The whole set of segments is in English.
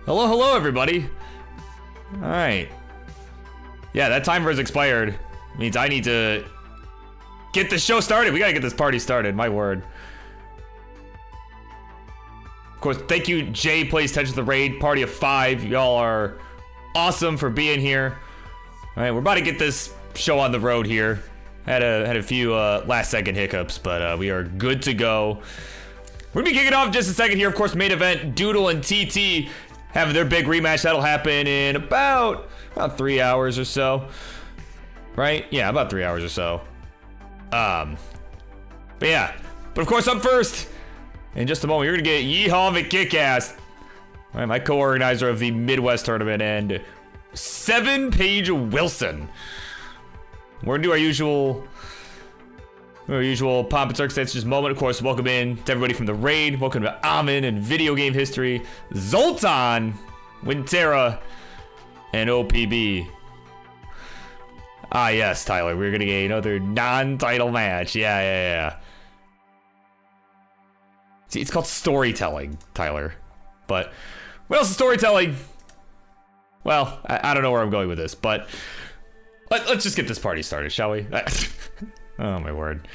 Hello, hello, everybody. All right. Yeah, that timer has expired. Means I need to get the show started. We gotta get this party started, my word. Of course, thank you, Jay Plays Tetris the Raid, party of 5. Y'all are awesome for being here. All right, we're about to get this show on the road here. Had a few last second hiccups, but we are good to go. We're gonna be kicking off in just a second here. Of course, main event, Doodle and TT having their big rematch. That'll happen in about 3 hours or so. Right? Yeah, about 3 hours or so. But yeah. But of course, up first, in just a moment, you're gonna get Yeehaw McKickass. All right, my co-organizer of the Midwest tournament, and 7-Page Wilson. We're gonna do our usual pomp and circumstances moment. Of course, welcome in to everybody from the raid. Welcome to Amin and video game history, Zoltan, Wintera, and OPB. Ah, yes, Tyler. We're gonna get another non-title match. Yeah. See, it's called storytelling, Tyler. But what else is storytelling? Well, I don't know where I'm going with this, but let's just get this party started, shall we? Oh, my word.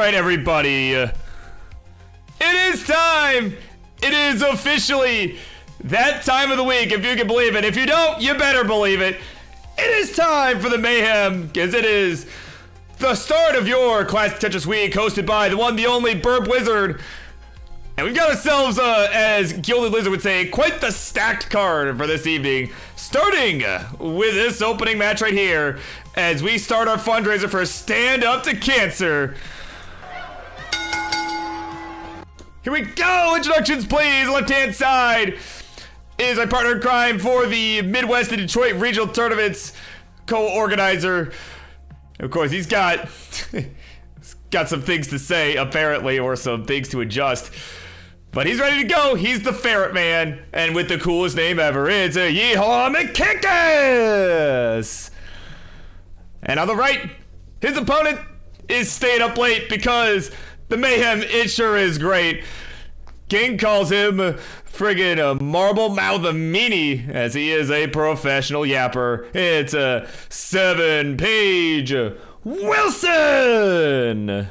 Everybody, it is time. It is officially that time of the week, if you can believe it. If you don't, you better believe it. It is time for the mayhem, because it is the start of your Classic Tetris Week, hosted by the one, the only BirbWizard. And we've got ourselves, as Gilded Lizard would say, quite the stacked card for this evening. Starting with this opening match right here, as we start our fundraiser for Stand Up to Cancer. Here we go! Introductions, please! Left-hand side is my partner in crime for the Midwest and Detroit Regional Tournaments co-organizer. Of course, he's got some things to say, apparently, or some things to adjust. But he's ready to go. He's the Ferret Man. And with the coolest name ever, it's a Yeehaw McKickass! And on the right, his opponent is staying up late because the mayhem, it sure is great. King calls him friggin' marble mouth meanie, as he is a professional yapper. It's a 7-Page Wilson.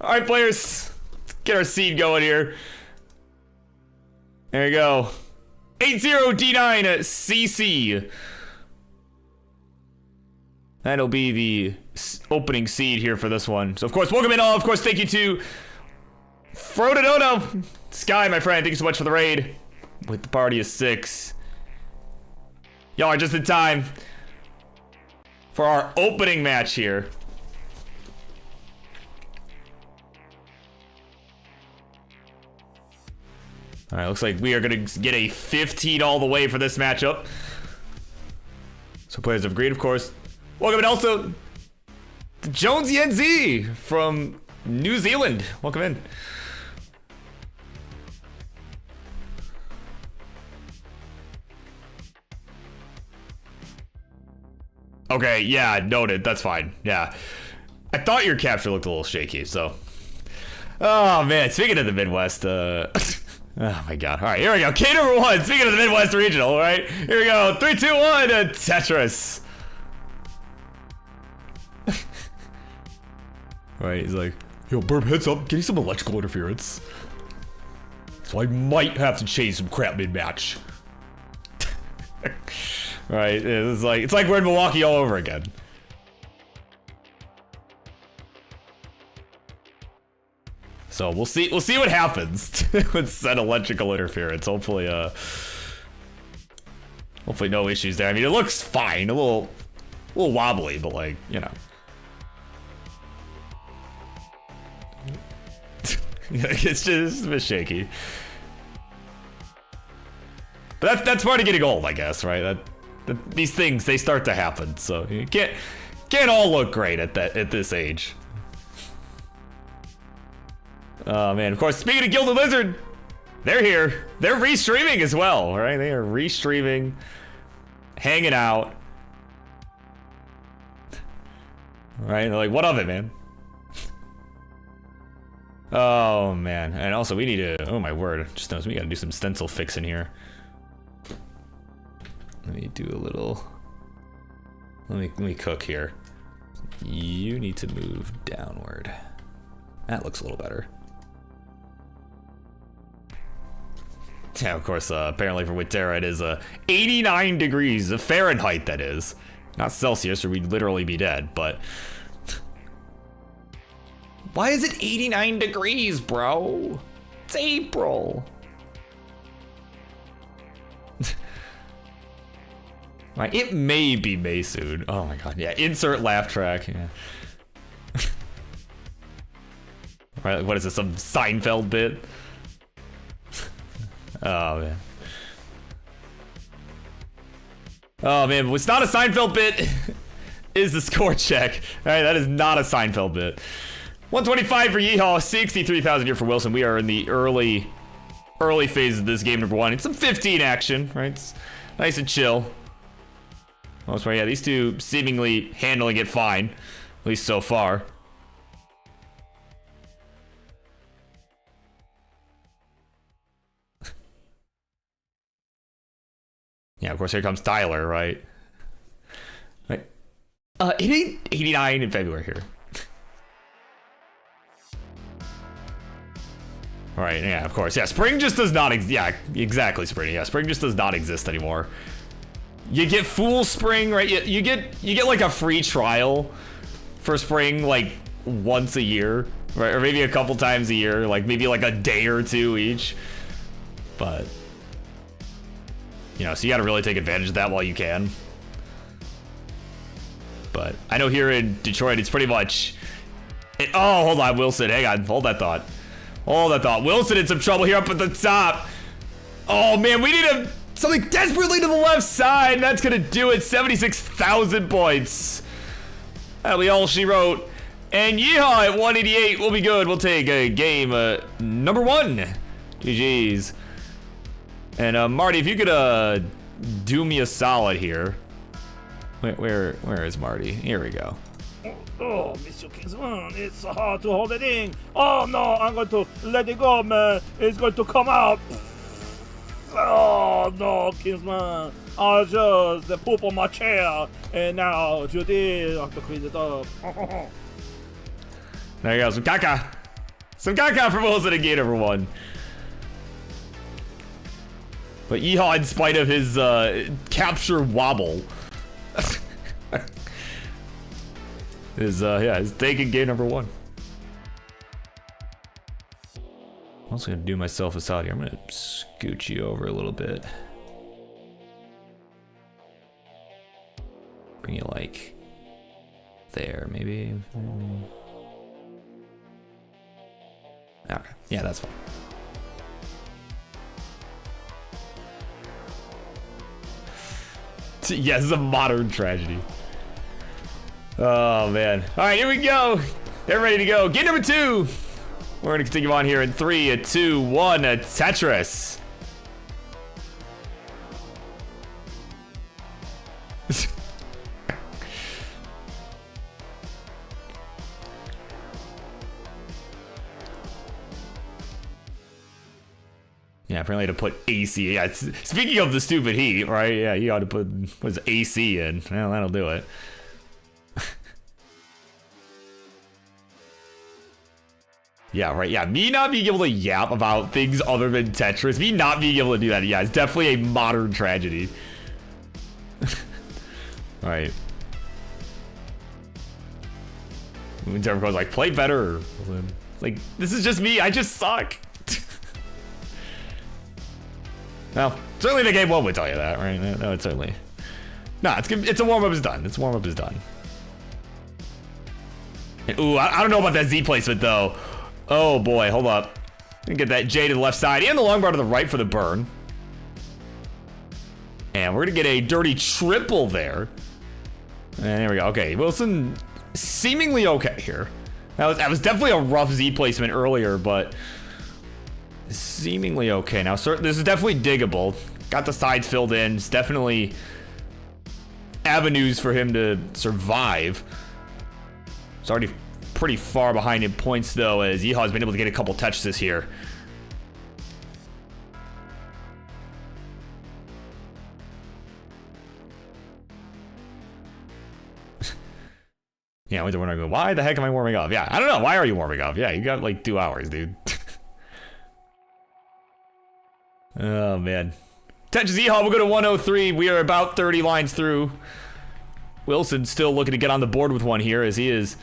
All right, players, let's get our seed going here. There you go. 80D9CC. That'll be the opening seed here for this one. So, of course, welcome in all. Of course, thank you to Frododono. Sky, my friend, thank you so much for the raid. With the party of 6. Y'all are just in time for our opening match here. All right, looks like we are going to get a 15 all the way for this matchup. So players have agreed, of course. Welcome in also to Jonesy NZ from New Zealand. Welcome in. Okay, yeah, noted. That's fine. Yeah. I thought your capture looked a little shaky, so. Oh, man. Speaking of the Midwest, oh, my God. All right, here we go. K number 1. Speaking of the Midwest regional, all right? Here we go. 3, 2, 1, Tetris. All right, he's like, yo, Burb, heads up. Getting some electrical interference. So I might have to change some crap mid-match. Right, it's like we're in Milwaukee all over again. So we'll see what happens with said electrical interference. Hopefully no issues there. I mean, it looks fine, a little wobbly, but like, you know. It's just a bit shaky. But that's part of getting old, I guess, right? These things, they start to happen, so you can't all look great at this age. Oh man, of course, speaking of BirbWizard, they're here. They're restreaming as well, right? They are restreaming, hanging out. Right? They're like, what of it, man? Oh man, and also we need to, oh my word, just knows we gotta do some stencil fixing here. Let me do a little, let me cook here. You need to move downward. That looks a little better. Yeah, of course, apparently for Wittera it is 89 degrees of Fahrenheit, that is. Not Celsius, or we'd literally be dead, but... Why is it 89 degrees, bro? It's April. Right, it may be May soon. Oh my god, yeah, insert laugh track, yeah. Right, what is this, some Seinfeld bit? Oh man. Oh man, what's not a Seinfeld bit is the score check. Alright, that is not a Seinfeld bit. 125 for Yeehaw, 63,000 here for Wilson. We are in the early phase of this game number 1. It's some 15 action, right? It's nice and chill. Most part, yeah, these two seemingly handling it fine, at least so far. Yeah, of course, here comes Tyler, right? Right. It ain't 89 in February here. Right, yeah, of course. Yeah, spring just does not yeah, exactly, spring. Yeah, spring just does not exist anymore. You get full spring, right? You get like a free trial for spring like once a year, right? Or maybe a couple times a year, like maybe like a day or two each. But you know, so you got to really take advantage of that while you can. But I know here in Detroit, it's pretty much oh, hold on, Wilson, hang on, hold that thought. Hold that thought. Wilson in some trouble here up at the top. Oh man, we need something desperately to the left side. That's gonna do it. 76,000 points. That'll be all she wrote. And yeehaw at 188. We'll be good. We'll take a game number 1. GG's. And Marty, if you could do me a solid here. Where is Marty? Here we go. Oh, Mr. Kingsman, it's so hard to hold it in. Oh no, I'm going to let it go, man. It's going to come out. Oh no, Kingsman. I just poop on my chair. And now, Judy, I have to clean it up. There you go, some caca. Some caca for Wilson in game number 1. But Yeehaw, in spite of his capture wobble, is taking game number 1. I'm also gonna do myself a solid here. I'm gonna scooch you over a little bit. Bring you like there, maybe. Okay, yeah, that's fine. Yeah, this is a modern tragedy. Oh man. All right, here we go. They're ready to go. Game number 2. We're gonna continue on here in 3, 2, 1, Tetris. Yeah, apparently to put AC. Yeah, speaking of the stupid heat, right? Yeah, you ought to put what's AC in. Well, that'll do it. Yeah, right. Yeah, me not being able to yap about things other than Tetris, me not being able to do that, yeah, it's definitely a modern tragedy. All right. When everyone goes like, play better. Like, this is just me. I just suck. Well, certainly the game 1 would tell you that, right? No, it's certainly. No, it's a warm-up is done. It's warm-up is done. And, ooh, I don't know about that Z placement, though. Oh, boy, hold up. Gonna get that J to the left side and the long bar to the right for the burn. And we're gonna get a dirty triple there. And there we go. Okay, Wilson seemingly okay here. That was definitely a rough Z placement earlier, but seemingly okay. Now, sir, this is definitely diggable. Got the sides filled in. It's definitely avenues for him to survive. It's already pretty far behind in points, though, as Yeehaw has been able to get a couple touches here. Yeah, we're not going, why the heck am I warming up? Yeah, I don't know. Why are you warming up? Yeah, you got like 2 hours, dude. Oh, man. Tetris Yeehaw, we'll go to 103. We are about 30 lines through. Wilson still looking to get on the board with one here, as he has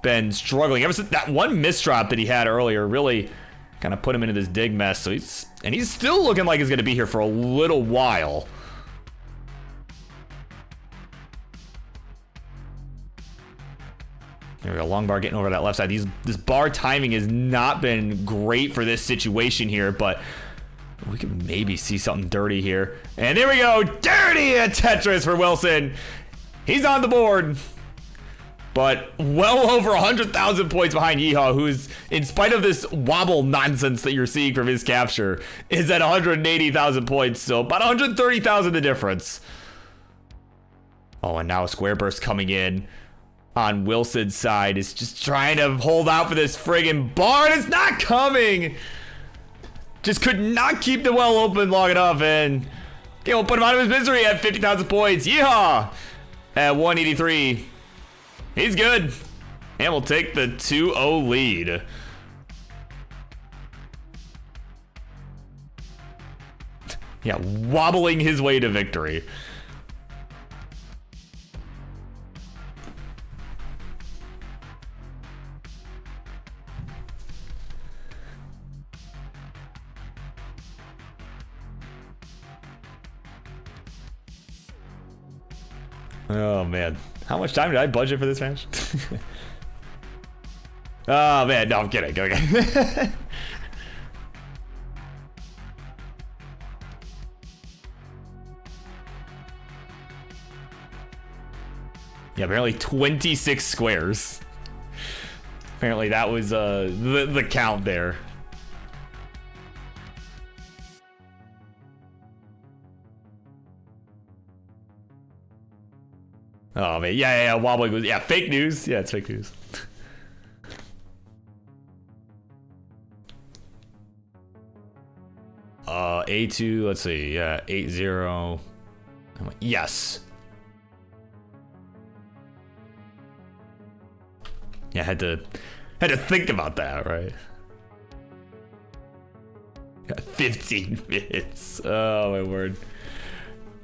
been struggling. Ever since that one misdrop that he had earlier really kind of put him into this dig mess. So he's still looking like he's going to be here for a little while. There we go, long bar getting over that left side. This bar timing has not been great for this situation here, but we can maybe see something dirty here. And there we go, dirty at Tetris for Wilson. He's on the board, but well over 100,000 points behind Yeehaw, who is, in spite of this wobble nonsense that you're seeing from his capture, is at 180,000 points, so about 130,000 the difference. Oh, and now a square burst coming in on Wilson's side, is just trying to hold out for this friggin' bar, and it's not coming. Just could not keep the well open long enough, and we'll put him out of his misery at 50,000 points. Yeehaw at 183. He's good, and we'll take the 2-0 lead. Yeah, wobbling his way to victory. Oh man, how much time did I budget for this match? Oh man, no, I'm kidding. Okay. Yeah, apparently 26 squares. Apparently that was the count there. Oh man, yeah, wobbling was, yeah, fake news. Yeah, it's fake news. A2, let's see, yeah, 8-0. Yes. Yeah, had to Had to think about that, right? Got 15 minutes. Oh, my word.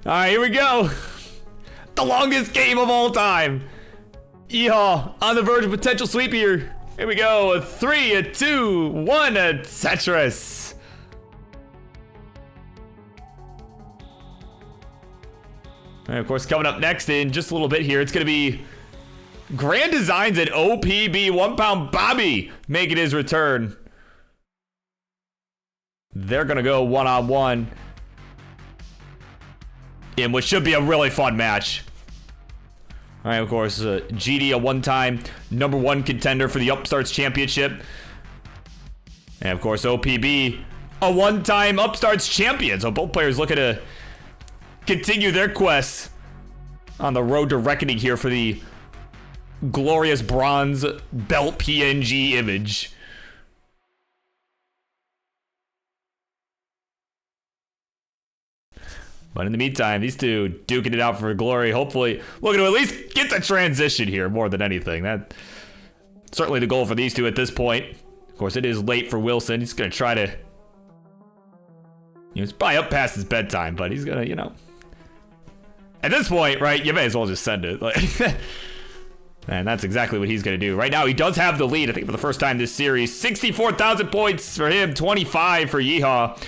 All right, here we go. The longest game of all time. Yeehaw, on the verge of potential sweep here. Here we go, a 3, a 2, 1, a Tetris. And of course, coming up next in just a little bit here, it's gonna be Grand Designs and OPB 1 Pound Bobby making his return. They're gonna go one-on-one in what should be a really fun match. All right, of course, GD, a one-time #1 contender for the Upstarts Championship. And of course, OPB, a one-time Upstarts champion. So both players looking to continue their quests on the road to reckoning here for the glorious bronze belt PNG image. But in the meantime, these two duking it out for glory. Hopefully, looking to at least get the transition here more than anything. That's certainly the goal for these two at this point. Of course, it is late for Wilson. He's going to try to... He's probably up past his bedtime, but he's going to, At this point, right, you may as well just send it. And that's exactly what he's going to do. Right now, he does have the lead, I think, for the first time this series. 64,000 points for him, 25 for Yeehaw.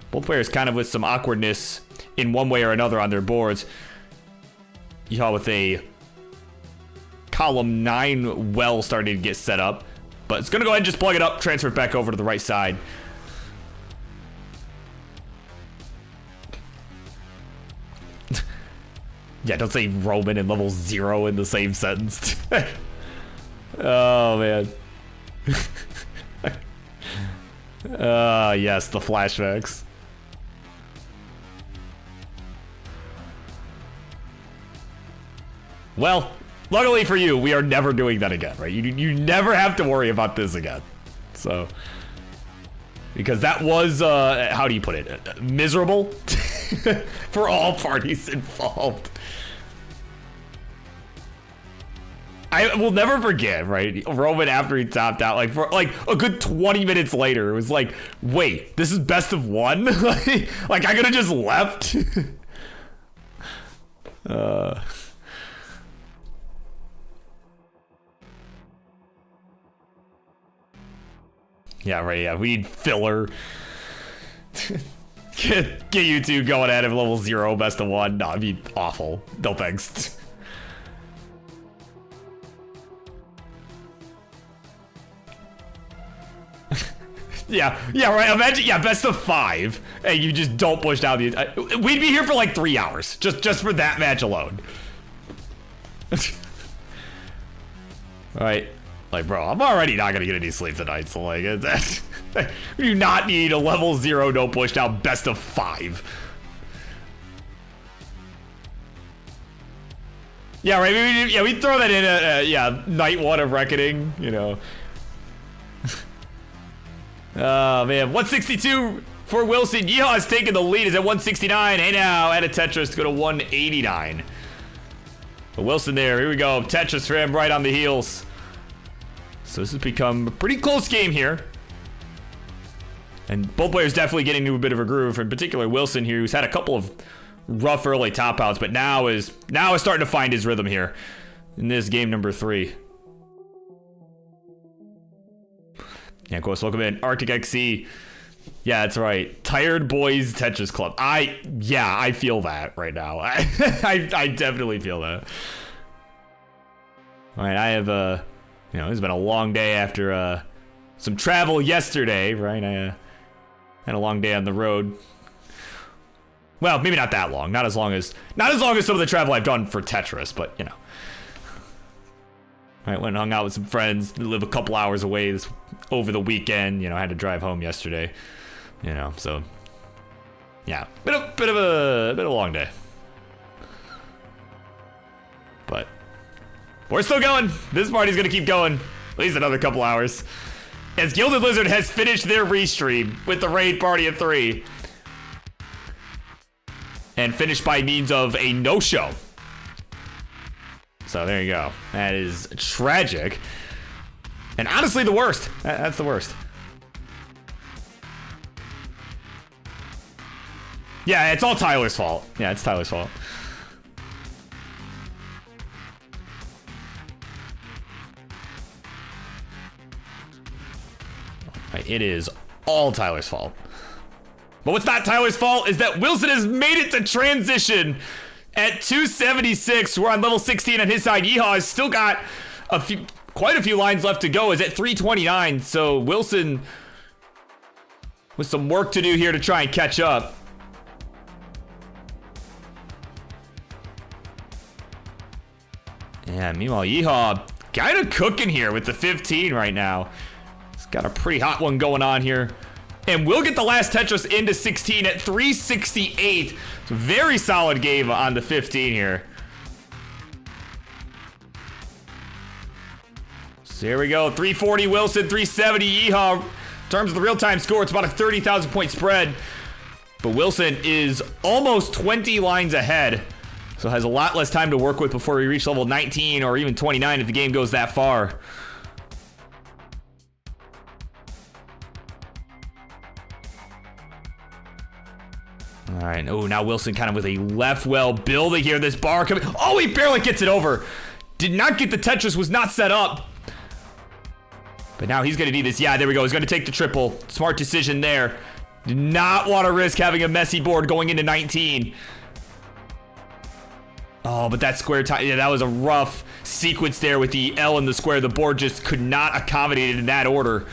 Both players kind of with some awkwardness in one way or another on their boards. Yeehaw with a column 9 well starting to get set up. But it's going to go ahead and just plug it up, transfer it back over to the right side. Yeah, don't say Roman and level 0 in the same sentence. Oh, man. Yes, the flashbacks. Well, luckily for you, we are never doing that again, right? You never have to worry about this again. So, because that was, how do you put it? Miserable for all parties involved. I will never forget, right? Roman, after he topped out, for a good 20 minutes later, it was like, wait, this is best of 1? like I could have just left. Yeah, right, yeah, we need filler. Get you two going at him level 0, best of 1. No, it'd be awful. No thanks. Yeah, right. Imagine, best of 5, and you just don't push down the. We'd be here for like 3 hours just for that match alone. All right, bro, I'm already not gonna get any sleep tonight, so we do not need a level 0 no push down best of 5. Yeah, right. We throw that in night 1 of reckoning, Oh, man. 162 for Wilson. Yeehaw has taken the lead. Is at 169. Hey, now, add a Tetris to go to 189. But Wilson there. Here we go. Tetris for him right on the heels. So this has become a pretty close game here. And both players definitely getting into a bit of a groove. In particular, Wilson here, who's had a couple of rough early top outs, but now is starting to find his rhythm here in this game number 3. Yeah, of course, welcome in, Arctic XC. Yeah, that's right. Tired Boys Tetris Club. I feel that right now. I definitely feel that. All right, I have, it's been a long day after some travel yesterday, right? I had a long day on the road. Well, maybe not that long. Not as long as some of the travel I've done for Tetris, but, I went and hung out with some friends, live a couple hours away over the weekend. I had to drive home yesterday. So yeah, bit of a long day. But we're still going. This party's gonna keep going at least another couple hours. As Gilded Lizard has finished their restream with the raid party of 3. And finished by means of a no-show. So there you go. That is tragic. And honestly, the worst. That's the worst. Yeah, it's all Tyler's fault. Yeah, it's Tyler's fault. Right, it is all Tyler's fault. But what's not Tyler's fault is that Wilson has made it to transition at 276. We're on level 16 on his side. Yeehaw has still got quite a few lines left to go. Is at 329. So Wilson with some work to do here to try and catch up. Yeah, meanwhile, Yeehaw kind of cooking here with the 15 right now. He's got a pretty hot one going on here. And we'll get the last Tetris into 16 at 368. Very solid game on the 15 here. So here we go. 340 Wilson, 370 Yeehaw. In terms of the real-time score, it's about a 30,000 point spread. But Wilson is almost 20 lines ahead. So has a lot less time to work with before we reach level 19 or even 29 if the game goes that far. All right, oh, now Wilson kind of with a left well building here. This bar coming, oh, he barely gets it over. Did not get the Tetris, was not set up. But now he's gonna need this. Yeah, there we go, he's gonna take the triple. Smart decision there. Did not want to risk having a messy board going into 19. Oh, but that square time, yeah, that was a rough sequence there with the L and the square. The board just could not accommodate it in that order.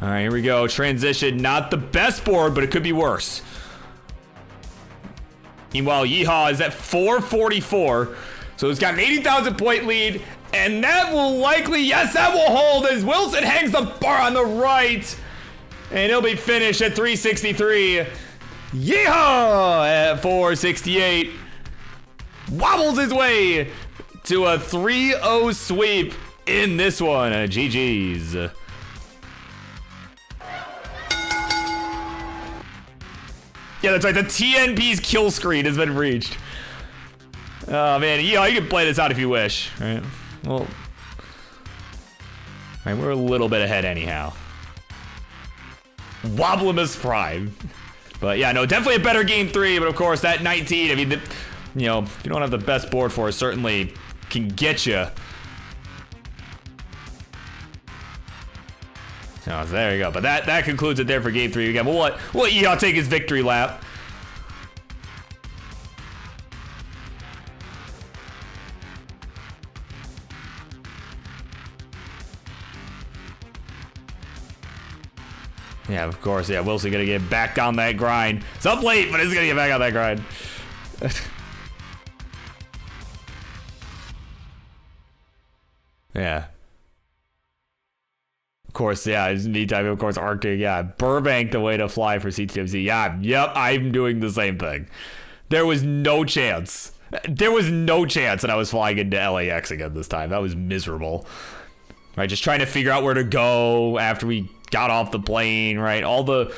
All right, here we go. Transition, not the best board, but it could be worse. Meanwhile, Yeehaw is at 444. So it's got an 80,000 point lead, and that will likely, yes, that will hold as Wilson hangs the bar on the right. And he'll be finished at 363. Yeehaw at 468. Wobbles his way to a 3-0 sweep in this one. GG's. Yeah, that's right. The TNP's kill screen has been reached. Oh, man. Yeah, you can play this out if you wish. All right. Well, all right, we're a little bit ahead anyhow. Wobblemus Prime. But yeah, no, definitely a better game 3. But of course, that 19, I mean, you know, if you don't have the best board for it, certainly can get you. So there you go. But that concludes it there for game 3. Again, we'll let Yeehaw take his victory lap. Yeah, of course. Yeah, Wilson gonna get back on that grind. It's up late, but he's gonna get back on that grind. Yeah. Of course, yeah, it's meantime, of course, Arctic, yeah. Burbank, the way to fly for CTMZ. Yeah, yep, I'm doing the same thing. There was no chance. There was no chance that I was flying into LAX again this time. That was miserable. Right, just trying to figure out where to go after we got off the plane, right? All the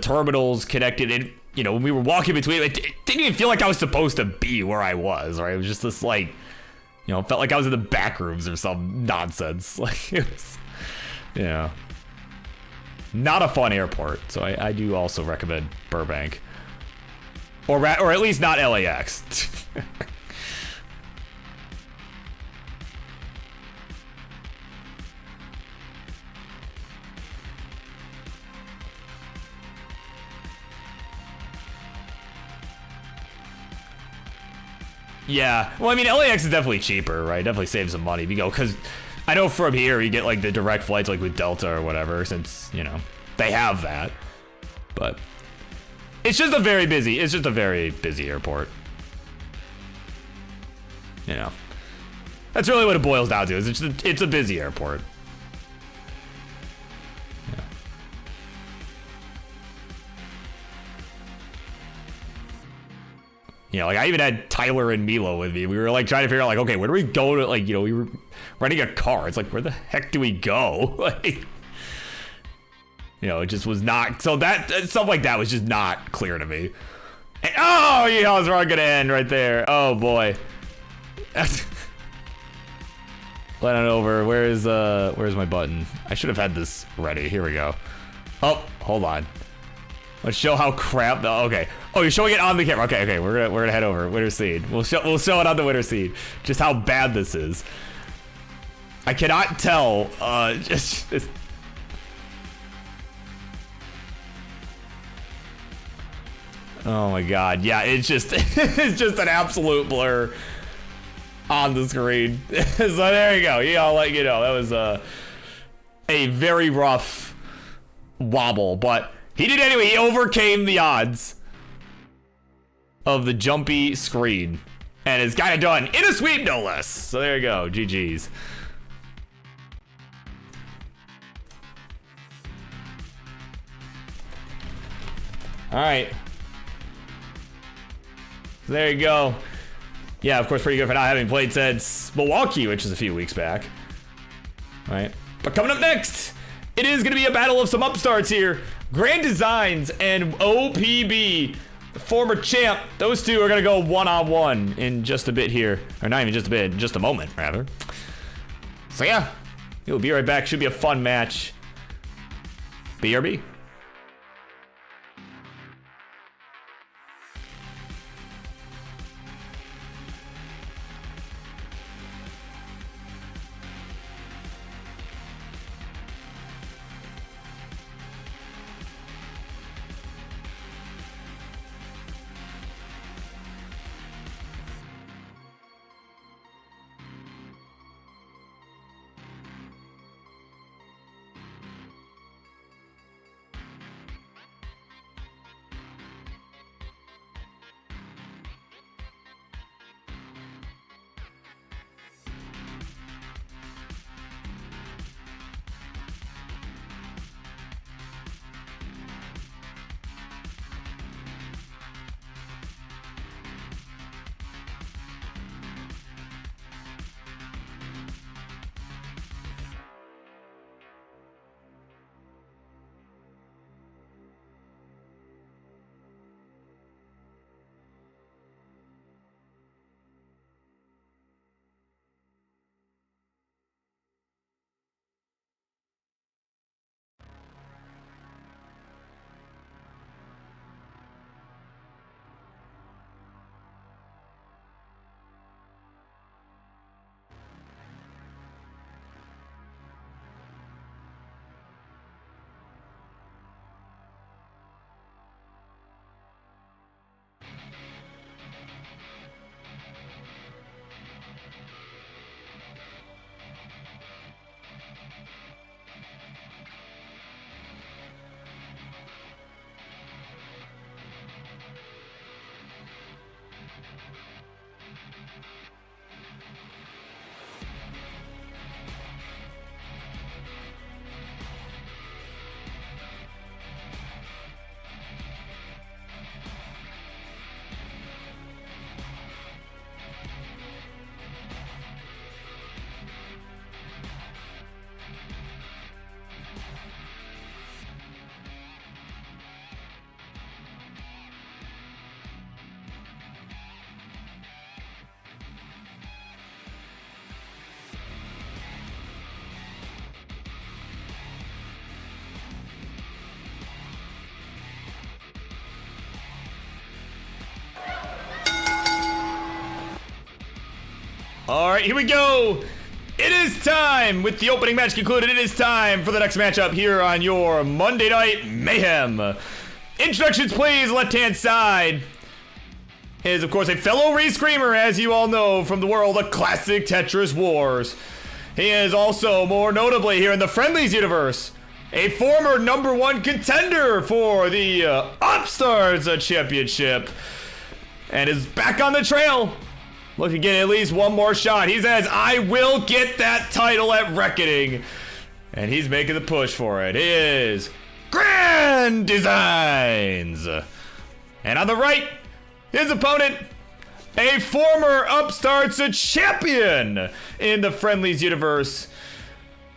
terminals connected in, you know, when we were walking between, it didn't even feel like I was supposed to be where I was, right? It was just this, like, you know, it felt like I was in the back rooms or some nonsense. Like, it was, yeah, not a fun airport. So I do also recommend Burbank, or at least not LAX. Yeah, well, I mean, LAX is definitely cheaper, right? Definitely saves some money. You go, because I know from here you get like the direct flights, like with Delta or whatever, since, you know, they have that. But it's just a very busy airport. You know, that's really what it boils down to. Is it's a busy airport. You know, like I even had Tyler and Milo with me. We were like trying to figure out, like, okay, where do we go to, like, you know, we were renting a car. It's like, where the heck do we go? Like, you know, it just was not. So that stuff like that was just not clear to me. And, oh, yeah, I was wrong. Gonna end right there. Oh boy. Let on over. Where's my button? I should have had this ready. Here we go. Oh, hold on. Let's show how crap. Okay. Oh, you're showing it on the camera. Okay. We're gonna head over. Winter seed. We'll show it on the winter seed. Just how bad this is. I cannot tell. Just. Oh my god. Yeah, it's just an absolute blur on the screen. So there you go. I'll let you know. That was a very rough wobble, but he did anyway. He overcame the odds of the jumpy screen and is kind of done in a sweep, no less. So there you go. GG's. All right. There you go. Yeah, of course, pretty good for not having played since Milwaukee, which is a few weeks back. All right. But coming up next, it is going to be a battle of some upstarts here. Grand Designs and OPB, the former champ. Those two are going to go one-on-one in just a bit here. Or not even just a bit, in just a moment, rather. So yeah, we'll be right back. Should be a fun match. BRB. All right, here we go. It is time. With the opening match concluded, it is time for the next matchup here on your Monday Night Mayhem. Introductions, please. Left-hand side is, of course, a fellow re-screamer, as you all know, from the world of classic Tetris Wars. He is also, more notably, here in the Friendlies universe, a former #1 contender for the Upstarts Championship, and is back on the trail. Looking to get at least one more shot. He says, I will get that title at Reckoning. And he's making the push for it. It is Grand Designs. And on the right, his opponent, a former Upstarts champion in the Friendlies universe,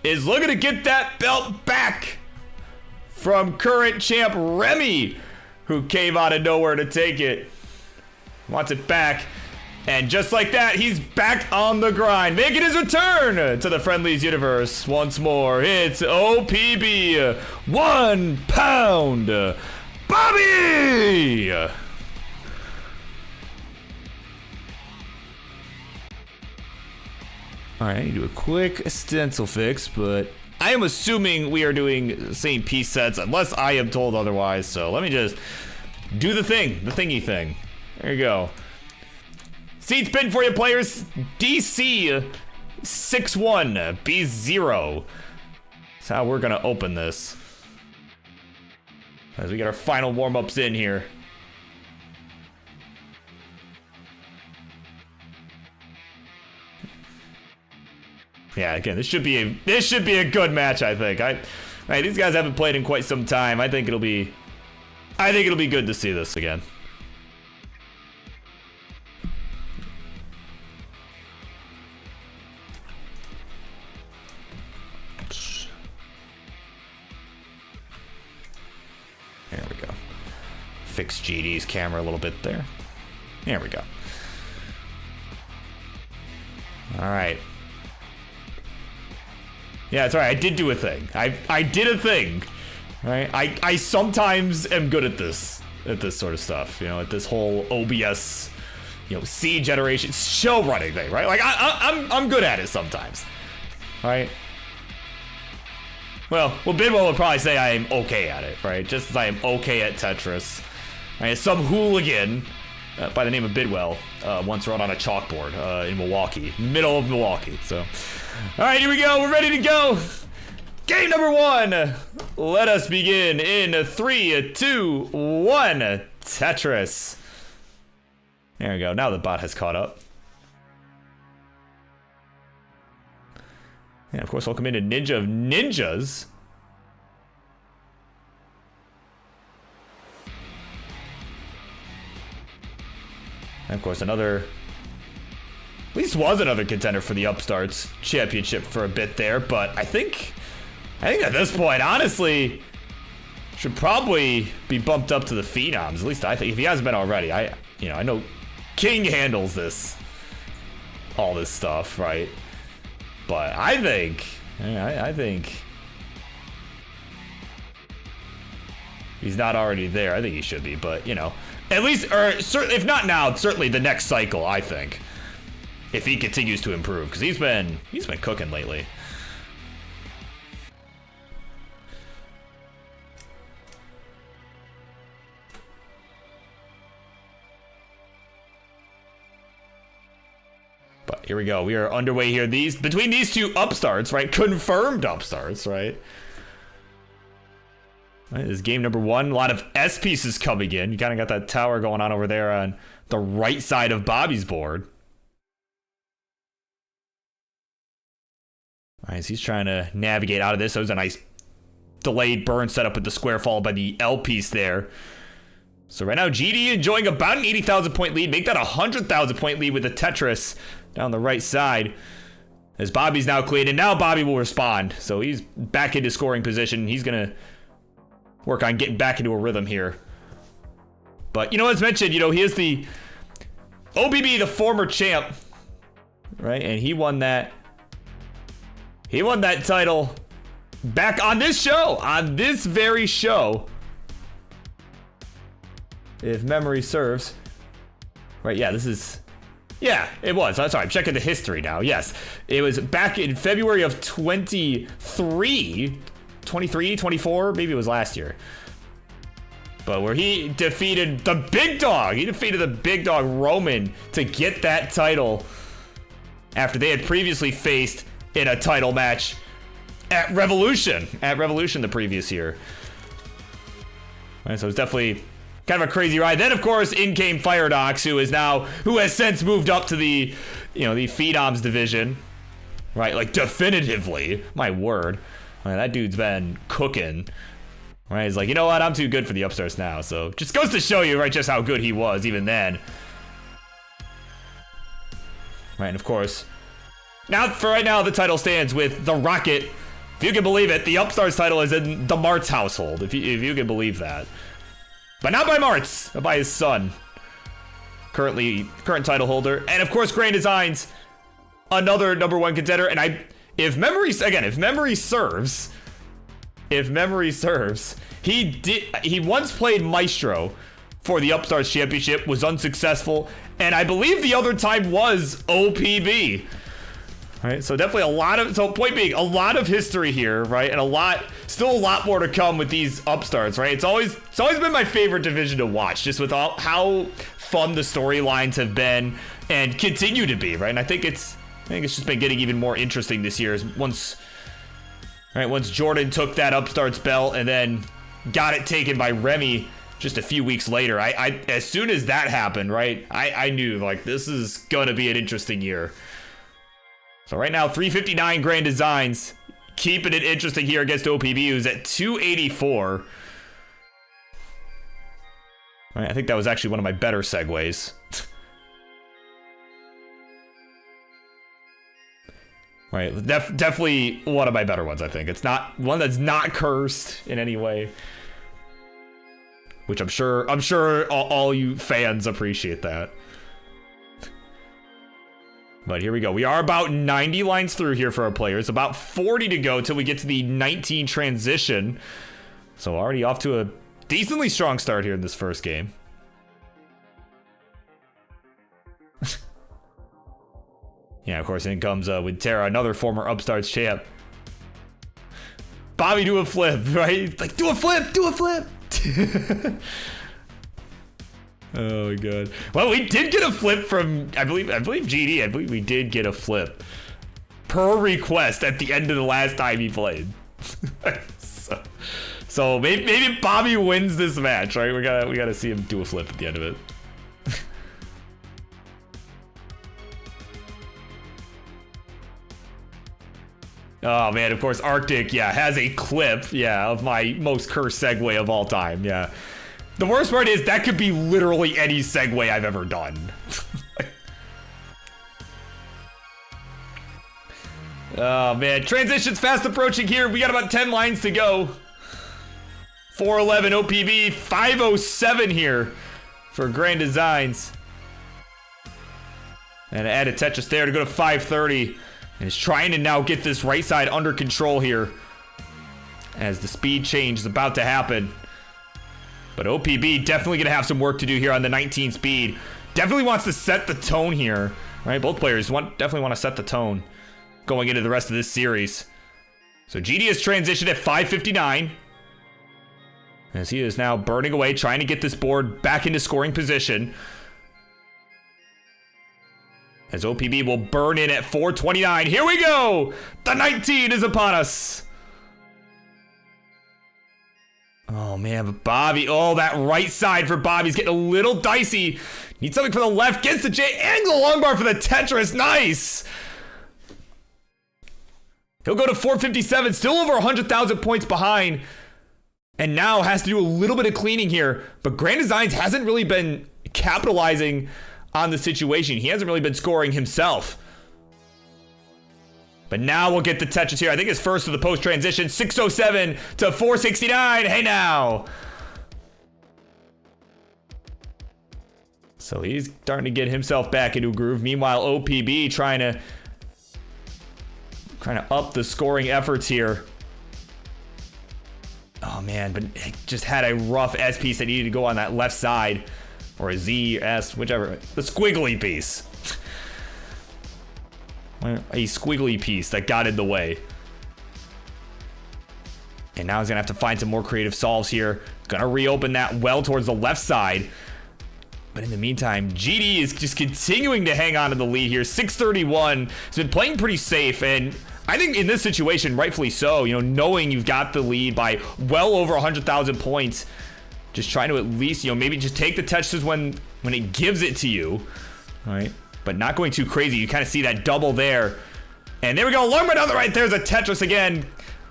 is looking to get that belt back from current champ Remy, who came out of nowhere to take it. Wants it back. And just like that, he's back on the grind, making his return to the Friendlies universe once more. It's OPB 1 pound Bobby! Alright, I need to do a quick stencil fix, but I am assuming we are doing the same piece sets unless I am told otherwise. So let me just do the thingy thing. There you go. Seats pinned for you, players. DC 61 B0. That's how we're gonna open this. As we get our final warm-ups in here. Yeah, again, this should be a good match, I think. These guys haven't played in quite some time. I think it'll be good to see this again. There we go. Fix GD's camera a little bit there. There we go. All right. Yeah, that's right. I did do a thing. I did a thing. Right? I sometimes am good at this sort of stuff. You know, at this whole OBS, seed generation, show running thing. Right? Like I'm good at it sometimes. Right? Well, Bidwell would probably say I am okay at it. Right? Just as I am okay at Tetris. Right? Some hooligan by the name of Bidwell once wrote on a chalkboard in Milwaukee, middle of Milwaukee. So. All right, here we go. We're ready to go. Game number 1. Let us begin in 3, 2, 1. Tetris. There we go. Now the bot has caught up. And of course, welcome into Ninja of Ninjas. And of course, at least was another contender for the Upstarts Championship for a bit there, but I think at this point, honestly, should probably be bumped up to the Phenoms. At least I think, if he hasn't been already. I know King handles all this stuff, right? But I think he's not already there. I think he should be, but at least, or certainly, if not now, certainly the next cycle, I think. If he continues to improve, because he's been cooking lately. But here we go. We are underway here. Between these two upstarts, right? Confirmed upstarts, right? This is game number 1. A lot of S pieces coming in. You kind of got that tower going on over there on the right side of Bobby's board. All right, so he's trying to navigate out of this. That was a nice delayed burn setup with the square followed by the L piece there. So right now, GD enjoying about an 80,000 point lead. Make that a 100,000 point lead with the Tetris down the right side. As Bobby's now clean, and now Bobby will respond. So he's back into scoring position. He's going to work on getting back into a rhythm here. But, as mentioned, he is the OBB, the former champ. Right, and he won that. He won that title back on this very show. If memory serves. Right, yeah, it was. I'm sorry, I'm checking the history now. Yes, it was back in February of 23, 24, maybe it was last year. But where he defeated the big dog. He defeated the big dog Roman to get that title after they had previously faced in a title match at Revolution the previous year. Right, so it's definitely kind of a crazy ride. Then of course in came Firedox, who has since moved up to the the Phenoms division, right? Like definitively, my word, that dude's been cooking. Right, he's like, you know what? I'm too good for the Upstarts now. So just goes to show you, right, just how good he was even then. Right, and of course. Now, for right now, the title stands with the Rocket. If you can believe it, the Upstarts title is in the Martz household, if you can believe that. But not by Martz, but by his son. current title holder. And of course, Grand Designs, another #1 contender. And if memory serves, he once played Maestro for the Upstarts Championship, was unsuccessful, and I believe the other time was OPB. Right, so definitely point being, a lot of history here, right? And still a lot more to come with these Upstarts, right? It's always been my favorite division to watch, just with how fun the storylines have been and continue to be, right? And I think it's just been getting even more interesting this year once Jordan took that Upstarts belt and then got it taken by Remy just a few weeks later. As soon as that happened, right, I knew, like, this is gonna be an interesting year. So right now, 359 Grand Designs, keeping it interesting here against OPB, who's at 284. All right, I think that was actually one of my better segues. Right, definitely one of my better ones, I think. It's not one that's not cursed in any way, which I'm sure all you fans appreciate that. But here we go. We are about 90 lines through here for our players. About 40 to go till we get to the 19 transition. So already off to a decently strong start here in this first game. Yeah, of course, in comes with Terra, another former Upstarts champ. Bobby, do a flip, right? Like, do a flip, do a flip. Oh my god. Well, we did get a flip from, I believe GD. I believe we did get a flip per request at the end of the last time he played. so maybe Bobby wins this match, right? We gotta see him do a flip at the end of it. Oh man, of course, Arctic, yeah, has a clip, yeah, of my most cursed segue of all time, yeah. The worst part is that could be literally any segue I've ever done. Oh man, transition's fast approaching here. We got about 10 lines to go. 411 OPB, 507 here for Grand Designs. And add a Tetris there to go to 530. And is trying to now get this right side under control here as the speed change is about to happen. But OPB definitely going to have some work to do here on the 19 speed. Definitely wants to set the tone here, right? Both players definitely want to set the tone going into the rest of this series. So GD has transitioned at 559. As he is now burning away, trying to get this board back into scoring position. As OPB will burn in at 429. Here we go! The 19 is upon us. Oh man, but Bobby, oh, that right side for Bobby's getting a little dicey. Needs something for the left, gets the J, and the long bar for the Tetris, nice! He'll go to 457, still over 100,000 points behind. And now has to do a little bit of cleaning here. But Grand Designs hasn't really been capitalizing on the situation. He hasn't really been scoring himself. But now we'll get the Tetris here. I think it's first of the post transition. 607 to 469. Hey now. So he's starting to get himself back into a groove. Meanwhile, OPB trying to up the scoring efforts here. Oh man, but it just had a rough S piece that needed to go on that left side. Or a Z, S, whichever. The squiggly piece. A squiggly piece that got in the way. And now he's gonna have to find some more creative solves here. Gonna reopen that well towards the left side. But in the meantime, GD is just continuing to hang on to the lead here. 631. He's been playing pretty safe, and I think in this situation, rightfully so, you know, knowing you've got the lead by well over 100,000 points. Just trying to at least, you know, maybe just take the touches when it gives it to you, right? But not going too crazy. You kind of see that double there. And there we go. Long right on the right. There's a Tetris again.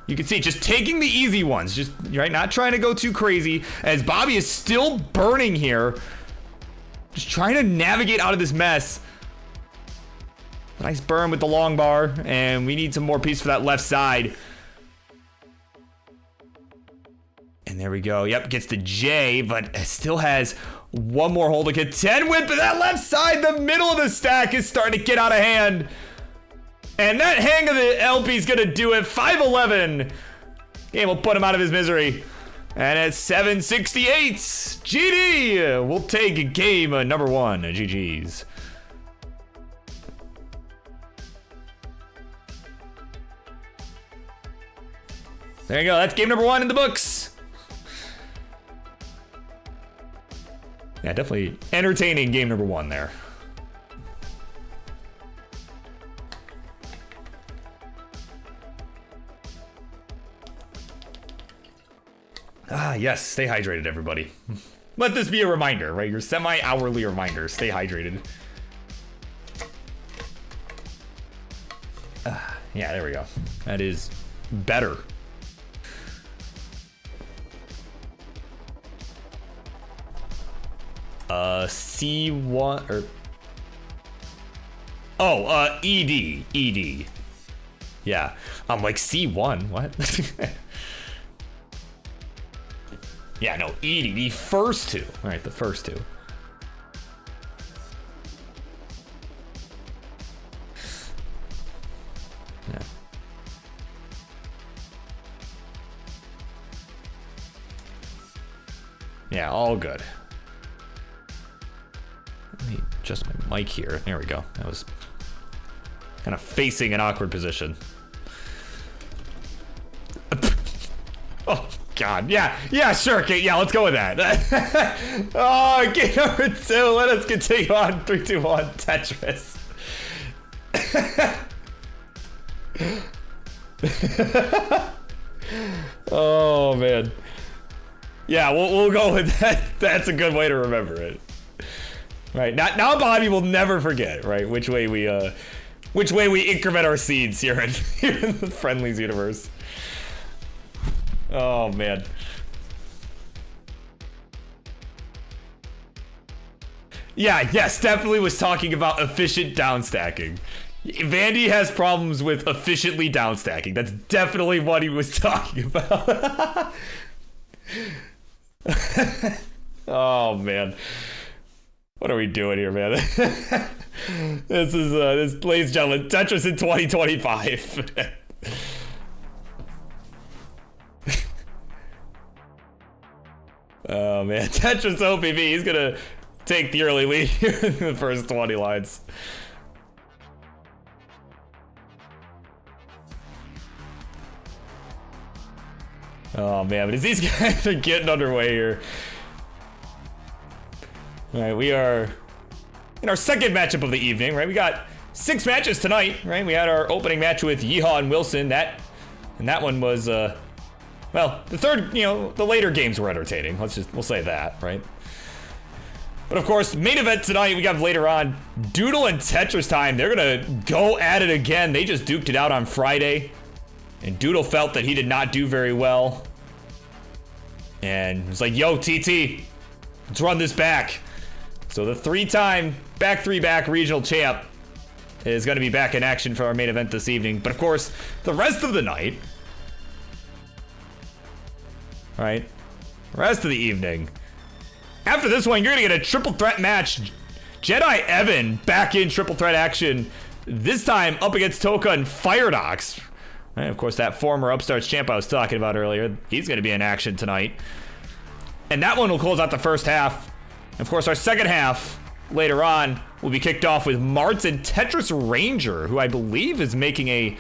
You can see just taking the easy ones. Just, right, not trying to go too crazy. As Bobby is still burning here. Just trying to navigate out of this mess. Nice burn with the long bar. And we need some more piece for that left side. And there we go. Yep, gets the J, but still has one more hole to get 10 with. But that left side, the middle of the stack is starting to get out of hand. And that hang of the LP is going to do it. 5-11. Game will put him out of his misery. And at 768, GD will take game number 1. GG's. There you go. That's game number 1 in the books. Yeah, definitely entertaining game number 1 there. Ah, yes. Stay hydrated, everybody. Let this be a reminder, right? Your semi-hourly reminder. Stay hydrated. Yeah, there we go. That is better. C1 or ED. Yeah, I'm like C1. What? Yeah, no, ED. The first two. All right, the first two. Yeah. Yeah, all good. Let me adjust my mic here. There we go. That was kind of facing an awkward position. Oh, God. Yeah, sure. Okay, yeah, let's go with that. Oh, game number 2. Let us continue on. 3, 2, 1. Tetris. Oh, man. Yeah, we'll go with that. That's a good way to remember it. Right, now Bobby will never forget, right, which way we increment our seeds here in the Friendlies universe. Oh, man. Yeah, yes, definitely was talking about efficient downstacking. Vandy has problems with efficiently downstacking. That's definitely what he was talking about. Oh, man. What are we doing here, man? This is, ladies and gentlemen, Tetris in 2025. Oh, man. Tetris OPV, he's gonna take the early lead here in the first 20 lines. Oh, man, but as these guys are getting underway here. All right, we are in our second matchup of the evening, right? We got 6 matches tonight, right? We had our opening match with Yeehaw and Wilson. That one was, well, the third, the later games were entertaining. We'll say that, right? But of course, main event tonight, we got later on Doodle and TetrisTime. They're gonna go at it again. They just duked it out on Friday, and Doodle felt that he did not do very well. And it's like, yo, TT, let's run this back. So the 3-time back regional champ is going to be back in action for our main event this evening. But of course, the rest of the night, right? Rest of the evening. After this one, you're going to get a triple threat match. Jedi Evan back in triple threat action. This time up against Toka and Firedox. And of course, that former Upstarts champ I was talking about earlier, he's going to be in action tonight. And that one will close out the first half. Of course, our second half later on will be kicked off with Martz and Tetris Ranger, who I believe is making a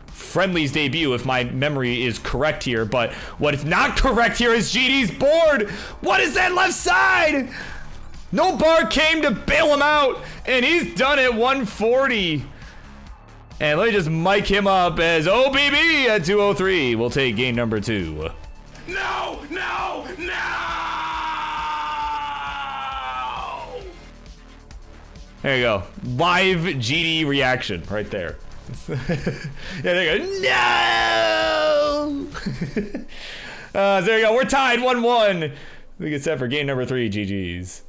Friendlies debut, if my memory is correct here. But what is not correct here is GD's board. What is that left side? No bar came to bail him out, and he's done at 140. And let me just mic him up as OBB at 203. We'll take game number 2. No! There you go. Live GD reaction right there. Yeah, there you go. No! So there you go. We're tied 1-1. We get set for game number 3. GG's.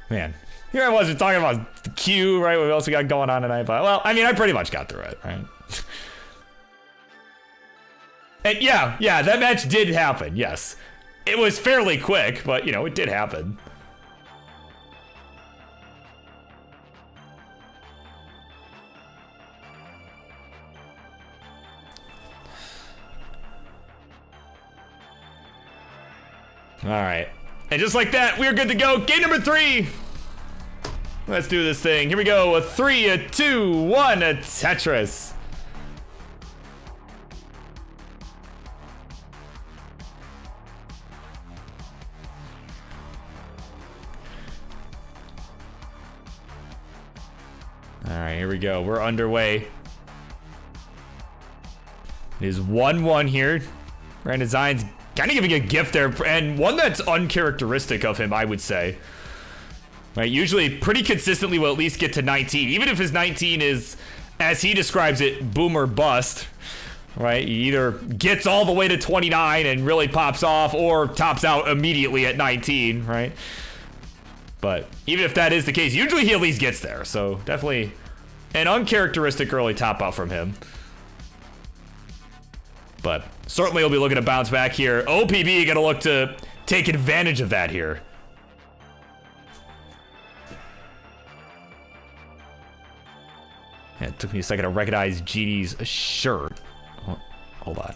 Man, here I was talking about Q, right? What else we got going on tonight? But, well, I mean, I pretty much got through it, right? And yeah, that match did happen, yes. It was fairly quick, but, you know, it did happen. All right. And just like that, we're good to go. Game number 3. Let's do this thing. Here we go. A 3, a 2, 1, a Tetris. All right, here we go. We're underway. It is 1-1 here. Rand Design's kind of giving a gift there, and one that's uncharacteristic of him, I would say. Right, usually pretty consistently will at least get to 19, even if his 19 is, as he describes it, boom or bust. Right, he either gets all the way to 29 and really pops off, or tops out immediately at 19, right? But even if that is the case, usually he at least gets there. So definitely an uncharacteristic early top out from him. But certainly he'll be looking to bounce back here. OPB gonna look to take advantage of that here. Yeah, it took me a second to recognize GD's shirt. Hold on,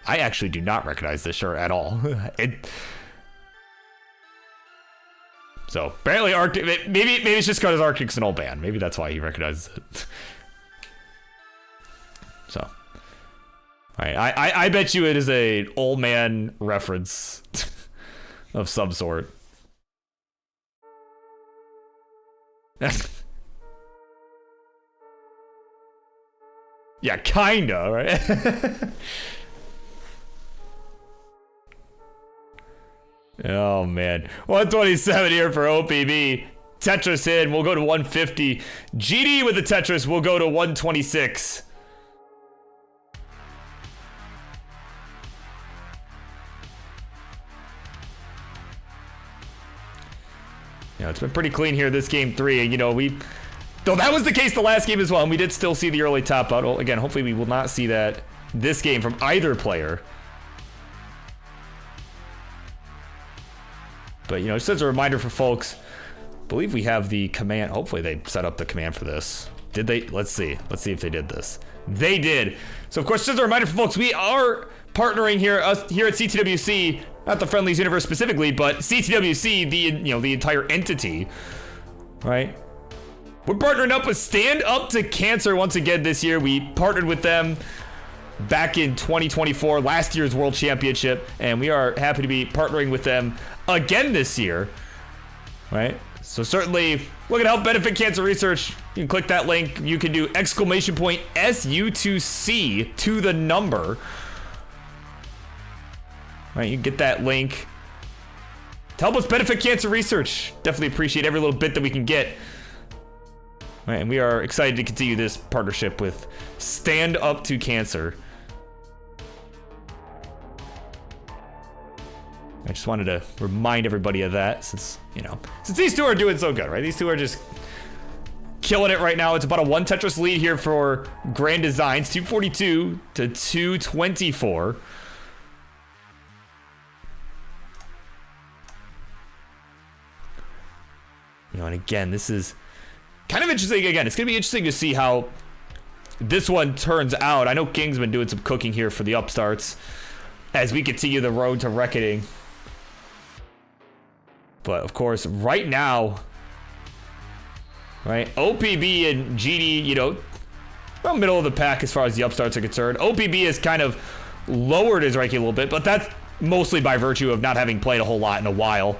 I actually do not recognize this shirt at all. So apparently Arctic, maybe it's just because Arctic's an old band. Maybe that's why he recognizes it. So, all right, I bet you it is a old man reference of some sort. Yeah, kinda, right? Oh man, 127 here for OPB. Tetris in, we'll go to 150. GD with the Tetris, we'll go to 126. Yeah, it's been pretty clean here this game 3, and you know, though that was the case the last game as well, and we did still see the early top out. Well, again, hopefully we will not see that this game from either player. But, you know, just as a reminder for folks, I believe we have the command. Hopefully they set up the command for this. Did they? Let's see. Let's see if they did this. They did. So, of course, just as a reminder for folks, we are partnering here at CTWC, not the Friendlies universe specifically, but CTWC, the entire entity, right? We're partnering up with Stand Up to Cancer once again this year. We partnered with them back in 2024, last year's World Championship, and we are happy to be partnering with them again this year, right? So certainly looking to help benefit cancer research. You can click that link. You can do !SU2C to the number. Right, you can get that link to help us benefit cancer research. Definitely appreciate every little bit that we can get. Right, and we are excited to continue this partnership with Stand Up to Cancer. I just wanted to remind everybody of that since these two are doing so good, right? These two are just killing it right now. It's about a 1 Tetris lead here for Grand Designs, 242 to 224. And again, this is kind of interesting. Again, it's going to be interesting to see how this one turns out. I know King's been doing some cooking here for the upstarts as we continue the road to reckoning. But of course, right now, right, OPB and GD, about middle of the pack as far as the upstarts are concerned. OPB has kind of lowered his ranking a little bit, but that's mostly by virtue of not having played a whole lot in a while.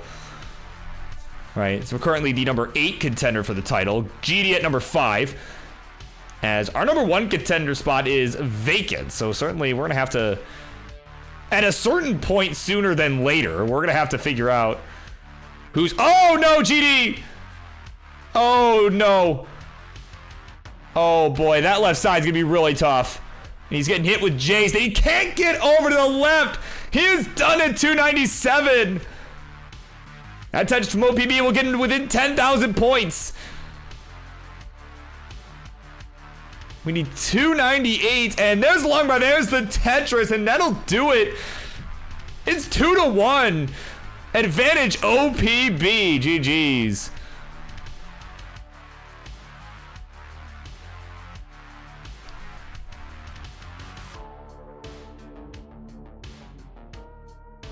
Right, so we're currently the number 8 contender for the title. GD at number 5. As our number 1 contender spot is vacant. So certainly we're going to have to, at a certain point sooner than later, we're going to have to figure out who's... Oh, no, GD! Oh, no. Oh, boy, that left side's going to be really tough. He's getting hit with Jace. He can't get over to the left. He is done at 297. That touch from OPB will get within 10,000 points. We need 298, and there's the long bar. There's the Tetris, and that'll do it. It's 2-1. Advantage OPB. GG's.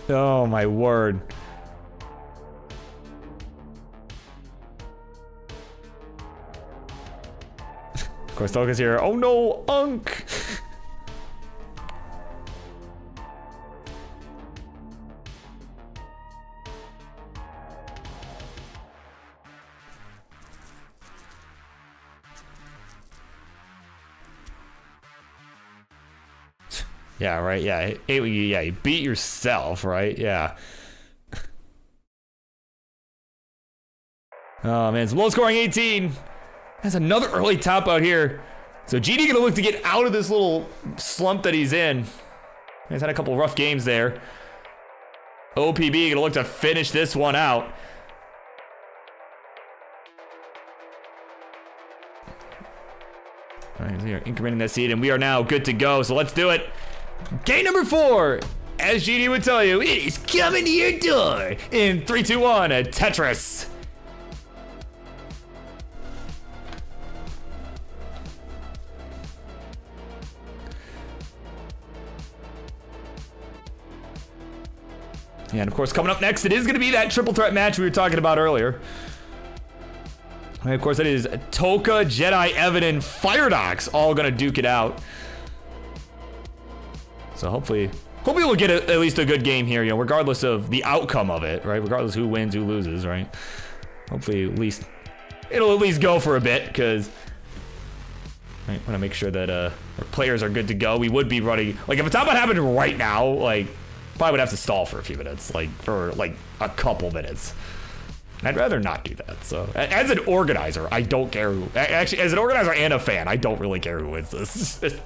Oh my word. Of course, Toka's here. Oh no, Unk! Yeah, right, yeah. Yeah, you beat yourself, right? Yeah. Oh man, it's low scoring 18. That's another early top out here. So GD gonna look to get out of this little slump that he's in. He's had a couple rough games there. OPB gonna look to finish this one out. All right, we are incrementing that seed, and we are now good to go. So let's do it. Game number 4, as GD would tell you, it is coming to your door in 3, 2, 1. A Tetris. And of course, coming up next, it is going to be that triple threat match we were talking about earlier. And of course, that is Toka, Jedi, Evan, and Firedox all going to duke it out. So hopefully we'll get at least a good game here, you know, regardless of the outcome of it, right? Regardless who wins, who loses, right? Hopefully it'll at least go for a bit, because I want to make sure that our players are good to go. We would be running, like, if a top out happened right now, like, probably would have to stall for a few minutes, like for like a couple minutes. I'd rather not do that. So as an organizer, I don't care who, actually as an organizer and a fan, I don't really care who wins this.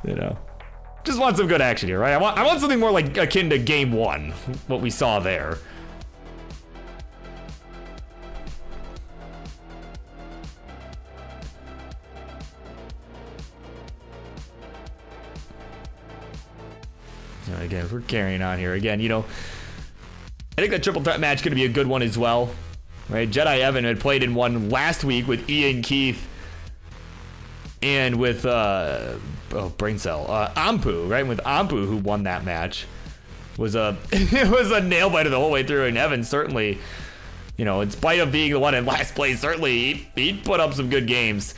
You know, just want some good action here, right? I want something more like akin to game 1, what we saw there. Again, if we're carrying on here again, you know, I think that triple threat match is going to be a good one as well, right? Jedi Evan had played in one last week with Ian Keith and with brain cell Ampu, right? With Ampu, who won that match, was it was a nail biter the whole way through, and Evan certainly, you know, in spite of being the one in last place, certainly he put up some good games.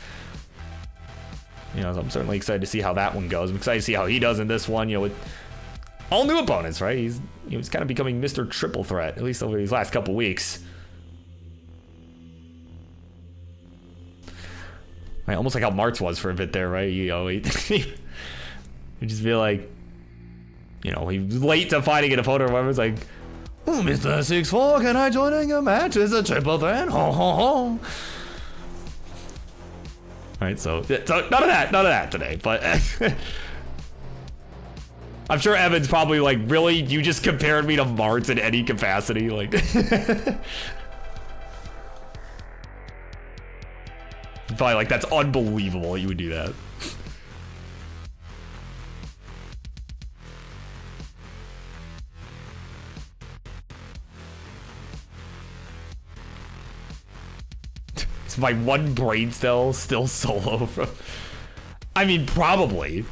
You know, so I'm certainly excited to see how that one goes. I'm excited to see how he does in this one, you know, with all new opponents, right? He's kind of becoming Mr. Triple Threat, at least over these last couple weeks. Right, almost like how Martz was for a bit there, right? You know, he just feel like, you know, he was late to fighting in a photo or whatever. It's like, oh, Mr. 6'4", can I join in your match? It's a triple threat. Ho, ho, ho. All right, so none of that today, but I'm sure Evan's probably like, really? You just compared me to Martz in any capacity? Like, probably like, that's unbelievable you would do that. Is my one brain cell still solo from? I mean, probably.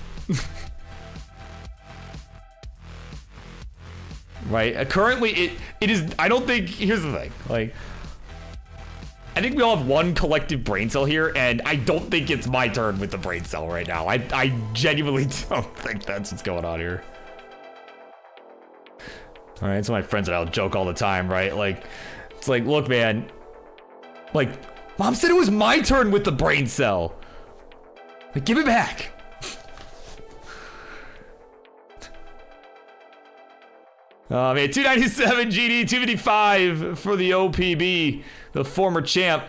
Right? Currently, it is. I don't think. Here's the thing. Like, I think we all have one collective brain cell here, and I don't think it's my turn with the brain cell right now. I genuinely don't think that's what's going on here. All right, so my friends and I'll joke all the time, right? Like, it's like, look, man. Like, Mom said it was my turn with the brain cell. Like, give it back. Oh man, 297 GD, 255 for the OPB, the former champ.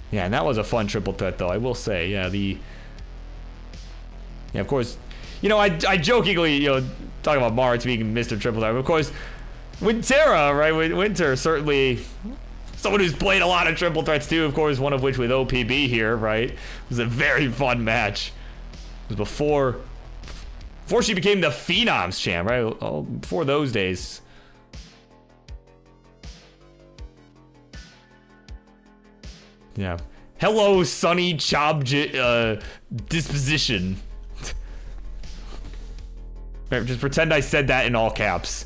Yeah, and that was a fun triple threat, though, I will say. Yeah, yeah, of course, you know, I jokingly, you know, talk about Mars being Mr. Triple Threat, but of course, Wintera, right? Winter, certainly someone who's played a lot of triple threats, too, of course, one of which with OPB here, right? It was a very fun match. It was before she became the Phenoms champ, right? Oh, before those days. Yeah. Hello, Sunny Chob disposition. Just pretend I said that in all caps.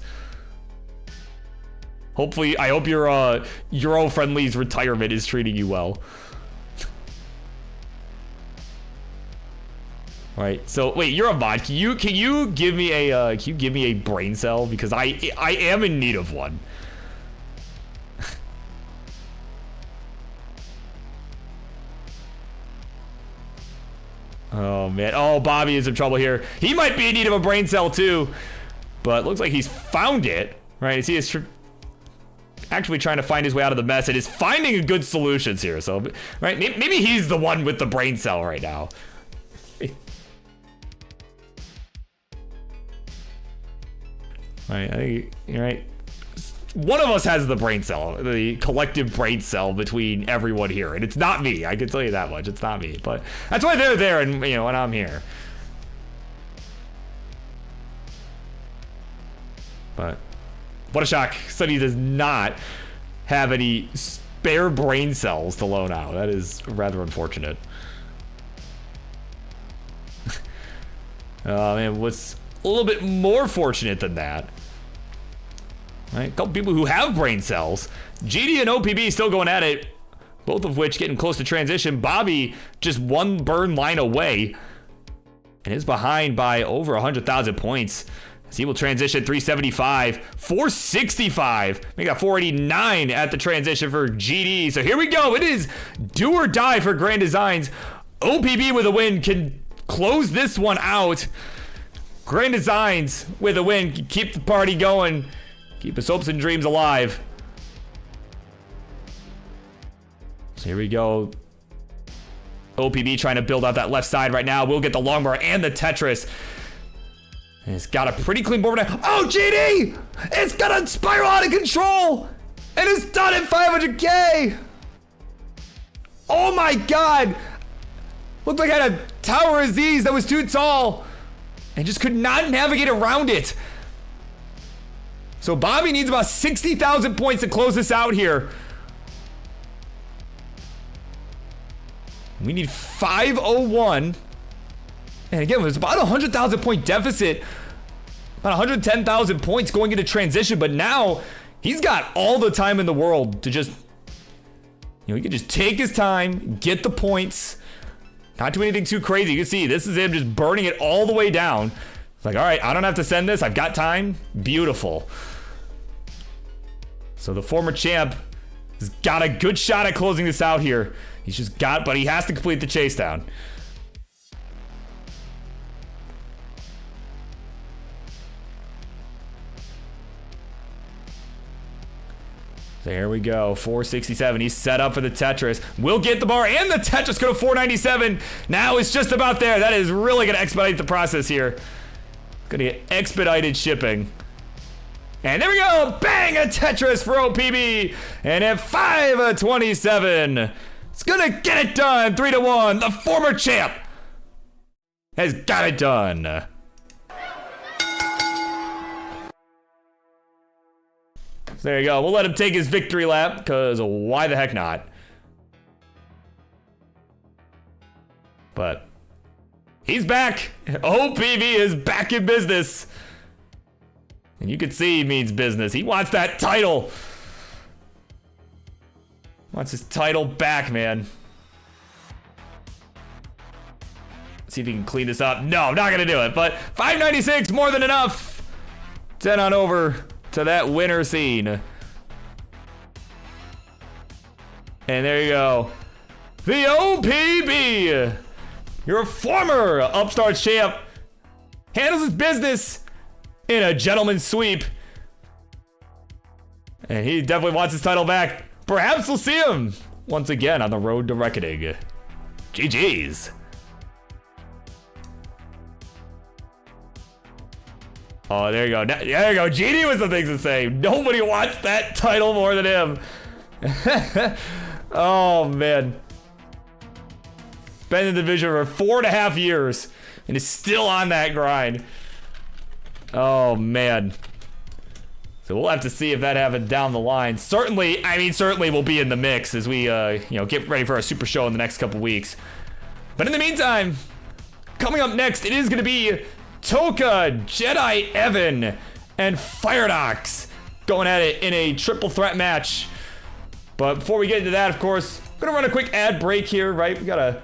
Hopefully, I hope your Euro Friendlies retirement is treating you well. All right. So wait, you're a mod. Can you give me a brain cell, because I am in need of one. Oh, man. Oh, Bobby is in trouble here. He might be in need of a brain cell, too. But looks like he's found it, right? He is actually trying to find his way out of the mess and is finding good solutions here. So, right? Maybe he's the one with the brain cell right now. Right, I think you're right. One of us has the brain cell, the collective brain cell between everyone here, and it's not me. I can tell you that much. It's not me, but that's why they're there, and you know, and I'm here. But what a shock! Sunny does not have any spare brain cells to loan out. That is rather unfortunate. Man, what's a little bit more fortunate than that? Right, a couple people who have brain cells. GD and OPB still going at it, both of which getting close to transition. Bobby just one burn line away and is behind by over 100,000 points. As he will transition 375, 465. We got 489 at the transition for GD. So here we go. It is do or die for Grand Designs. OPB with a win can close this one out. Grand Designs with a win can keep the party going. Keep his hopes and dreams alive. So here we go. OPB trying to build out that left side right now. We'll get the longbar and the Tetris. And it's got a pretty clean board now. Oh, GD! It's gonna spiral out of control! And it's done at 500K! Oh my god! Looked like I had a Tower Aziz that was too tall. And just could not navigate around it. So Bobby needs about 60,000 points to close this out here. We need 501. And again, it was about a 100,000 point deficit. About 110,000 points going into transition. But now he's got all the time in the world to just, you know, he can just take his time, get the points. Not do anything too crazy. You can see this is him just burning it all the way down. It's like, all right, I don't have to send this. I've got time. Beautiful. So the former champ has got a good shot at closing this out here. He's just got, but he has to complete the chase down. So here we go, 467. He's set up for the Tetris. We'll get the bar and the Tetris go to 497. Now it's just about there. That is really going to expedite the process here. Going to get expedited shipping. And there we go. Bang, a Tetris for OPB. And at 527, it's going to get it done. 3-1. The former champ has got it done. So there you go. We'll let him take his victory lap, because why the heck not? But he's back. OPV is back in business. And you can see he means business. He wants that title. Wants his title back, man. Let's see if he can clean this up. No, I'm not going to do it. But 596, more than enough. 10 on over to that winner scene. And there you go. The OPB, your former Upstarts champ, handles his business in a gentleman's sweep. And he definitely wants his title back. Perhaps we'll see him once again on the road to reckoning. GG's. Oh, there you go. There you go. GD was the things to say. Nobody wants that title more than him. Oh, man. Been in the division for 4.5 years and is still on that grind. Oh, man. So we'll have to see if that happens down the line. Certainly, I mean, certainly we'll be in the mix as we, get ready for our super show in the next couple weeks. But in the meantime, coming up next, it is going to be Toka, Jedi Evan, and Firedox going at it in a triple threat match. But before we get into that, of course, I'm gonna run a quick ad break here, right? We gotta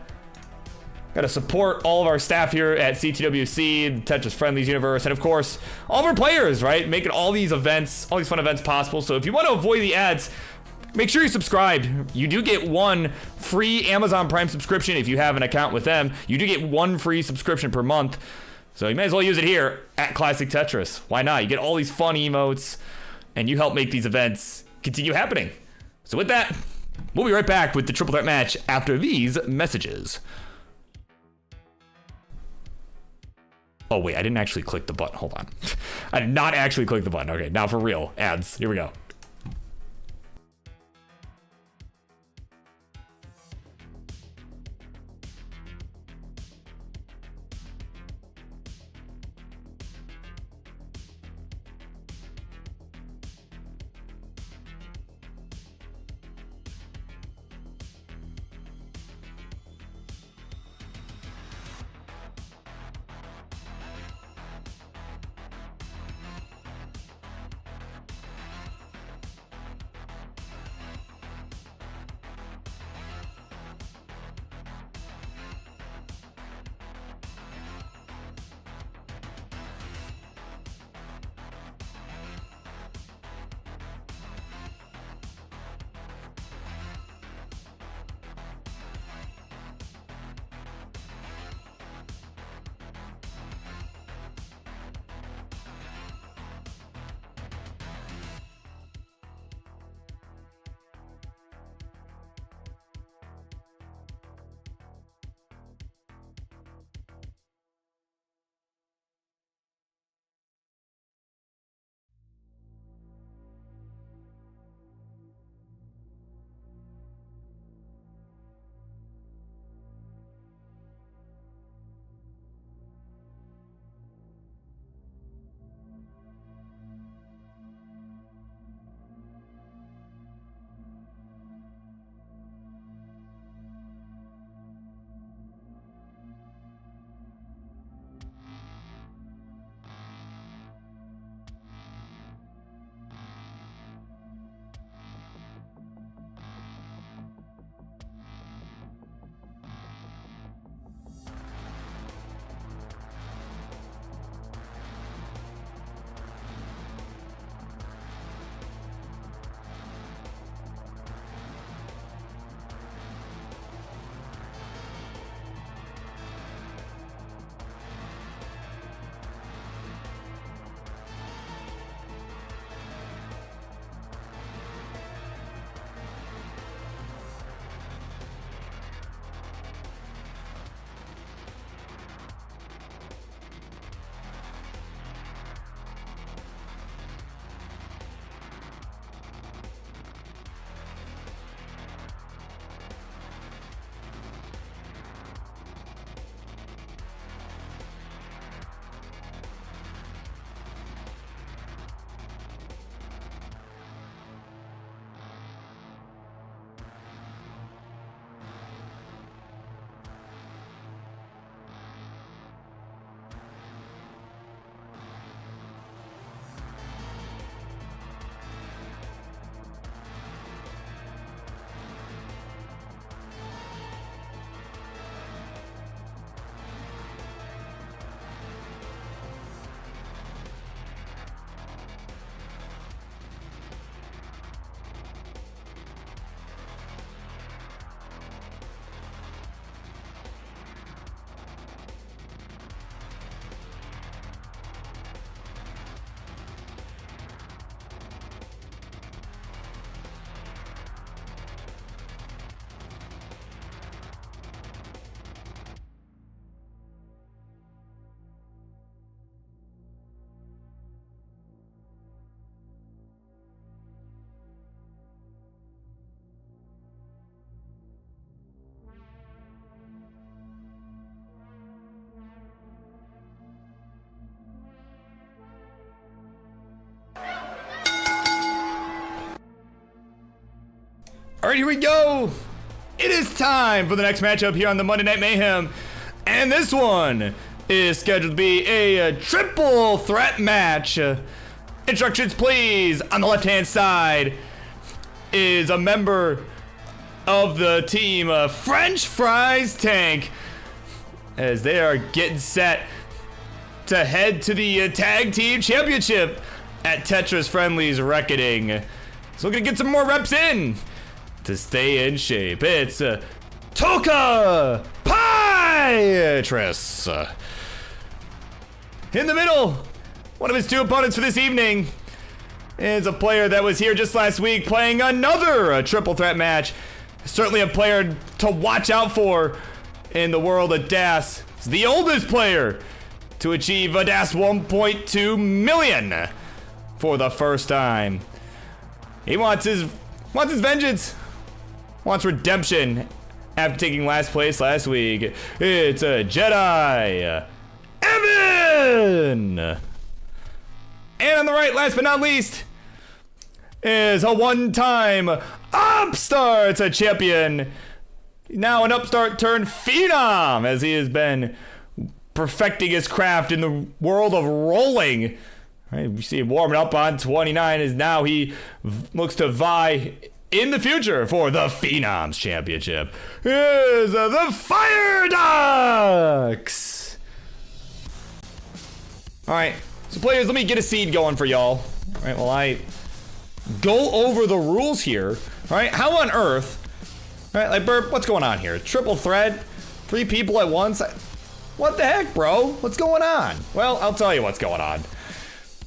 support all of our staff here at CTWC, the Tetris Friendlies universe, and of course, all of our players, right? Making all these events, all these fun events possible. So if you want to avoid the ads, make sure you're subscribed. You do get one free Amazon Prime subscription if you have an account with them. You do get one free subscription per month. So you may as well use it here at Classic Tetris. Why not? You get all these fun emotes, and you help make these events continue happening. So with that, we'll be right back with the triple threat match after these messages. Oh wait, I didn't actually click the button. Hold on. I did not actually click the button. Okay, now for real. Ads. Here we go. All right, here we go. It is time for the next matchup here on the Monday Night Mayhem. And this one is scheduled to be a triple threat match. Instructions, please. On the left-hand side is a member of the team French Fries Tank, as they are getting set to head to the Tag Team Championship at Tetris Friendlies Reckoning. So we're gonna get some more reps in to stay in shape. It's Toka Tetris. In the middle, one of his two opponents for this evening is a player that was here just last week playing another triple threat match. Certainly a player to watch out for in the world of DAS. He's the oldest player to achieve a DAS 1.2 million for the first time. He wants his vengeance, wants redemption after taking last place last week. It's a Jedi Evan. And on the right, last but not least, is a one-time upstart champion. Now an upstart turned phenom, as he has been perfecting his craft in the world of rolling. Right, we see him warming up on 29, as now he looks to vie in the future for the Phenoms Championship. Here's the Fire Ducks. All right, so players, let me get a seed going for y'all. All right, while I go over the rules here. All right, how on earth? All right, like Burp, what's going on here? Triple threat, 3 people at once. What the heck, bro? What's going on? Well, I'll tell you what's going on.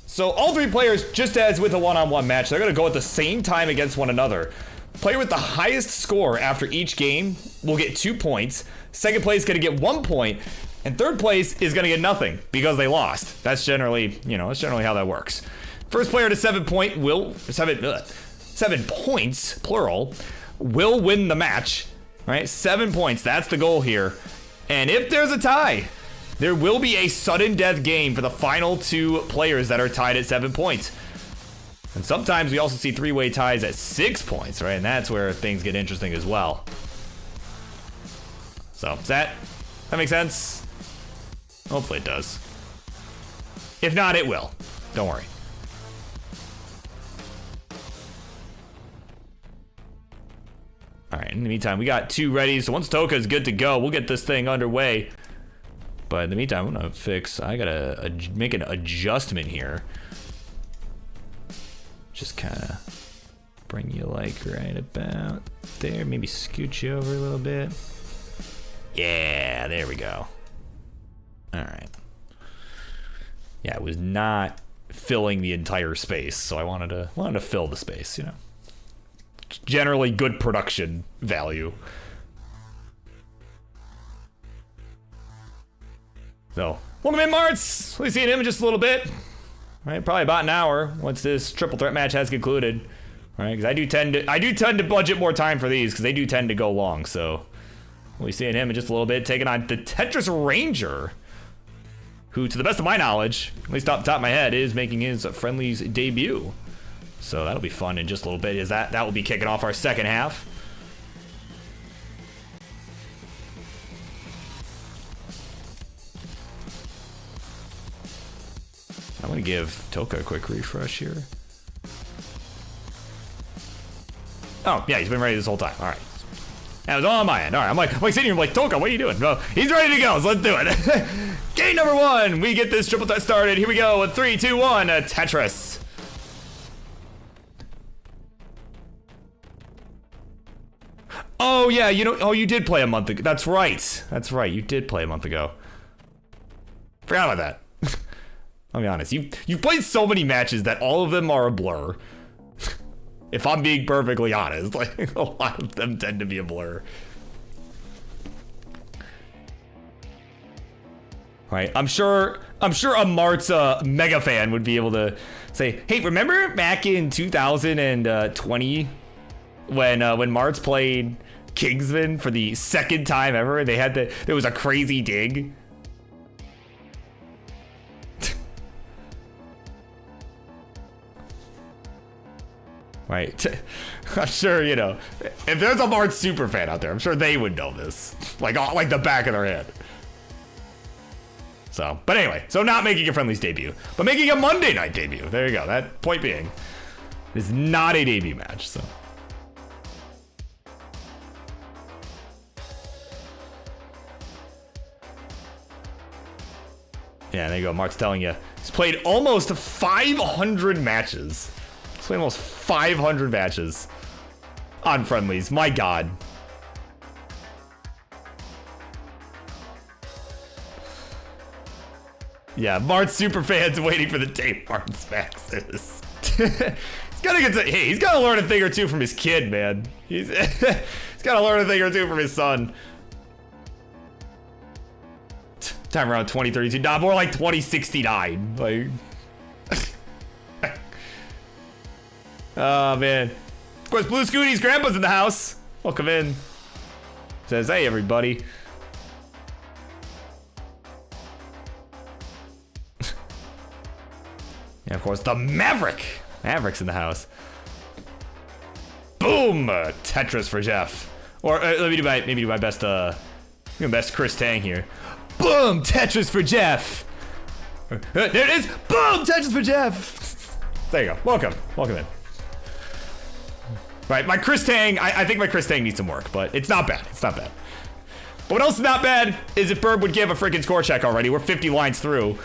So all 3 players, just as with a one-on-one match, they're gonna go at the same time against one another. Player with the highest score after each game will get 2 points. Second place is gonna get 1 point, and third place is gonna get nothing because they lost. That's generally, that's generally how that works. First player to 7 points, plural, will win the match. All right, 7 points, that's the goal here. And if there's a tie, there will be a sudden death game for the final 2 players that are tied at 7 points. And sometimes we also see 3-way ties at 6 points, right? And that's where things get interesting as well. So, does that make sense? Hopefully it does. If not, it will. Don't worry. All right, in the meantime, we got 2 ready. So once Toka is good to go, we'll get this thing underway. But in the meantime, I'm gonna I gotta make an adjustment here. Just kind of bring you like right about there. Maybe scoot you over a little bit. Yeah, there we go. All right. Yeah, it was not filling the entire space, so I wanted to fill the space, Generally good production value. So, welcome in, Marts. We'll see him in just a little bit. All right, probably about an hour once this triple threat match has concluded. All right, because I do tend to budget more time for these because they do tend to go long. So, we'll be seeing him in just a little bit, taking on the Tetris Ranger, who, to the best of my knowledge, at least off the top of my head, is making his Friendlies debut. So that'll be fun in just a little bit. That will be kicking off our second half. I'm gonna give Toka a quick refresh here. Oh yeah, he's been ready this whole time. All right, that was all on my end. All right, I'm like sitting here, I'm like, Toka, what are you doing? Well, he's ready to go. So let's do it. Game number 1. We get this triple threat started. Here we go. 3, 2, 1. Tetris. Oh yeah, you did play a month ago. That's right. You did play a month ago. Forgot about that. I'll be honest. You've played so many matches that all of them are a blur. If I'm being perfectly honest, like a lot of them tend to be a blur. Right? I'm sure a Mart's mega fan would be able to say, "Hey, remember back in 2020 when Mart's played Kingsman for the second time ever? There was a crazy dig." Right? I'm sure, you know, if there's a Mart super fan out there, I'm sure they would know this. Like the back of their head. So, but anyway, so not making a Friendlies debut, but making a Monday night debut. There you go. That point being, it is not a debut match, so. Yeah, there you go. Mark's telling you. He's played almost 500 matches. He's played almost 500 matches on Friendlies. My God. Yeah, Mart's super fans waiting for the tape. Martin's maxes. He's gotta get to, hey, he's gotta learn a thing or two from his kid, man. He's gotta learn a thing or two from his son. Time around 2032. Nah, more like 2069. Like. Oh, man. Of course, Blue Scooty's grandpa's in the house. Welcome in. Says, hey, everybody. Yeah, of course, the Maverick. Maverick's in the house. Boom! Tetris for Jeff. Or let me do my best, best Chris Tang here. Boom! Tetris for Jeff. There it is. Boom! Tetris for Jeff. There you go. Welcome. Welcome in. Right, my Chris Tang, I think my Chris Tang needs some work, but it's not bad. It's not bad. But what else is not bad is if Birb would give a freaking score check already. We're 50 lines through.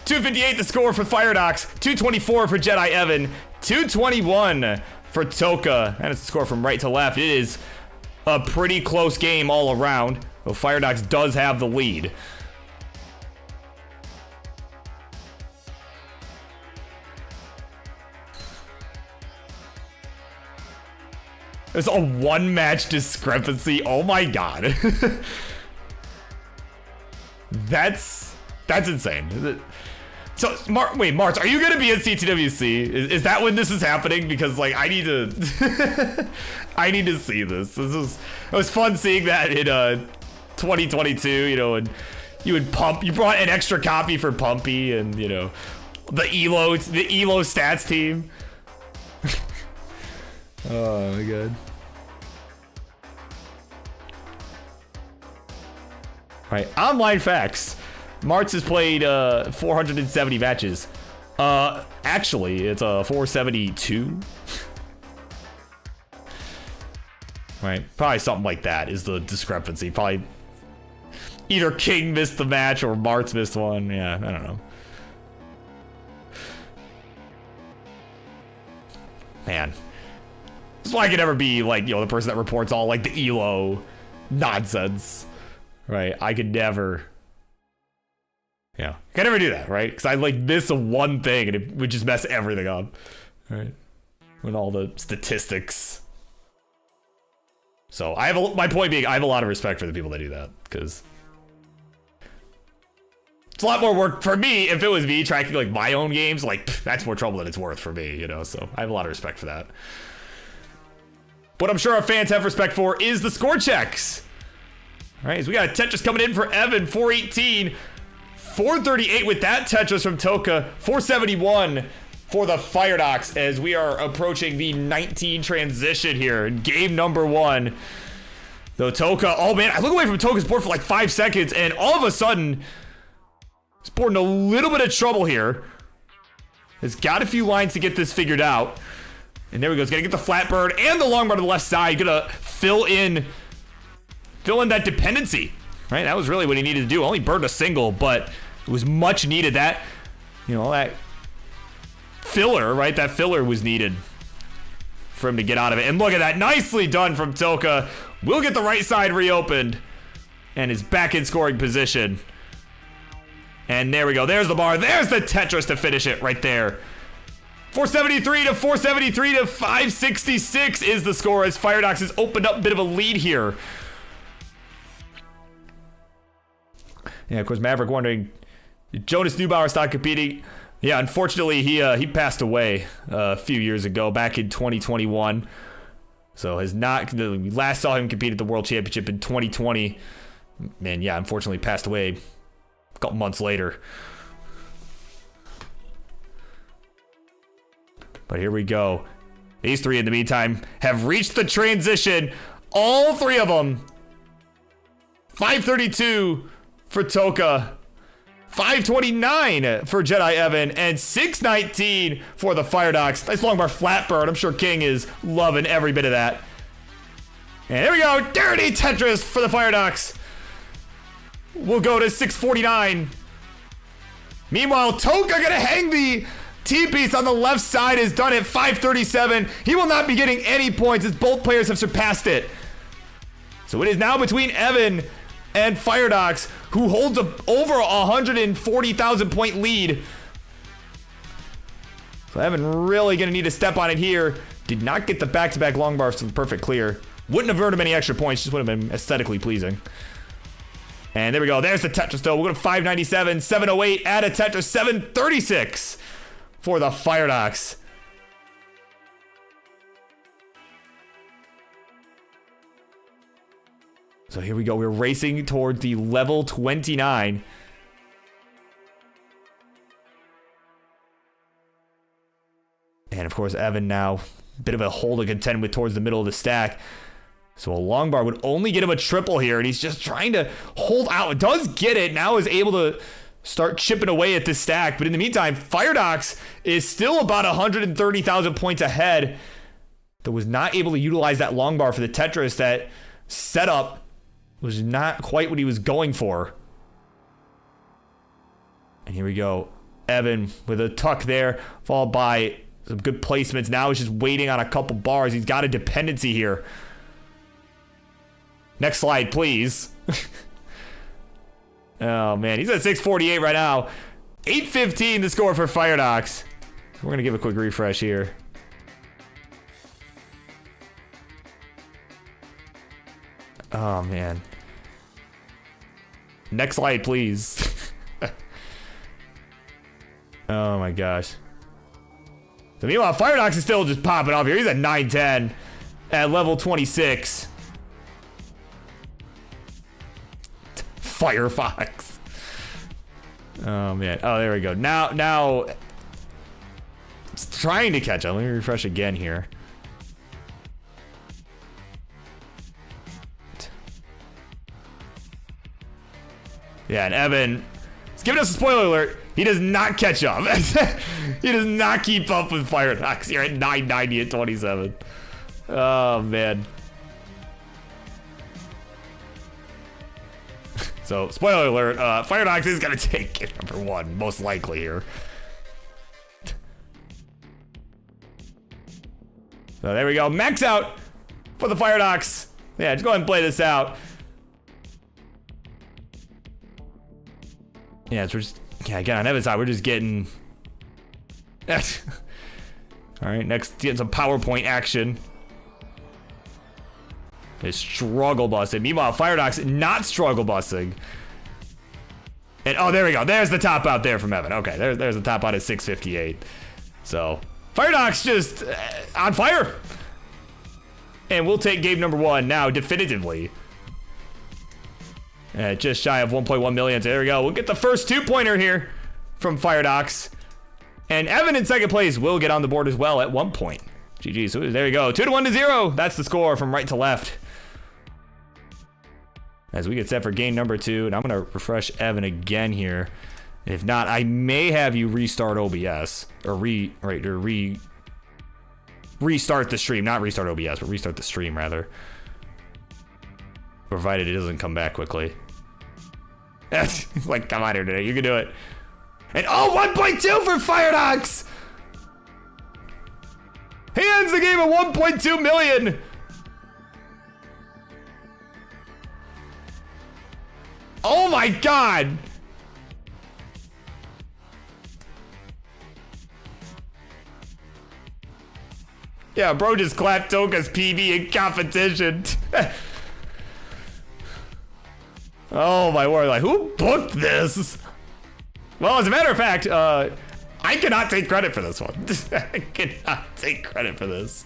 258 the score for Firedox, 224 for Jedi Evan, 221 for Toka, and it's the score from right to left. It is a pretty close game all around, though Firedox does have the lead. There's a one-match discrepancy. Oh my God. That's insane. So, wait, March, are you gonna be at CTWC? Is that when this is happening? Because like, I need to, I need to see this. It was fun seeing that in 2022. You know, and you brought an extra copy for Pumpy, and you know, the Elo stats team. Oh my God. All right, online facts. Martz has played 470 matches. Actually, it's 472. Right, probably something like that is the discrepancy. Probably either King missed the match or Martz missed one. Yeah, I don't know. Man, this is why I could never be like, you know, the person that reports all like the ELO nonsense. Right, I could never. Yeah, I can never do that, right? Because I'd like miss one thing and it would just mess everything up, right? With all the statistics. So I have my point being, I have a lot of respect for the people that do that, because it's a lot more work for me. If it was me tracking like my own games, like that's more trouble than it's worth for me, you know. So I have a lot of respect for that. What I'm sure our fans have respect for is the score checks. All right, so we got a Tetris coming in for Evan, 418. 438 with that Tetris from Toka, 471 for the Firedox as we are approaching the 19 transition here in game number 1. Though Toka, oh man, I look away from Toka's board for like 5 seconds and all of a sudden, he's board in a little bit of trouble here. Has got a few lines to get this figured out. And there we go, he's gonna get the flat bird and the long bird to the left side, gonna fill in that dependency. Right, that was really what he needed to do. Only burned a single, but it was much needed. That, you know, that filler, right? That filler was needed for him to get out of it. And look at that, nicely done from Toka. We'll get the right side reopened and is back in scoring position. And there we go. There's the bar. There's the Tetris to finish it right there. 473 to 473 to 566 is the score as Firedox has opened up a bit of a lead here. Yeah, of course, Maverick wondering, Jonas Neubauer stopped competing. Yeah, unfortunately, he passed away a few years ago, back in 2021. So has not, we last saw him compete at the World Championship in 2020. And yeah, unfortunately passed away a couple months later. But here we go. These three, in the meantime, have reached the transition. All three of them. 532 for Toka. 529 for Jedi Evan. And 619 for the Firedox. Nice long bar flat bird. I'm sure King is loving every bit of that. And there we go. Dirty Tetris for the Firedox. We'll go to 649. Meanwhile, Toka gonna hang the T-piece on the left side is done at 537. He will not be getting any points as both players have surpassed it. So it is now between Evan and Firedox, who holds over 140,000 point lead. So Evan really gonna need to step on it here. Did not get the back-to-back long bars to the perfect clear. Wouldn't have earned him any extra points, just would have been aesthetically pleasing. And there we go. There's the Tetris though. We'll go to 597, 708, add a Tetris, 736 for the Firedox. So here we go. We're racing towards the level 29. And of course, Evan now, a bit of a hole to contend with towards the middle of the stack. So a long bar would only get him a triple here, and he's just trying to hold out. Does get it, now is able to start chipping away at this stack. But in the meantime, Firedox is still about 130,000 points ahead. That was not able to utilize that long bar for the Tetris. That setup was not quite what he was going for. And here we go. Evan with a tuck there, followed by some good placements. Now he's just waiting on a couple bars. He's got a dependency here. Next slide, please. Oh, man. He's at 648 right now. 815 the score for Firedox. We're going to give a quick refresh here. Oh, man. Next slide, please. Oh, my gosh. So, meanwhile, Firedox is still just popping off here. He's at 910 at level 26. Firefox. Oh man. Oh, there we go. Now it's trying to catch up. Let me refresh again here. Yeah, and Evan is giving us a spoiler alert. He does not catch up. He does not keep up with Firefox here at 990 at 27. Oh man. So, spoiler alert, Firedox is going to take it number one, most likely here. So there we go, max out for the Firedox. Yeah, just go ahead and play this out. Yeah, so we're just, yeah, again, on Evan's side, we're just getting... All right, next, getting some PowerPoint action. Is struggle busting. Meanwhile, Firedox not struggle busting. And oh, there we go. There's the top out there from Evan. Okay, there's the top out at 658. So Firedox just on fire. And we'll take game number one now definitively. Just shy of 1.1 million. So there we go. We'll get the first 2-pointer here from Firedox. And Evan in second place will get on the board as well at 1 point. GG. So there you go. 2-1 to 0. That's the score from right to left. As we get set for game number 2, and I'm going to refresh Evan again here. If not, I may have you restart OBS or restart the stream, not restart OBS, but restart the stream rather. Provided it doesn't come back quickly. It's like, come on here today, you can do it. And oh, 1.2 for Firedox! He ends the game at 1.2 million. Oh my god! Yeah, bro just clapped Toka's PB in competition. Oh my word, like, who booked this? Well, as a matter of fact, I cannot take credit for this one. I cannot take credit for this.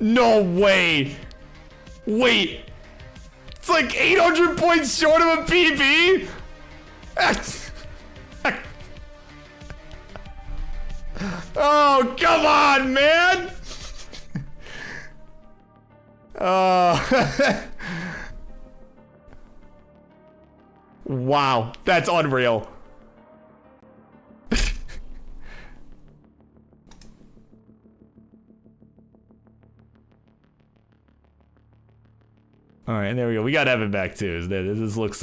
No way. Wait. It's like 800 points short of a PB? Oh, come on, man. Wow, that's unreal. All right, and there we go. We got Evan back too. This looks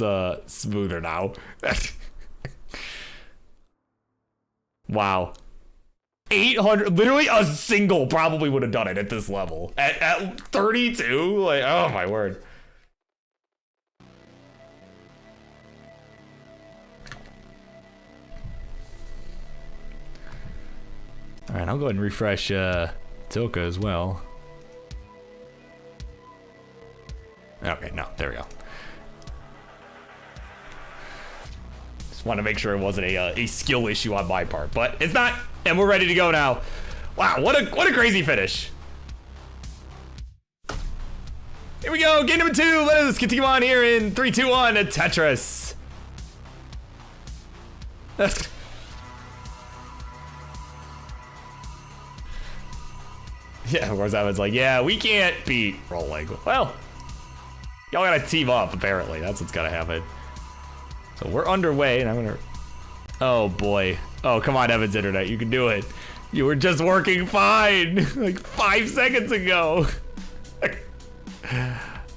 smoother now. Wow. 800, literally a single probably would have done it at this level. At 32, like, oh my word. All right, I'll go ahead and refresh Tilka as well. Okay, no, there we go. Just want to make sure it wasn't a skill issue on my part, but it's not, and we're ready to go now. Wow, what a crazy finish. Here we go, game number 2. Let us continue on here in 3, 2, 1 at Tetris. Yeah, of course, Evan's like, yeah, we can't beat rolling. Well, y'all gotta team up, apparently. That's what's gotta happen. So we're underway, and I'm gonna... Oh, boy. Oh, come on, Evan's internet. You can do it. You were just working fine. Like 5 seconds ago.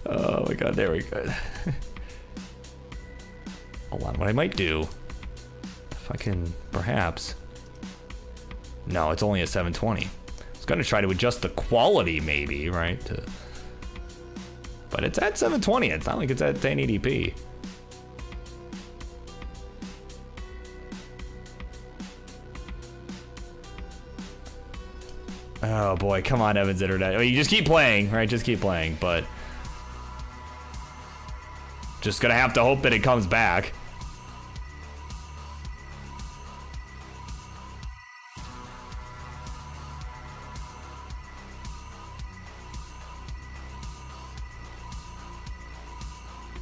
Oh, my God. There we go. Hold on. What I might do... If I can, perhaps... No, it's only a 720. I was gonna try to adjust the quality, maybe, right? But it's at 720. It's not like it's at 1080p. Oh boy, come on, Evan's internet. I mean, you just keep playing, right? Just keep playing, but just gonna have to hope that it comes back.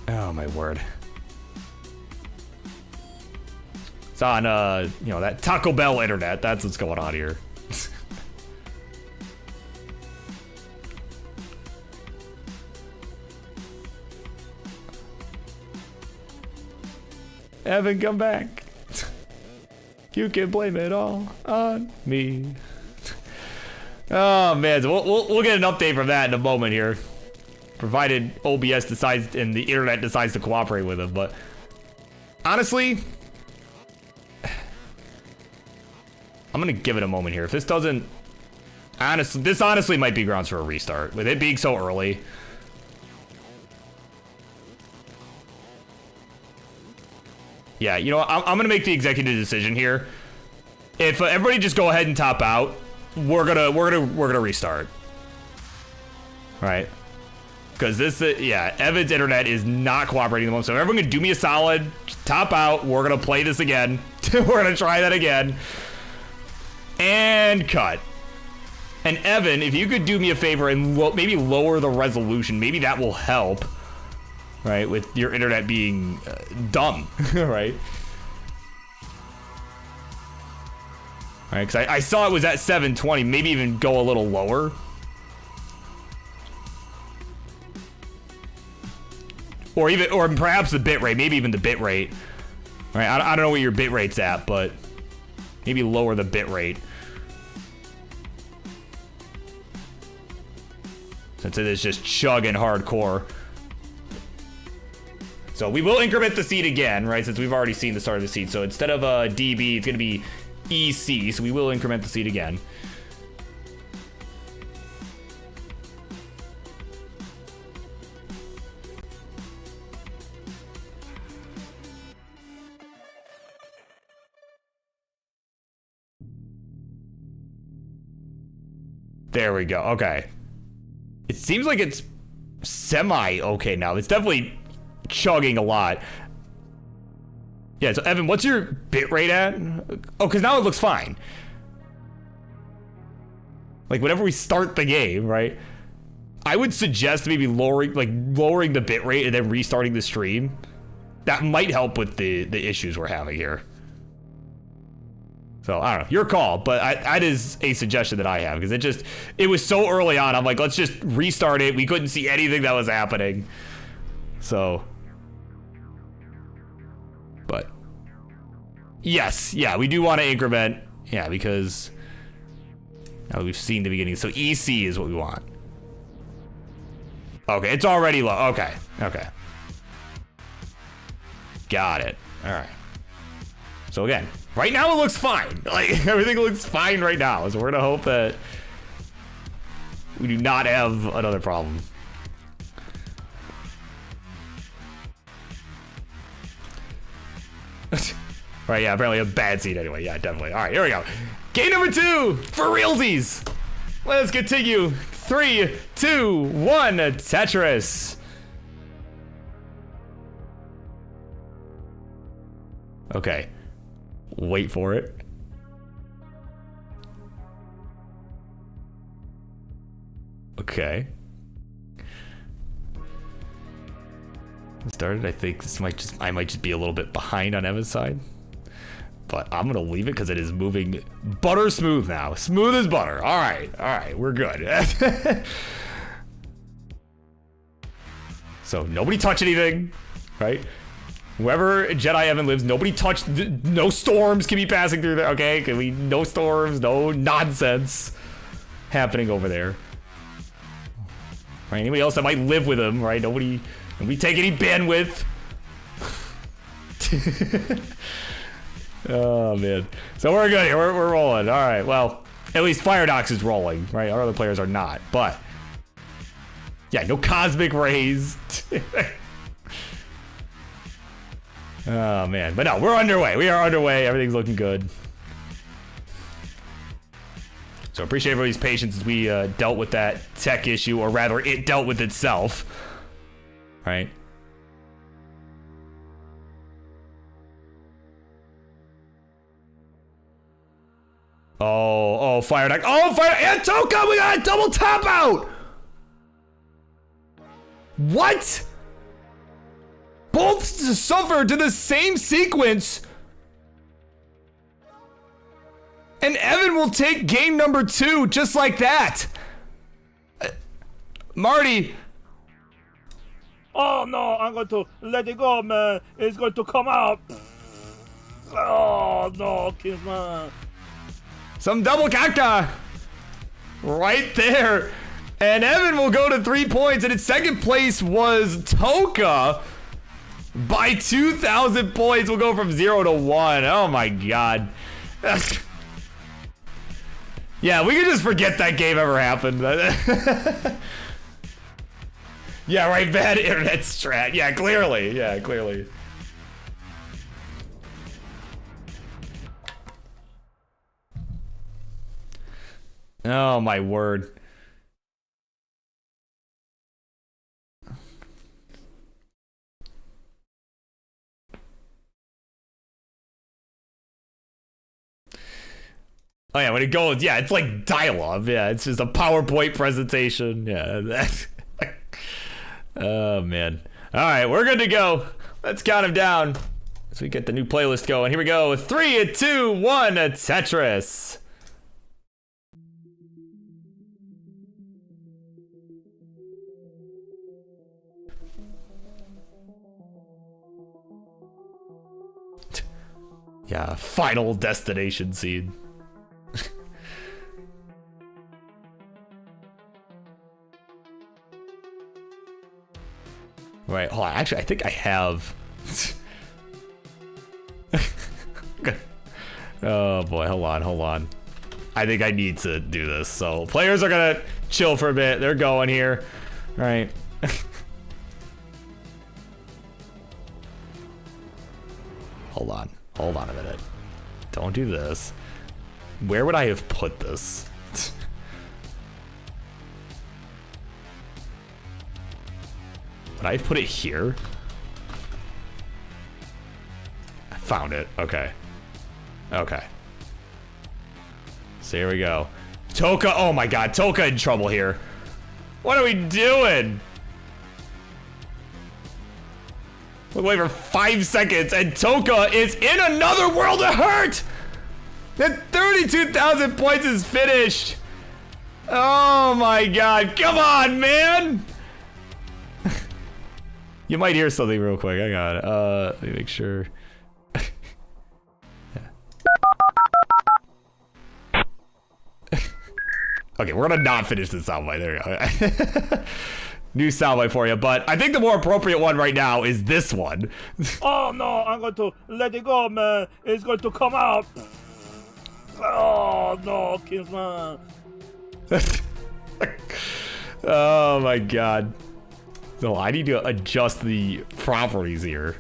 Oh my word. It's on you know, that Taco Bell internet. That's what's going on here. Evan, come back. You can blame it all on me. Oh man, so we'll get an update from that in a moment here. Provided OBS decides and the internet decides to cooperate with him, but honestly, I'm gonna give it a moment here. If this doesn't, this honestly might be grounds for a restart with it being so early. Yeah, you know, I'm gonna make the executive decision here. If everybody just go ahead and top out, we're gonna restart. Right? Because this, yeah, Evan's internet is not cooperating at the moment. So everyone can do me a solid, top out. We're gonna play this again. We're gonna try that again. And cut. And Evan, if you could do me a favor and maybe lower the resolution, maybe that will help. Right, with your internet being dumb, right? All right, because I saw it was at 720, maybe even go a little lower. Or perhaps the bit rate, maybe even the bit rate. All right, I don't know what your bit rate's at, but maybe lower the bit rate. Since it is just chugging hardcore. So we will increment the seed again, right? Since we've already seen the start of the seed. So instead of DB, it's gonna be EC. So we will increment the seed again. There we go. Okay. It seems like it's semi-okay now. It's definitely chugging a lot. Yeah, so Evan, what's your bit rate at? Oh, because now it looks fine. Like, whenever we start the game, right? I would suggest maybe lowering the bit rate and then restarting the stream. That might help with the issues we're having here. So I don't know, your call, but that is a suggestion that I have, because it was so early on. I'm like, let's just restart it. We couldn't see anything that was happening. So, but yes, yeah, we do want to increment. Yeah, because now we've seen the beginning. So EC is what we want. Okay, it's already low. Okay, okay. Got it. All right. So again, right now it looks fine. Like, everything looks fine right now. So we're gonna hope that we do not have another problem. Right, yeah, apparently a bad seed anyway. Yeah, definitely. All right, here we go. Game number 2 for realsies. Let's continue. 3, 2, 1, Tetris. Okay. Wait for it. Okay. Started. I think I might just be a little bit behind on Evan's side, but I'm gonna leave it because it is moving butter smooth now. Smooth as butter. All right, we're good. So nobody touch anything, right? Wherever Jedi Evan lives, nobody touch. No storms can be passing through there. Okay, no storms, no nonsense happening over there. Right? Anybody else that might live with him, right? Nobody take any bandwidth. Oh man. So we're good here. We're rolling. All right. Well, at least Firedox is rolling, right? Our other players are not. But yeah, no cosmic rays. Oh man. But no, we're underway. We are underway. Everything's looking good. So appreciate everybody's patience as we dealt with that tech issue, or rather, it dealt with itself. Right? Oh, Firedox. Oh, Fire and Toka! We got a double tap out! What? Both suffer to the same sequence. And Evan will take game number 2 just like that. Marty. Oh no, I'm going to let it go, man. It's going to come out. Oh no, kids, man. Some double caca right there. And Evan will go to 3 points, and in second place was Toka by 2,000 points. We'll go from 0 to 1. Oh my god. Yeah, we can just forget that game ever happened. Yeah, right, bad internet strat. Yeah, clearly. Yeah, clearly. Oh my word. Oh yeah, when it goes, yeah, it's like dialogue. Yeah, it's just a PowerPoint presentation. Yeah, that's. Oh man. All right, we're good to go. Let's count them down as we get the new playlist going. Here we go. 3, 2, 1, Tetris. Yeah, final destination scene. Right, hold on. Actually, I think I have. Oh boy, hold on. I think I need to do this. So players are gonna chill for a bit. They're going here. All right. Hold on a minute. Don't do this. Where would I have put this? Would I have put it here? I found it. Okay. Okay. So here we go. Toka. Oh my god. Toka in trouble here. What are we doing? We'll wait for 5 seconds and Toka is in another world of hurt. That 32,000 points is finished. Oh my god. Come on, man. You might hear something real quick. Hang on. Let me make sure. Okay, we're gonna not finish this soundbite. There we go. New soundbite for you, but I think the more appropriate one right now is this one. Oh no, I'm going to let it go, man. It's going to come out. Oh no, Kingsman. Oh my god. So I need to adjust the properties here.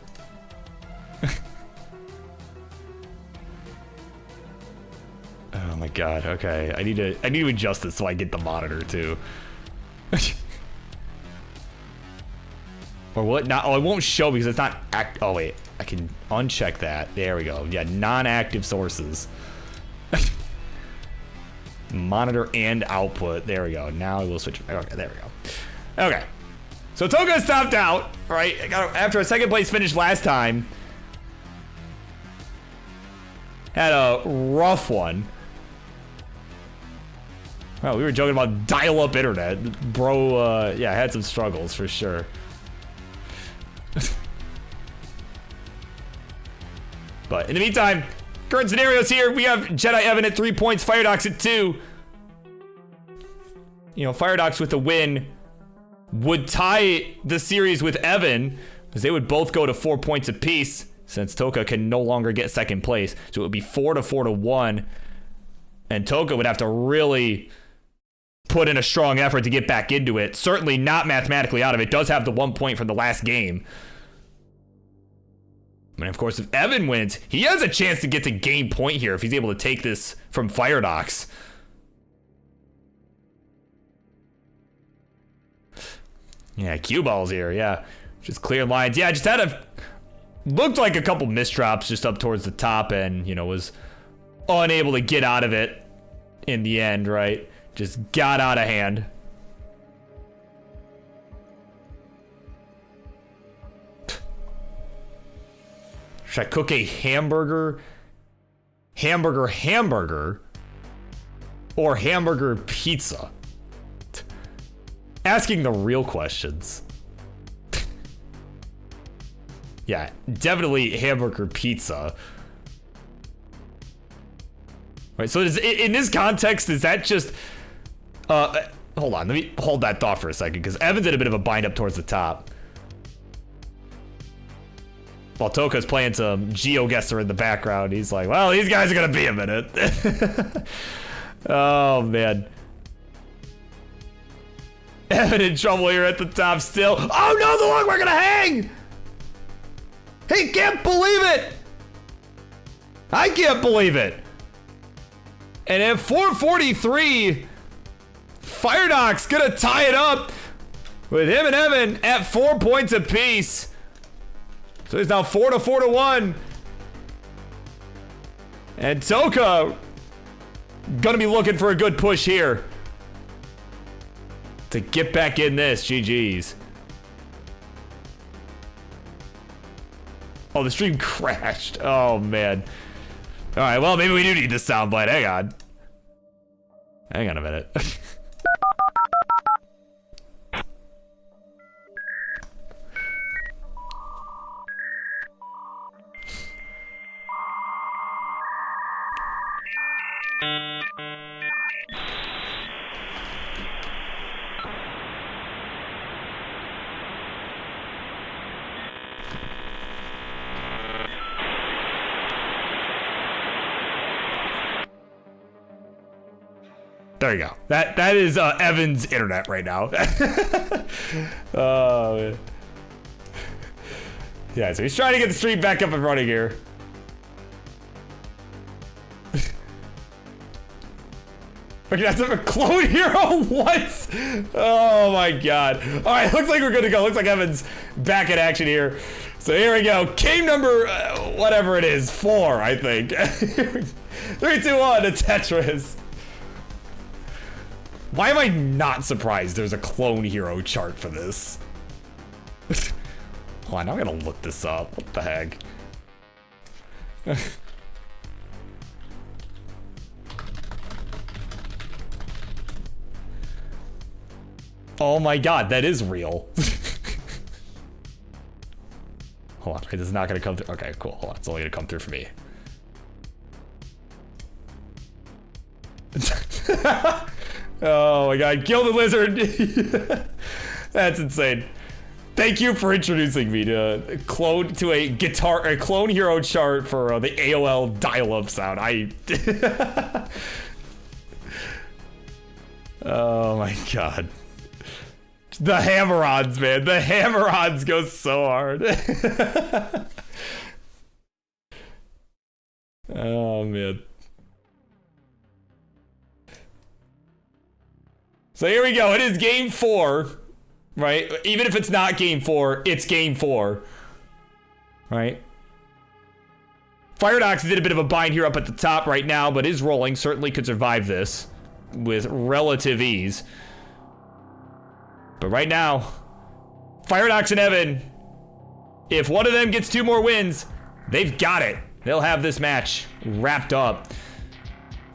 Oh my god, okay. I need to adjust this so I get the monitor too. Or will it not? Oh, it won't show because it's not oh wait, I can uncheck that. There we go. Yeah, non-active sources. Monitor and output. There we go. Now I will switch. Okay, there we go. Okay. So Toka stopped out, right? After a second place finish last time. Had a rough one. Well, we were joking about dial-up internet. Bro, yeah, had some struggles for sure. But in the meantime, current scenarios here, we have Jedi Evan at 3 points, Firedox at 2. You know, Firedox with a win would tie the series with Evan, because they would both go to 4 points apiece, since Toka can no longer get second place. So it would be 4 to 1. And Toka would have to really put in a strong effort to get back into it. Certainly not mathematically out of it. Does have the 1 point from the last game. And of course, if Evan wins, he has a chance to get to game point here if he's able to take this from Firedox. Yeah, cue balls here, yeah. Just clear lines. Yeah, just had looked like a couple misdrops just up towards the top and, you know, was unable to get out of it in the end, right? Just got out of hand. Should I cook a hamburger? Hamburger? Or hamburger pizza? Asking the real questions. Yeah, definitely hamburger pizza. Right, so in this context, is that just... hold on, let me hold that thought for a second, because Evan's in a bit of a bind up towards the top. While Toka's playing some GeoGuessr in the background, he's like, well, these guys are gonna be a minute. Oh, man. Evan in trouble here at the top still. Oh no, the long we're gonna hang! He can't believe it! I can't believe it! And at 4:43, Firedox gonna tie it up with him and Evan at 4 points apiece. So he's now 4 to 1. And Toka gonna be looking for a good push here to get back in this. GG's. Oh, the stream crashed. Oh, man. All right, well, maybe we do need this soundbite. Hang on. Hang on a minute. There you go. That is Evan's internet right now. Oh, man. Yeah, so he's trying to get the stream back up and running here. Okay, that's a clone hero. What? Oh my god. All right, looks like we're good to go. Looks like Evan's back in action here. So here we go. Game number, whatever it is, 4, I think. 3, 2, 1, a Tetris. Why am I not surprised there's a clone hero chart for this? Hold on, I'm gonna look this up. What the heck? Oh my god, that is real. Hold on, this is not gonna come through. Okay, cool, hold on, it's only gonna come through for me. Oh my god, kill the lizard. That's insane. Thank you for introducing me to a clone hero chart for the AOL dial-up sound. Oh my god. The hammer-ons, man. The hammer-ons go so hard. Oh man. So here we go. It is game 4. Right? Even if it's not game 4, it's game 4. Right? Firedox did a bit of a bind here up at the top right now, but is rolling. Certainly could survive this with relative ease. But right now, Firedox and Evan, if one of them gets 2 more wins, they've got it. They'll have this match wrapped up.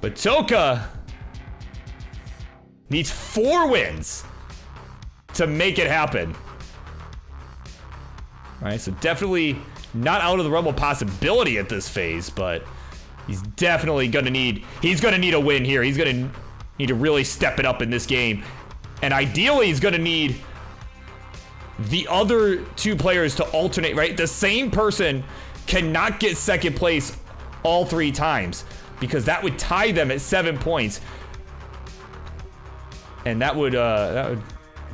But Toka needs 4 wins to make it happen. All right, so definitely not out of the realm of possibility at this phase, but he's definitely gonna need a win here. He's gonna need to really step it up in this game. And ideally, he's gonna need the other 2 players to alternate, right? The same person cannot get second place all 3 times, because that would tie them at 7 points. And that would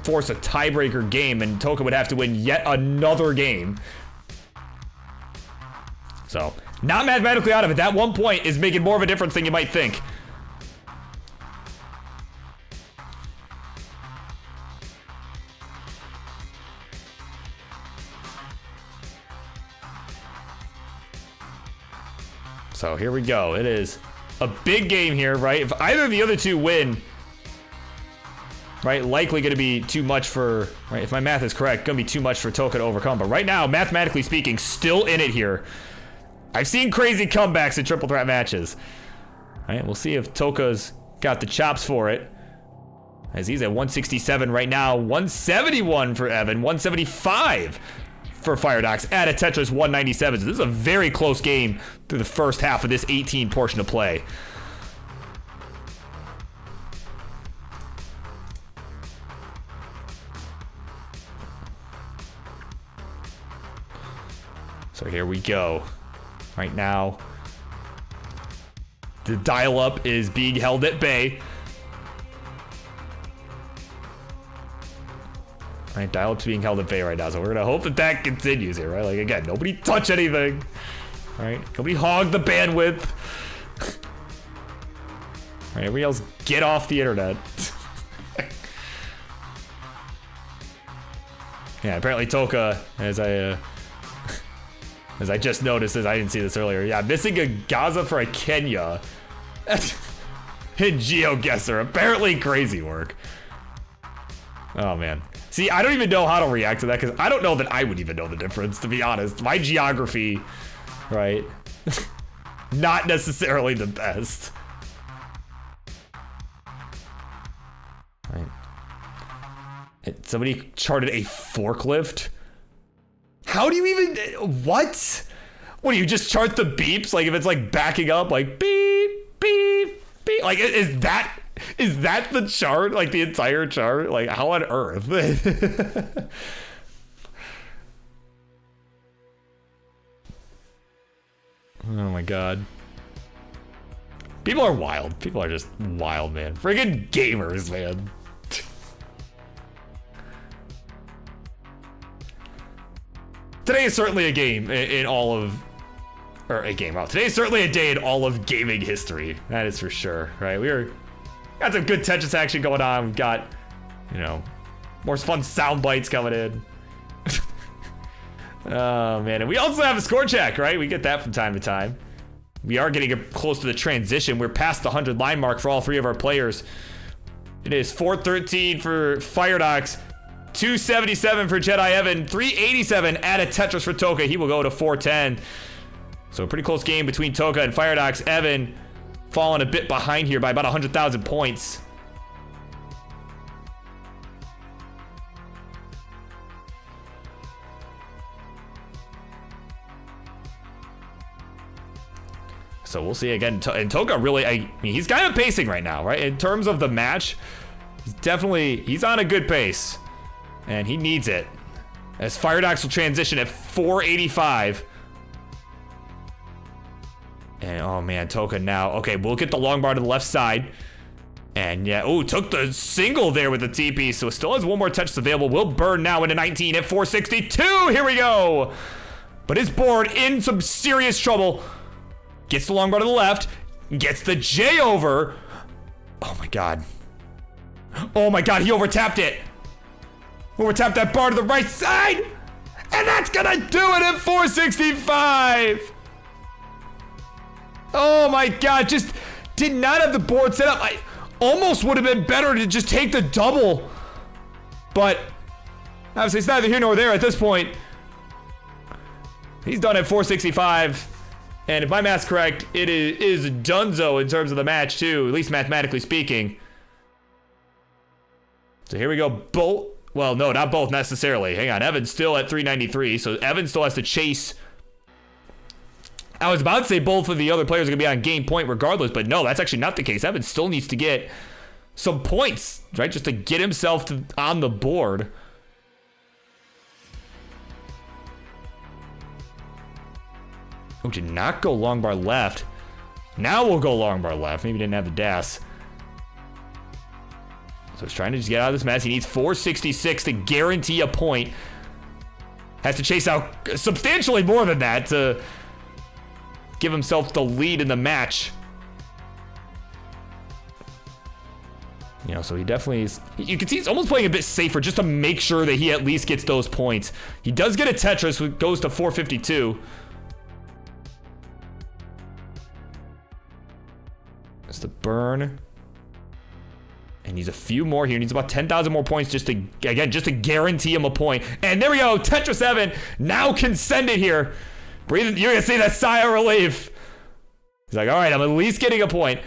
force a tiebreaker game, and Toka would have to win yet another game. So, not mathematically out of it. That 1 point is making more of a difference than you might think. So here we go. It is a big game here, right? If either of the other 2 win, right, likely going to be too much for, right, if my math is correct, going to be too much for Toka to overcome. But right now, mathematically speaking, still in it here. I've seen crazy comebacks in triple threat matches. All right, we'll see if Toka's got the chops for it, as he's at 167 right now. 171 for Evan, 175 for Firedox at a Tetris 197. So this is a very close game through the first half of this 18 portion of play. So here we go. Right now, the dial-up is being held at bay. Right, dial-up's being held at bay right now, so we're gonna hope that that continues here, right? Like, again, nobody touch anything. All right, nobody hog the bandwidth. All right, everybody else get off the internet. Yeah, apparently Toka, as I just noticed, as I didn't see this earlier. Yeah, missing a Gaza for a Kenya. In GeoGuessr. Apparently crazy work. Oh, man. See, I don't even know how to react to that, because I don't know that I would even know the difference, to be honest. My geography, right? Not necessarily the best. Right. Somebody charted a forklift? How do you even, what? What do you just chart the beeps? Like if it's like backing up, like beep, beep, beep. Like is that the chart? Like the entire chart? Like how on earth? Oh my god. People are wild. People are just wild, man. Friggin' gamers, man. Today is certainly a game in all of, or a game. Wow, today is certainly a day in all of gaming history. That is for sure, right? Got some good Tetris action going on. We've got, you know, more fun sound bites coming in. Oh man, and we also have a score check, right? We get that from time to time. We are getting close to the transition. We're past the 100 line mark for all 3 of our players. It is 413 for Firedox. 277 for Jedi Evan, 387 at a Tetris for Toka. He will go to 410. So a pretty close game between Toka and Firedox. Evan falling a bit behind here by about 100,000 points. So we'll see again. And Toka really, I mean, he's kind of pacing right now, right? In terms of the match, he's on a good pace. And he needs it. As Firedox will transition at 485. And oh man, Toka now. Okay, we'll get the long bar to the left side. And yeah, ooh, took the single there with the TP, so still has one more Tetris available. Will burn now into 19 at 462. Here we go. But his board in some serious trouble. Gets the long bar to the left. Gets the J over. Oh my god. Oh my god, he overtapped it. Overtapped that bar to the right side. And that's gonna do it at 465. Oh my god, just did not have the board set up. I almost would have been better to just take the double. But obviously it's neither here nor there at this point. He's done at 465. And if my math's correct, it is donezo in terms of the match too, at least mathematically speaking. So here we go, both. Well, no, not both necessarily. Hang on, Evan's still at 393, so Evan still has to chase. I was about to say both of the other players are gonna be on game point regardless, but no, that's actually not the case. Evan still needs to get some points, right? Just to get himself on the board. Oh, did not go long bar left. Now we'll go long bar left. Maybe didn't have the DAS. So he's trying to just get out of this mess. He needs 466 to guarantee a point. Has to chase out substantially more than that to give himself the lead in the match. You know, so he definitely is. You can see he's almost playing a bit safer just to make sure that he at least gets those points. He does get a Tetris, which goes to 452. That's the burn. And needs a few more here. Needs about 10,000 more points just to, again, just to guarantee him a point. And there we go. Tetris Evan now can send it here. Breathing, you're gonna see that sigh of relief. He's like, all right, I'm at least getting a point.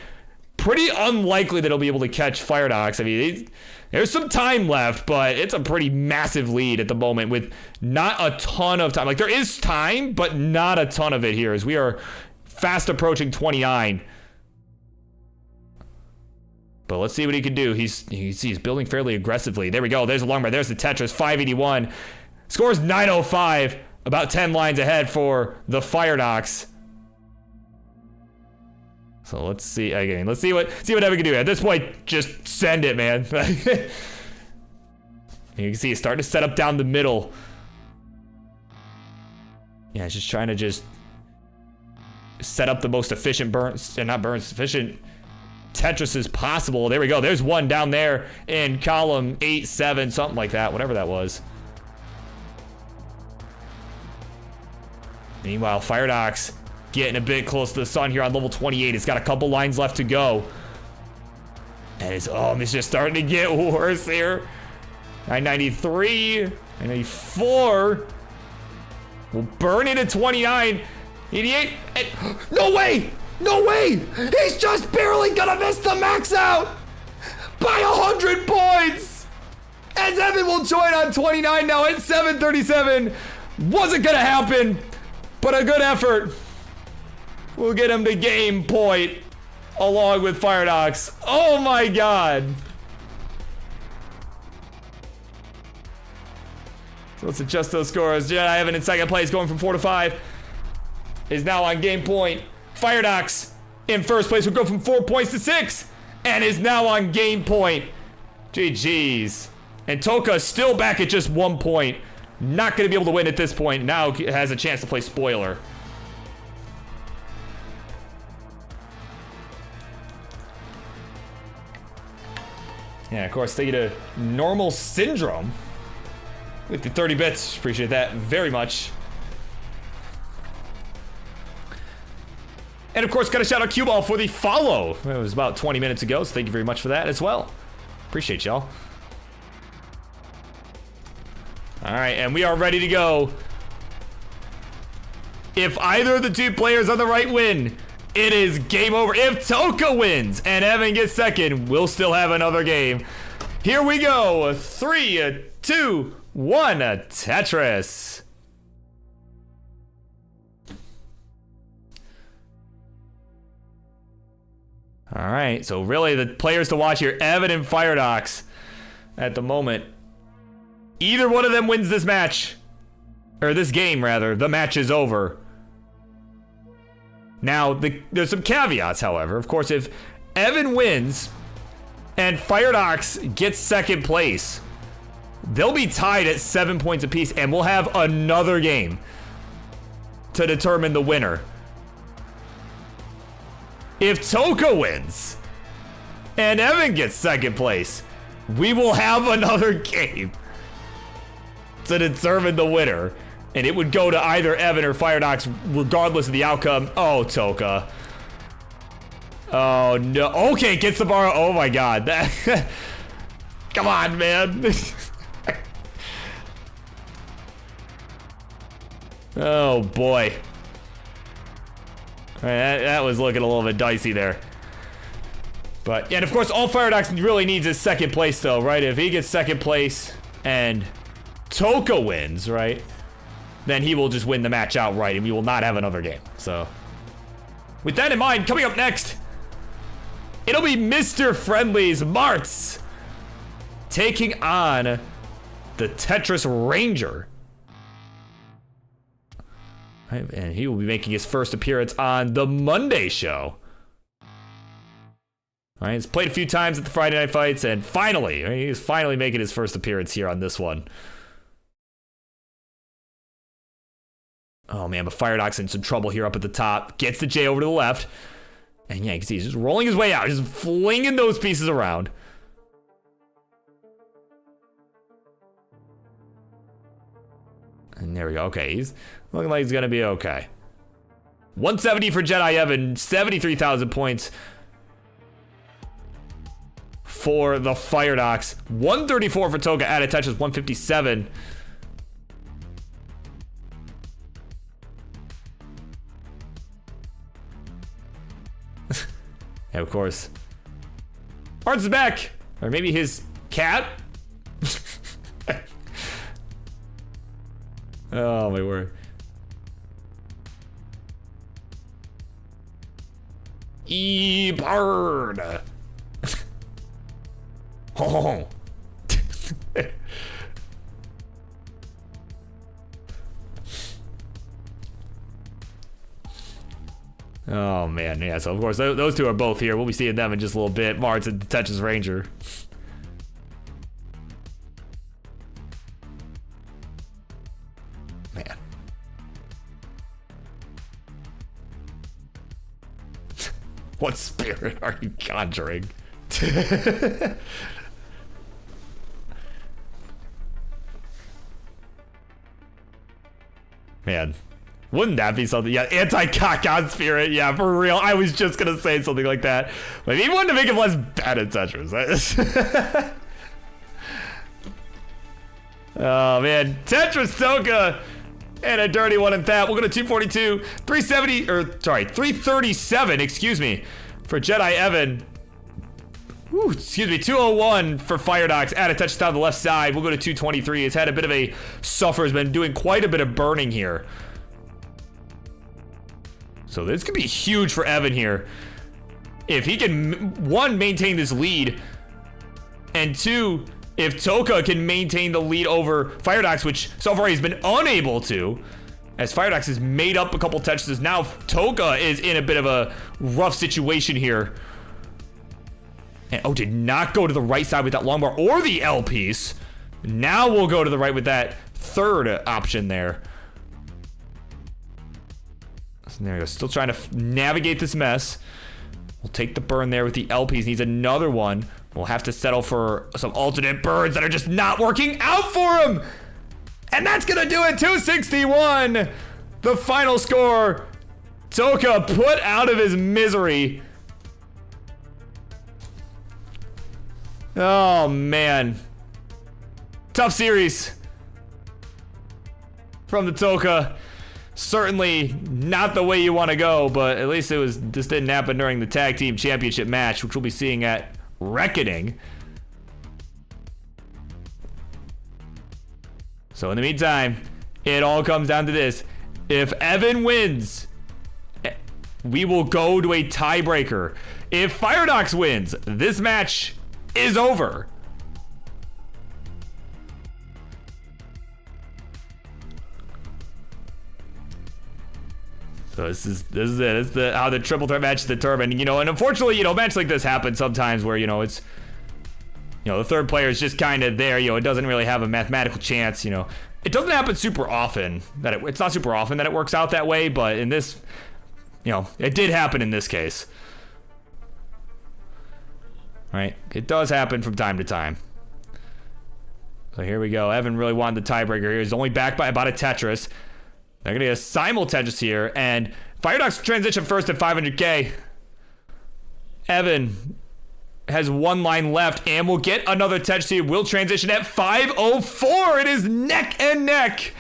Pretty unlikely that he'll be able to catch Firedox. I mean, there's some time left, but it's a pretty massive lead at the moment with not a ton of time. Like, there is time, but not a ton of it here as we are fast approaching 29. But let's see what he can do. He's building fairly aggressively. There we go. There's a long bar. There's the Tetris. 581. Scores 905. About 10 lines ahead for the Firedox. So let's see again. Let's see what Evan can do. At this point, just send it, man. You can see he's starting to set up down the middle. Yeah, he's just trying to just set up the most efficient efficient Tetris as possible. There we go. There's one down there in column 8, 7, something like that, whatever that was. Meanwhile, Firedox getting a bit close to the sun here on level 28. It's got a couple lines left to go. And it's just starting to get worse here. 993, 994. We'll burn into 29. 88. No way! No way! He's just barely gonna miss the max out by 100 points! As Evan will join on 29 now at 737. Wasn't gonna happen, but a good effort. We'll get him to game point along with Firedox. Oh my god. So let's adjust those scores. Jedi Evan in second place, going from 4 to 5. Is now on game point. Firedox in first place will go from 4 points to 6 and is now on game point. GG's. And Toka still back at just 1 point. Not going to be able to win at this point. Now has a chance to play spoiler. Yeah, of course, thank you to Normal Syndrome with the 30 bits. Appreciate that very much. And of course, got to shout out Q-Ball for the follow. It was about 20 minutes ago, so thank you very much for that as well. Appreciate y'all. All right, and we are ready to go. If either of the two players on the right win, it is game over. If Toka wins and Evan gets second, we'll still have another game. Here we go. 3, 2, 1, All right, so really the players to watch here, Evan and Firedox at the moment. Either one of them wins this match, or this game rather, the match is over. Now, there's some caveats, however. Of course, if Evan wins and Firedox gets second place, they'll be tied at 7 points apiece, and we'll have another game to determine the winner. If Toka wins and Evan gets second place, we will have another game to determine the winner. And it would go to either Evan or Firedox regardless of the outcome. Oh, Toka. Oh, no. Okay, gets the bar. Oh, my God. Come on, man. Oh, boy. All right, that was looking a little bit dicey there. But, yeah, and of course, all Firedox really needs is second place, though, right? If he gets second place and Toka wins, right, then he will just win the match outright, and we will not have another game. So, with that in mind, coming up next, it'll be Mr. Friendlies Martz taking on the Tetris Ranger. Right, and he will be making his first appearance on the Monday show. All right, he's played a few times at the Friday Night Fights, and finally, right, he's finally making his first appearance here on this one. Oh man, but Firedox in some trouble here up at the top. Gets the J over to the left. And yeah, you can see he's just rolling his way out. Just flinging those pieces around. And there we go. Okay, he's looking like he's going to be okay. 170 for Jedi Evan. 73,000 points for the Firedox. 134 for Toka. Added touches 157. And of course, Martz is back. Or maybe his cat? Oh my word. E-bird. Oh. Oh man, yeah, so of course those two are both here. We'll be seeing them in just a little bit. Martz and Tetris Ranger. Man. What spirit are you conjuring? Man. Wouldn't that be something? Yeah, anti-caca spirit. Yeah, for real. I was just gonna say something like that. But he wanted to make him less bad at Tetris. Oh man, Tetris Toka and a dirty one at that. We'll go to 242, 370, or sorry, 337. Excuse me, for Jedi Evan. Ooh, excuse me, 201 for Firedox. Add a touchdown on the left side. We'll go to 223. He's had a bit of a suffer. Has been doing quite a bit of burning here. So this could be huge for Evan here. If he can, one, maintain this lead, and two, if Toka can maintain the lead over Firedox, which so far he's been unable to, as Firedox has made up a couple touches. Now Toka is in a bit of a rough situation here. And, oh, did not go to the right side with that long bar or the L piece. Now we'll go to the right with that third option there. So there we go. Still trying to navigate this mess. We'll take the burn there with the L piece. Needs another one. We'll have to settle for some alternate burns that are just not working out for him. And that's going to do it. 261. The final score. Toka put out of his misery. Oh, man. Tough series from the Toka. Certainly not the way you want to go, but at least this didn't happen during the tag team championship match, which we'll be seeing at Reckoning. So in the meantime, it all comes down to this. If Evan wins we will go to a tiebreaker. If Firedox wins, this match is over. So this is it. This is how the triple threat match is determined. You know, and unfortunately, you know, a match like this happens sometimes where, you know, it's, you know, the third player is just kind of there. You know, it doesn't really have a mathematical chance. You know, it doesn't happen super often that it's not super often that it works out that way. But in this, you know, it did happen in this case. Right? It does happen from time to time. So here we go. Evan really wanted the tiebreaker here. He's only back by about a Tetris. They're gonna get a simul Tetris here, and Firedox transition first at 500k. Evan has one line left and will get another Tetris here. Will transition at 504. It is neck and neck.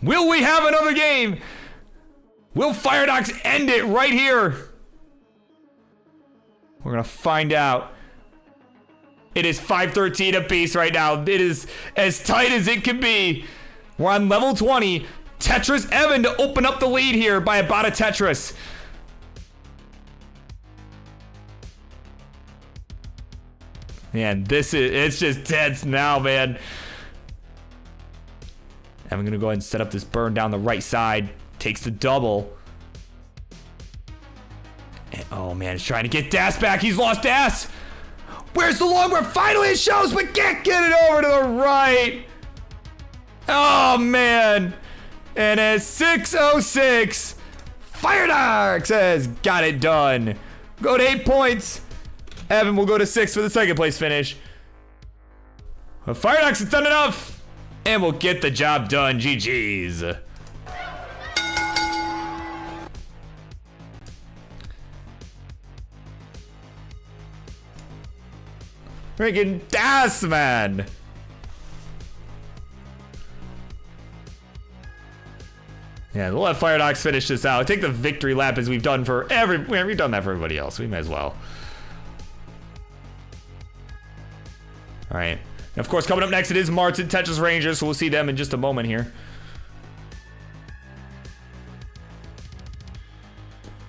Will we have another game? Will Firedox end it right here? We're gonna find out. It is 513 apiece right now. It is as tight as it can be. We're on level 20. Tetris Evan to open up the lead here by about a Tetris. Man, it's just tense now, man. Evan gonna go ahead and set up this burn down the right side. Takes the double. And, oh man, he's trying to get Das back. He's lost Das. Where's the long where finally it shows, but can't get it over to the right. Oh man. And at 6:06, Firedox has got it done. Go to 8 points. Evan will go to 6 for the second place finish. But Firedox has done enough and will get the job done. GG's. Freaking Das, man. Yeah, we'll let Firedox finish this out. Take the victory lap as we've done for we've done that for everybody else. We may as well. All right. And of course, coming up next, it is Martin Tetris Rangers, so we'll see them in just a moment here.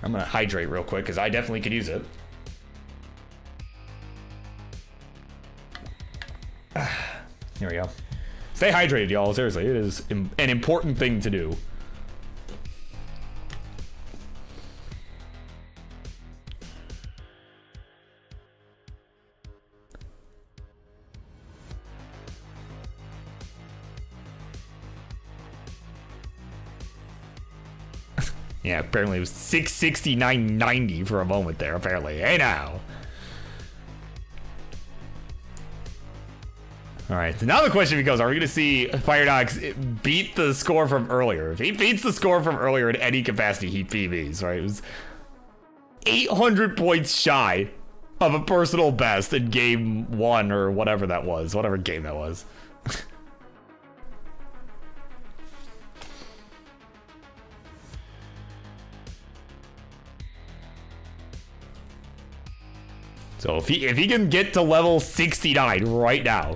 I'm gonna hydrate real quick because I definitely could use it. Here we go. Stay hydrated, y'all. Seriously, it is an important thing to do. Yeah, apparently it was 669.90 for a moment there, apparently. Hey now. Alright, so now the question becomes, are we going to see Firedox beat the score from earlier? If he beats the score from earlier in any capacity, he PBs, right? It was 800 points shy of a personal best in game 1 or whatever that was, whatever game that was. So if he can get to level 69 right now.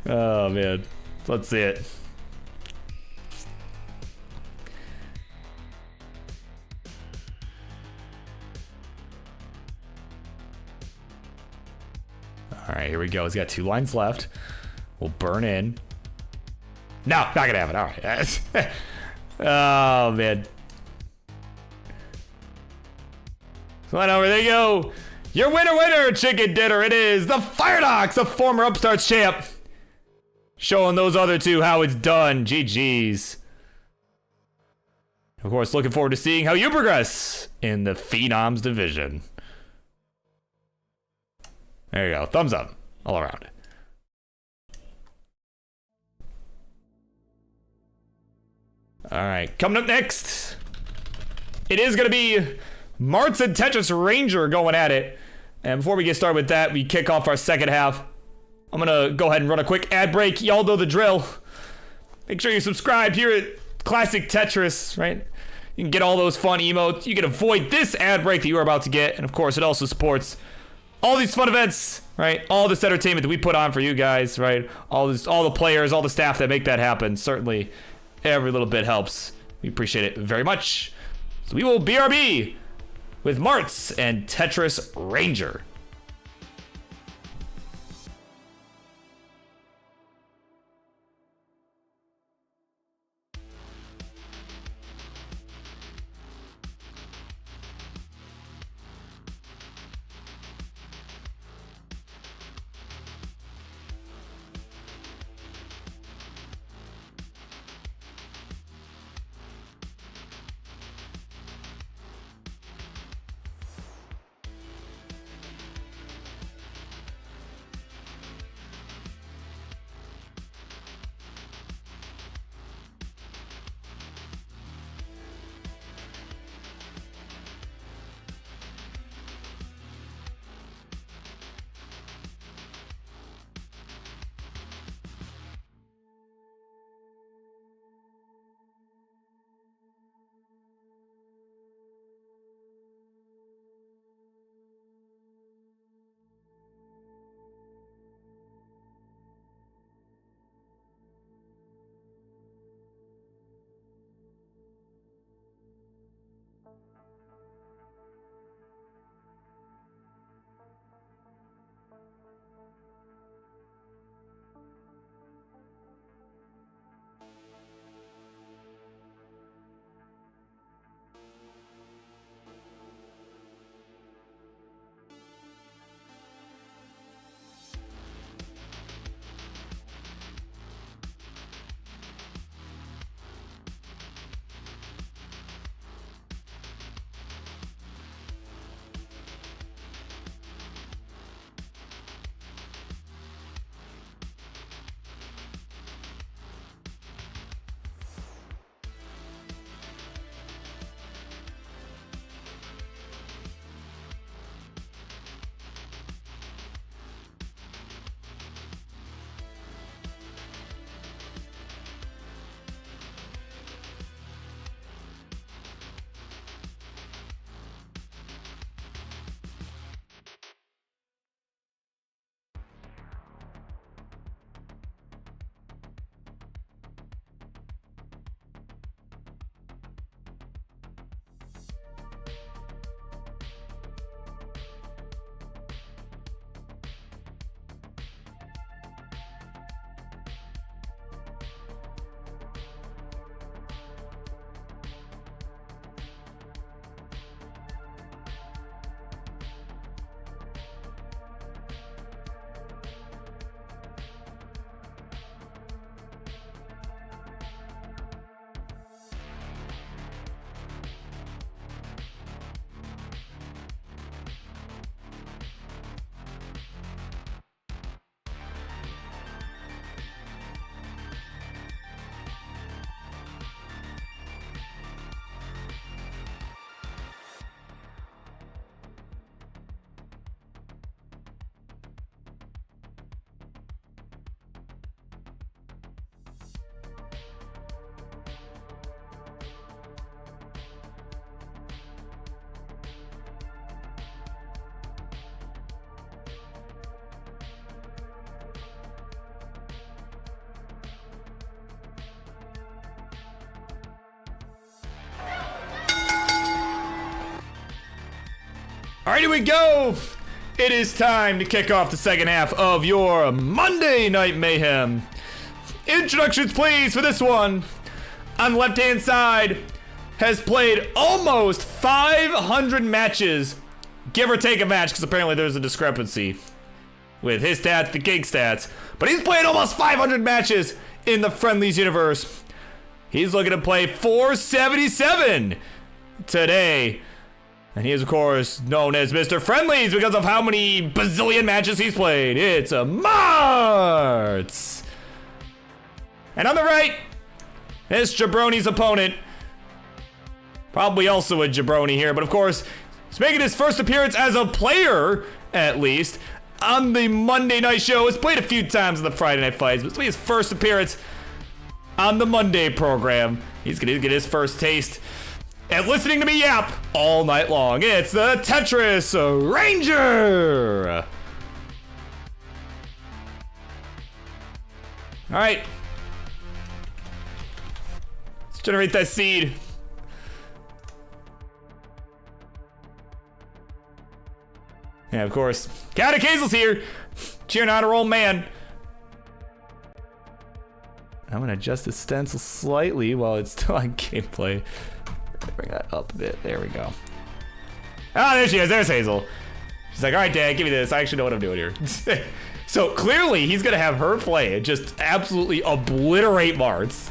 Oh man, let's see it. All right, here we go. He's got 2 lines left. We'll burn in. No, not gonna have it. All right. Oh man. So on over, there you go. Your winner, chicken dinner. It is the Firedox, the former Upstarts champ. Showing those other two how it's done. GG's. Of course, looking forward to seeing how you progress in the Phenoms division. There you go. Thumbs up all around. All right, coming up next, it is going to be Marts and Tetris Ranger going at it. And before we get started with that, we kick off our second half. I'm gonna go ahead and run a quick ad break. Y'all know the drill. Make sure you subscribe here at Classic Tetris, right? You can get all those fun emotes. You can avoid this ad break that you are about to get. And of course, it also supports all these fun events, right? All this entertainment that we put on for you guys, right? All the players, all the staff that make that happen. Certainly, every little bit helps We appreciate it very much. So we will BRB with Martz and Tetris Ranger. All right, here we go. It is time to kick off the second half of your Monday Night Mayhem. Introductions, please, for this one. On the left-hand side, has played almost 500 matches, give or take a match, because apparently there's a discrepancy with his stats, the gig stats. But he's played almost 500 matches in the Friendlies universe. He's looking to play 477 today. And he is, of course, known as Mr. Friendlies because of how many bazillion matches he's played. It's a Martz. And on the right, is Jabroni's opponent. Probably also a jabroni here, but of course, he's making his first appearance as a player, at least, on the Monday night show. He's played a few times in the Friday night fights, but it's his first appearance on the Monday program. He's gonna get his first taste at listening to me yap all night long. It's the Tetris Ranger. All right. Let's generate that seed. Yeah, of course. Cat Hazel's here. Cheering on our old man. I'm gonna adjust the stencil slightly while it's still on gameplay. Bring that up a bit. There we go. Ah, there she is. There's Hazel. She's like, all right, Dad, give me this. I actually know what I'm doing here. So clearly, he's gonna have her play and just absolutely obliterate Martz.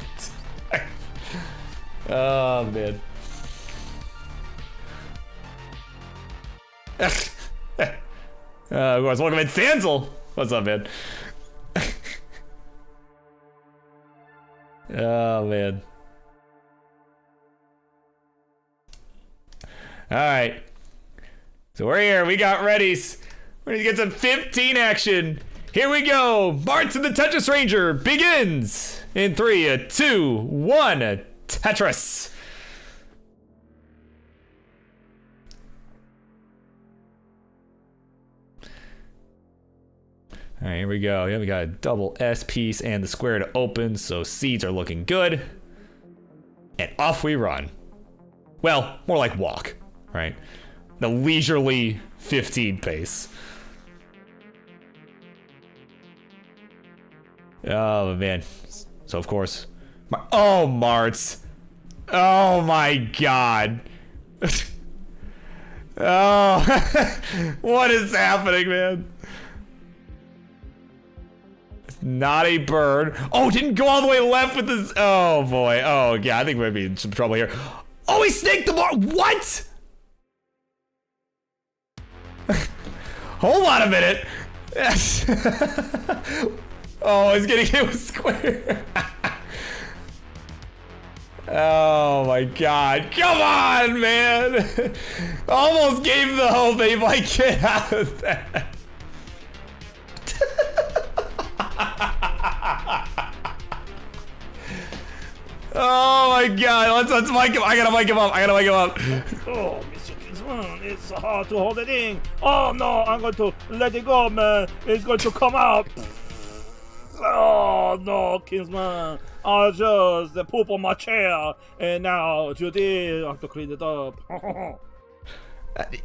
Oh, man. Of course, welcome in, Sanzel. What's up, man? Oh, man. All right. So we're here. We got readies. We're gonna get some 15 action. Here we go. Martz and the Tetris Ranger begins in 3, 2, 1. Tetris. All right, here we go. Yeah, we got a double S piece and the square to open, so seeds are looking good. And off we run. Well, more like walk, right? The leisurely 15 pace. Oh, man. So, of course. Oh, Martz. Oh, my God. Oh, what is happening, man? Not a bird. Oh, didn't go all the way left with this. Oh, boy. Oh, yeah, I think we might be in some trouble here. Oh, he snaked the bar. What? Hold on a minute. Oh, he's getting hit with square. Oh, my God. Come on, man. Almost gave him the hope that he might get out of that. Oh my God, let's mic him. I gotta mic him up. Oh, Mr. Kingsman, it's hard to hold it in. Oh no, I'm going to let it go, man. It's going to come out. Oh no, Kingsman. I just poop on my chair. And now, Judy, I have to clean it up.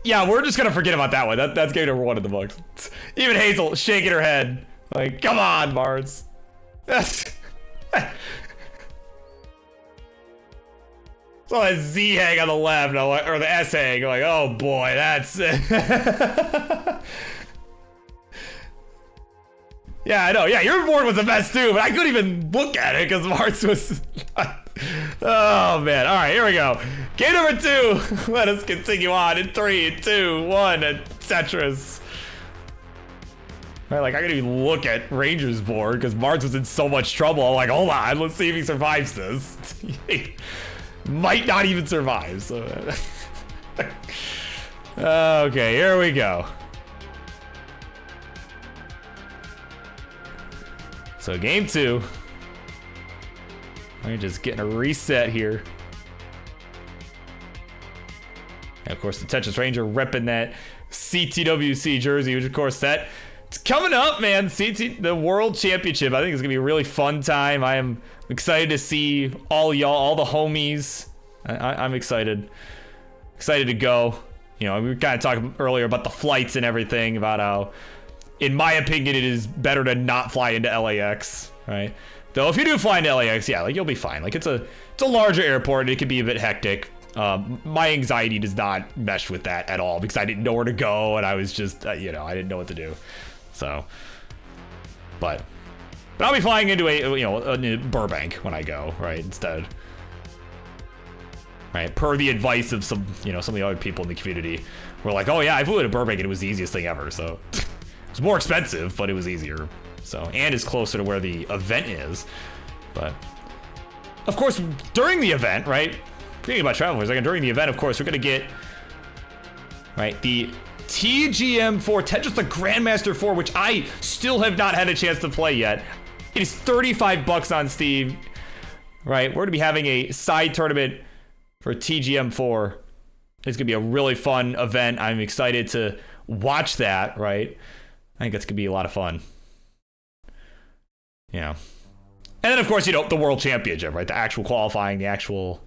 Yeah, we're just gonna forget about that one. That's game number 1 in the books. Even Hazel shaking her head. Like, come on, Martz. So that Z hang on the left, or the S hang, like, oh boy, that's it. Yeah, I know. Yeah, your board was the best too, but I couldn't even look at it because Martz was. Oh man! All right, here we go. Game number 2. Let us continue on in 3, 2, 1. Tetris. Right, like I couldn't even look at Ranger's board because Martz was in so much trouble. I'm like, hold on, let's see if he survives this. Might not even survive. So. Okay, here we go. So game 2. I'm just getting a reset here. And of course, the Tetris Ranger repping that CTWC jersey, which of course it's coming up, man. The World Championship. I think it's gonna be a really fun time. I am excited to see all y'all, all the homies. I'm excited to go. You know, we were kind of talking earlier about the flights and everything, about how, in my opinion, it is better to not fly into LAX, right? Though if you do fly into LAX, yeah, like you'll be fine. Like it's a larger airport and it can be a bit hectic. My anxiety does not mesh with that at all because I didn't know where to go and I was just, you know, I didn't know what to do. So, but I'll be flying into a Burbank when I go, right? Instead, right? Per the advice of some of the other people in the community, we're like, oh yeah, I flew to Burbank and it was the easiest thing ever. So it's more expensive, but it was easier. So, and it's closer to where the event is. But of course, during the event, right? Thinking about travelers, like during the event, of course, we're gonna get the TGM4 Tetris, the Grandmaster 4, which I still have not had a chance to play yet. It is $35 on Steam, right? We're gonna be having a side tournament for TGM4. It's gonna be a really fun event. I'm excited to watch that, right? I think that's gonna be a lot of fun. Yeah. And then, of course, you know, the World Championship, right? The actual qualifying, the actual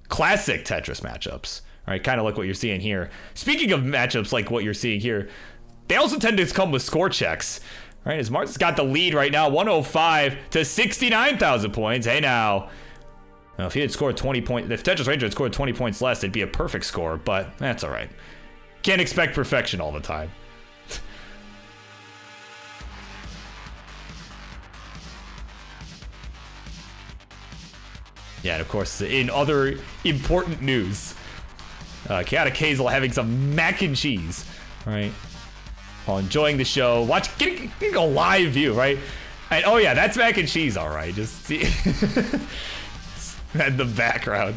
classic Tetris matchups, right? Kind of like what you're seeing here. Speaking of matchups like what you're seeing here, they also tend to come with score checks, right? As Mart's got the lead right now, 105 to 69,000 points. Hey, now if he had scored 20 points, if Tetris Ranger had scored 20 points less, it'd be a perfect score, but that's all right. Can't expect perfection all the time. Yeah, and of course, in other important news, Chaotic Hazel having some mac and cheese, right? While enjoying the show, getting a live view, right? And oh yeah, that's mac and cheese, all right. Just see in the background.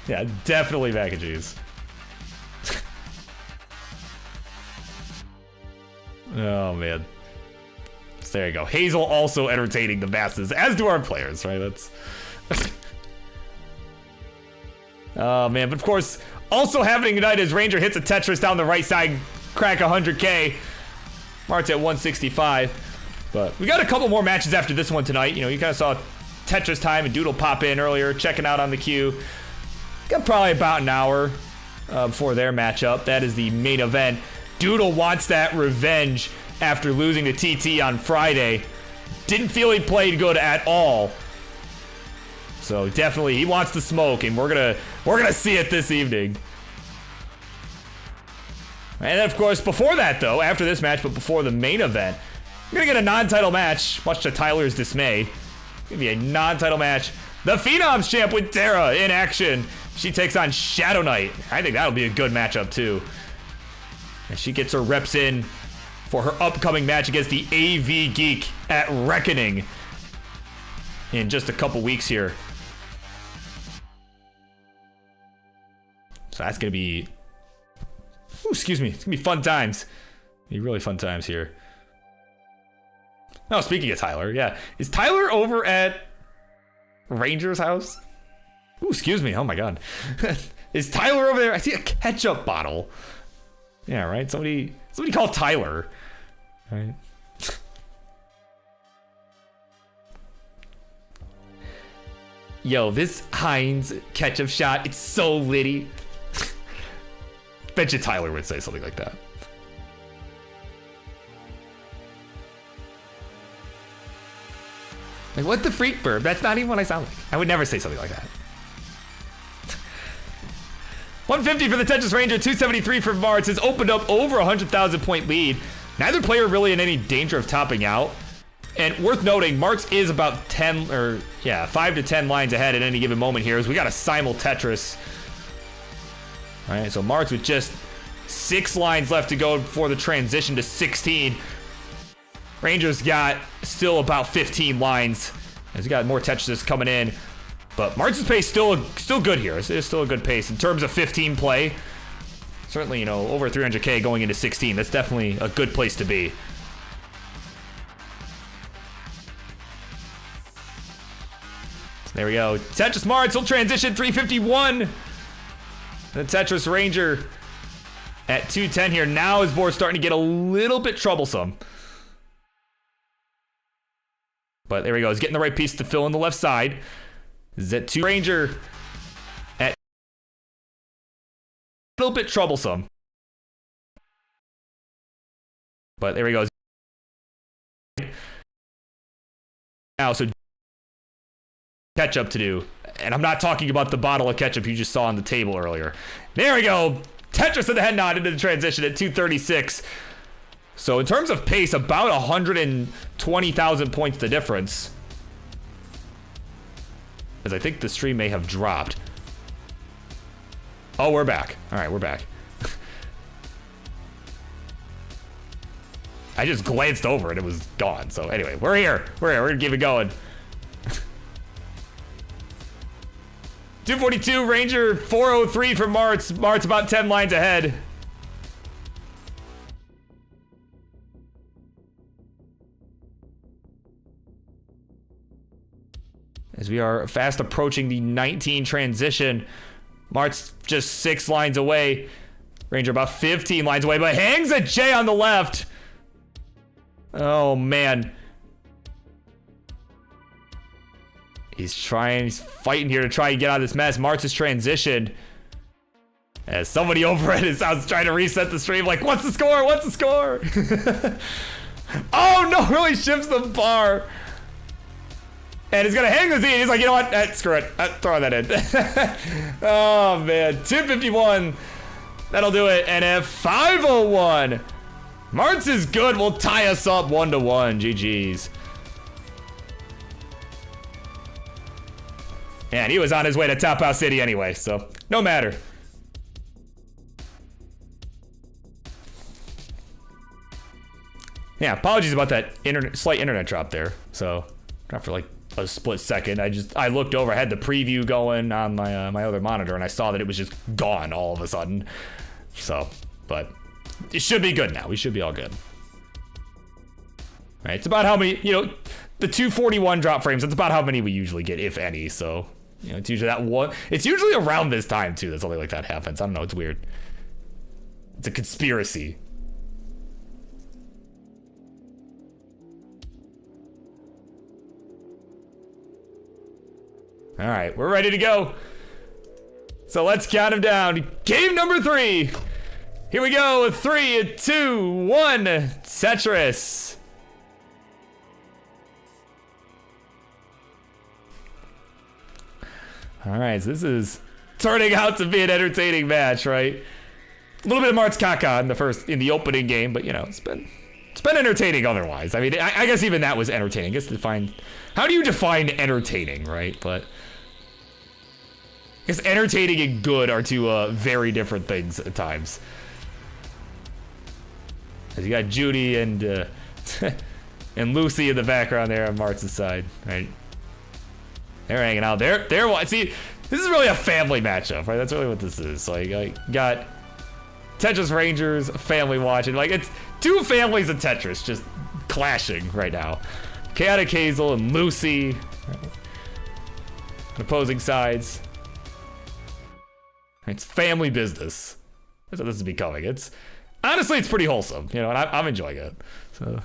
Yeah, definitely mac and cheese. Oh man. So there you go. Hazel also entertaining the masses, as do our players, right? That's oh man, but of course, also happening tonight as Ranger hits a Tetris down the right side, crack 100K. Mart's at 165, but we got a couple more matches after this one tonight. You know, you kind of saw TetrisTime and Doodle pop in earlier, checking out on the queue. Got probably about an hour before their matchup. That is the main event. Doodle wants that revenge after losing to TT on Friday. Didn't feel he played good at all. So definitely he wants to smoke, and we're gonna see it this evening. And then of course, before that though, after this match, but before the main event, we're gonna get a non-title match, much to Tyler's dismay. It's gonna be a non-title match. The Phenoms champ with Tara in action. She takes on Shadow Knight. I think that'll be a good matchup too. And she gets her reps in for her upcoming match against the AV Geek at Reckoning in just a couple weeks here. So that's gonna be, ooh, excuse me, it's gonna be fun times. Be really fun times here. Oh, speaking of Tyler, yeah, is Tyler over at Ranger's house? Ooh, excuse me, oh my god. Is Tyler over there? I see a ketchup bottle. Yeah, right, somebody call Tyler. Right. Yo, this Heinz ketchup shot, it's so litty. Bet you Tyler would say something like that. Like, what the freak, Burb? That's not even what I sound like. I would never say something like that. 150 for the Tetris Ranger, 273 for Martz. Has opened up over 100,000 point lead. Neither player really in any danger of topping out. And worth noting, Martz is about 5 to 10 lines ahead at any given moment here, as we got a simul Tetris. All right, so Martz with just 6 lines left to go before the transition to 16. Ranger's got still about 15 lines, as we got more Tetrises coming in. But Martz's pace still good here. It's still a good pace in terms of 15 play. Certainly, you know, over 300K going into 16. That's definitely a good place to be. There we go. Tetris Martz, he'll transition 351. The Tetris Ranger at 210 here. Now his board's starting to get a little bit troublesome. But there we go. He's getting the right piece to fill in the left side. Z2 Ranger at a little bit troublesome. But there he goes. Now, so ketchup to do. And I'm not talking about the bottle of ketchup you just saw on the table earlier. There we go. Tetris in the head nod into the transition at 236. So in terms of pace, about 120,000 points the difference. As I think the stream may have dropped. Oh, we're back. All right, we're back. I just glanced over and it was gone. So anyway, we're here. We're gonna keep it going. 242 Ranger, 403 for Martz. Martz about 10 lines ahead. As we are fast approaching the 19 transition. Martz just 6 lines away. Ranger about 15 lines away, but hangs a J on the left. Oh, man. He's fighting here to try and get out of this mess. Martz has transitioned. As somebody over at his house trying to reset the stream, like, what's the score? What's the score? Oh no, really shifts the bar. And he's gonna hang the Z. He's like, you know what? Screw it. Throw that in. Oh man, 251. That'll do it. And at 501, Martz is good. Will tie us up 1-1. GG's. And he was on his way to Top House City anyway, so no matter. Yeah, apologies about that slight internet drop there. So, dropped for like a split second. I looked over, I had the preview going on my my other monitor, and I saw that it was just gone all of a sudden. So, but it should be good now. We should be all good. Right, it's about how many, you know, the 241 drop frames. That's about how many we usually get, if any. So, you know, it's usually that one. It's usually around this time too that something like that happens. I don't know. It's weird. It's a conspiracy. All right, we're ready to go. So let's count them down. Game number 3. Here we go. 3, 2, 1. Tetris. All right, so this is turning out to be an entertaining match, right? A little bit of Martz Caca in the opening game, but you know, it's been entertaining otherwise. I mean, I guess even that was entertaining. I guess how do you define entertaining, right? But I guess entertaining and good are two very different things at times. As you got Judy and and Lucy in the background there on Martz's side, right? They're hanging out. See, this is really a family matchup, right? That's really what this is. Like, I got Tetris Rangers, family watching. Like, it's two families of Tetris just clashing right now. Chaotic Hazel and Lucy, right? On opposing sides. It's family business. That's what this is becoming. Honestly, it's pretty wholesome, you know, and I'm enjoying it. So.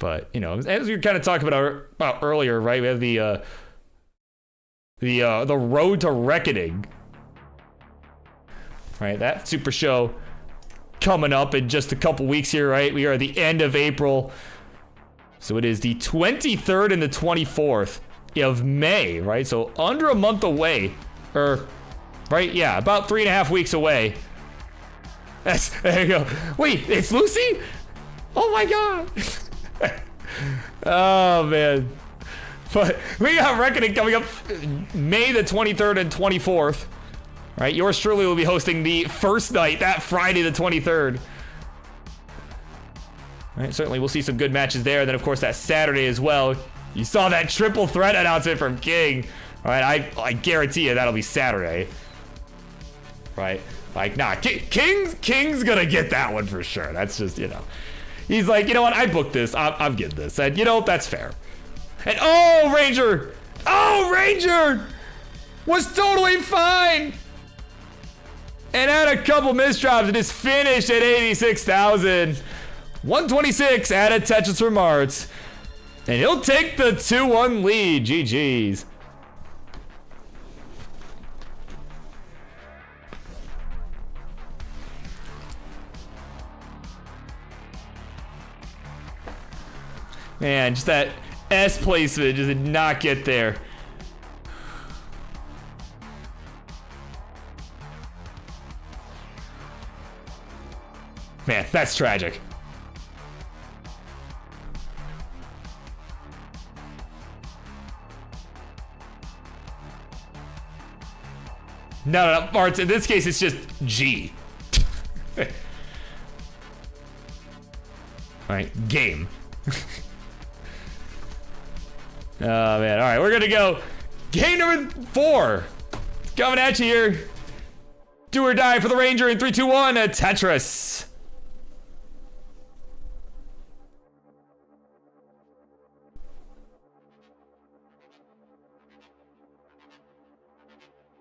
But, you know, as we were kind of talking about earlier, right? We have the Road to Reckoning, right? That super show coming up in just a couple weeks here, right? We are at the end of April. So it is the 23rd and the 24th of May, right? So under a month away, right? Yeah, about 3.5 weeks away. There you go. Wait, it's Lucy? Oh my God. Oh man. But we got Reckoning coming up May the 23rd and 24th. Right, yours truly will be hosting the first night, that Friday the 23rd. Right, certainly we'll see some good matches there. And then of course that Saturday as well. You saw that triple threat announcement from King. All right, I guarantee you that'll be Saturday. Right, like nah, King's gonna get that one for sure. That's just, you know. He's like, you know what, I booked this, I'm getting this. And you know, that's fair. And oh, Ranger was totally fine. And had a couple misdrops and just finished at 86,000. 126 added Tetris for Martz. And he'll take the 2-1 lead. GG's. Man, just that S placement just did not get there. Man, that's tragic. No, Martz, in this case, it's just G. All right, game. Oh, man. All right, we're going to go. Game number 4. Coming at you here. Do or die for the Ranger in 3, 2, 1. Tetris.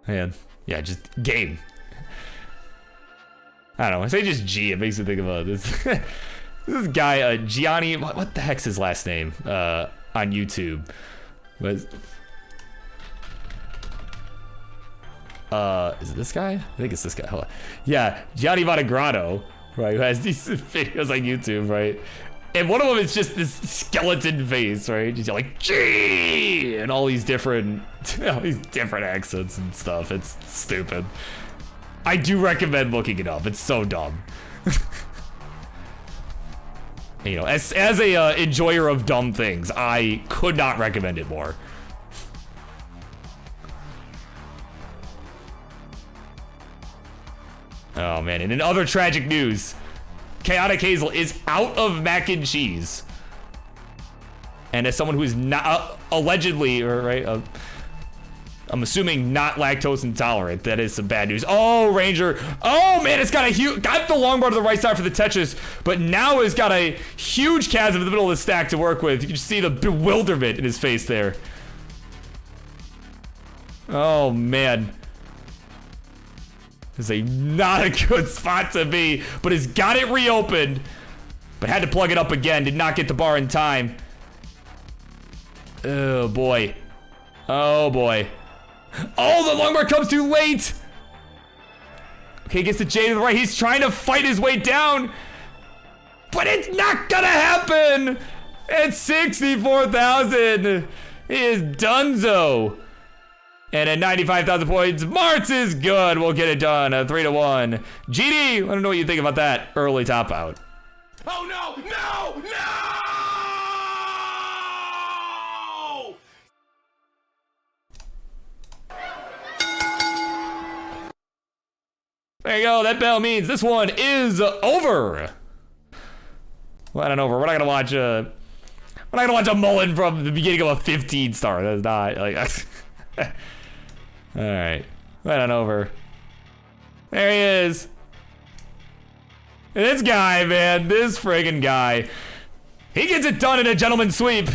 Man. Yeah, just game. I don't know. I say just G. It makes me think about this. This guy, Gianni, what the heck's his last name on YouTube? Was is it this guy? I think it's this guy. Hold on. Yeah, Gianni Montegrano, right? Who has these videos on YouTube, right? And one of them is just this skeleton face, right? Just like G and all these different accents and stuff. It's stupid. I do recommend looking it up. It's so dumb. You know, as a enjoyer of dumb things, I could not recommend it more. Oh man! And in other tragic news, Chaotic Hazel is out of mac and cheese. And as someone who is not allegedly, or right, I'm assuming not lactose intolerant, that is some bad news. Oh, Ranger! Oh man, it's got got the longbow to the right side for the Tetris, but now it's got a huge chasm in the middle of the stack to work with. You can see the bewilderment in his face there. Oh man. This is not a good spot to be, but has got it reopened, but had to plug it up again. Did not get the bar in time. Oh boy. Oh boy. Oh, the longbar comes too late. Okay, gets the J to the right. He's trying to fight his way down, but it's not gonna happen. It's 64,000. He is donezo. And at 95,000 points, Martz is good. We'll get it done. 3-1. GD, let me know what you think about that early top out. Oh no! No! No! There you go. That bell means this one is over. Well, I don't know. We're not gonna watch a. We're not gonna watch a Mullen from the beginning of a 15 star. That's not like. All right, right on over. There he is. This guy, man, this friggin' guy. He gets it done in a gentleman's sweep.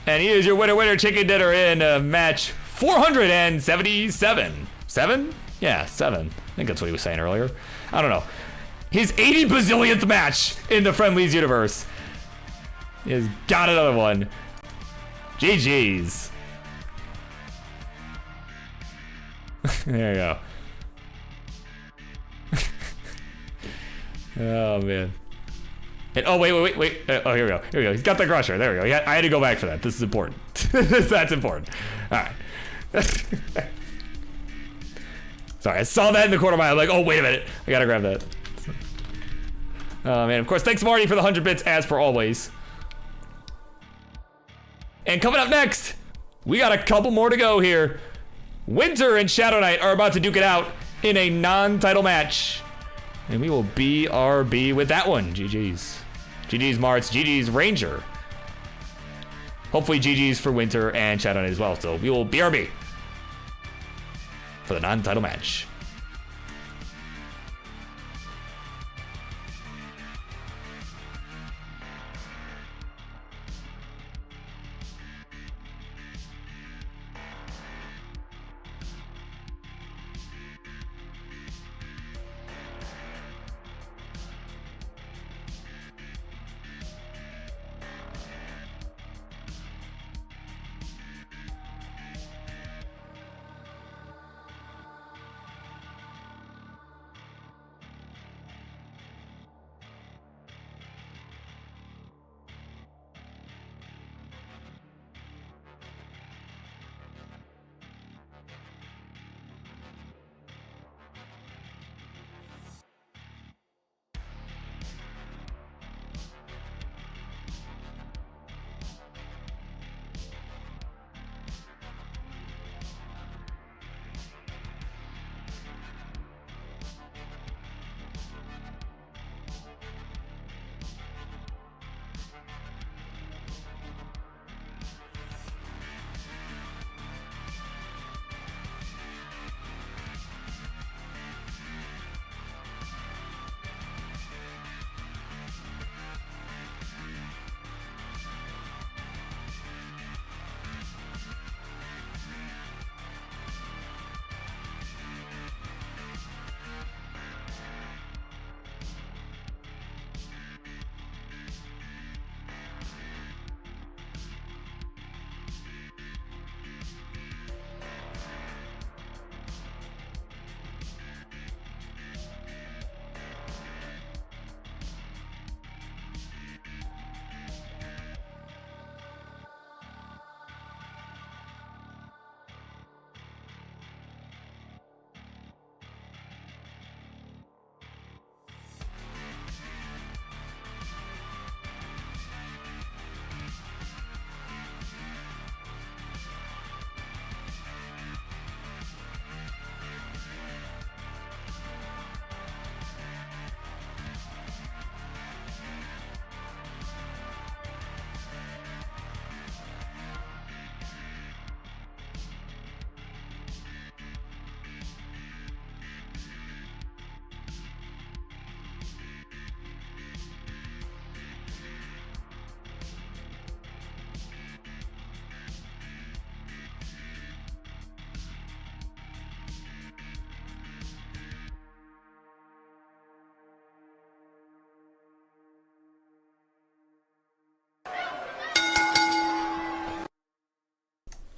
And he is your winner chicken dinner in match 477. 7? Yeah, 7. I think that's what he was saying earlier. I don't know. His 80 bazillionth match in the Friendlies universe. He has got another one. GG's. There you go. Oh man. And, oh wait. Oh, here we go. Here we go. He's got the crusher. There we go. I had to go back for that. This is important. That's important. All right. Sorry, I saw that in the corner of my eye. I'm like, oh wait a minute. I gotta grab that. Oh man. Of course, thanks Marty for the 100 bits as per always. And coming up next, we got a couple more to go here. Winter and Shadow Knight are about to duke it out in a non-title match. And we will BRB with that one. GG's. GG's Martz, GG's Ranger. Hopefully GG's for Winter and Shadow Knight as well. So we will BRB for the non-title match.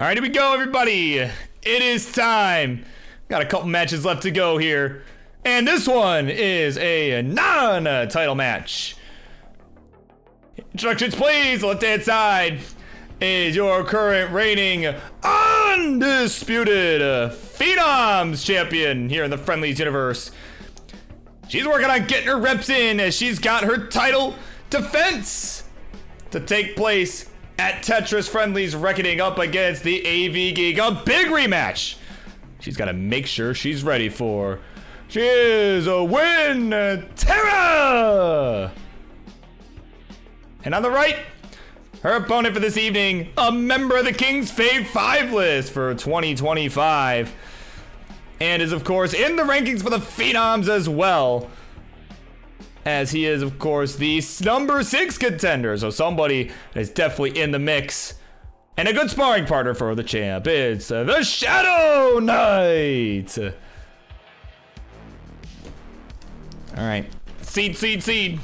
All right, here we go, everybody. It is time. Got a couple matches left to go here. And this one is a non-title match. Instructions, please. Left-hand side is your current reigning undisputed Phenoms champion here in the Friendlies universe. She's working on getting her reps in as she's got her title defense to take place at Tetris Friendlies, reckoning up against the AV Geek. A big rematch she's got to make sure she's ready for. She is a Win Terra! And on the right, her opponent for this evening, a member of the King's Fave 5 list for 2025. And is, of course, in the rankings for the Phenoms as well. As he is, of course, the number 6 contender. So somebody that is definitely in the mix. And a good sparring partner for the champ. It's the Shadow Knight. All right. Seed.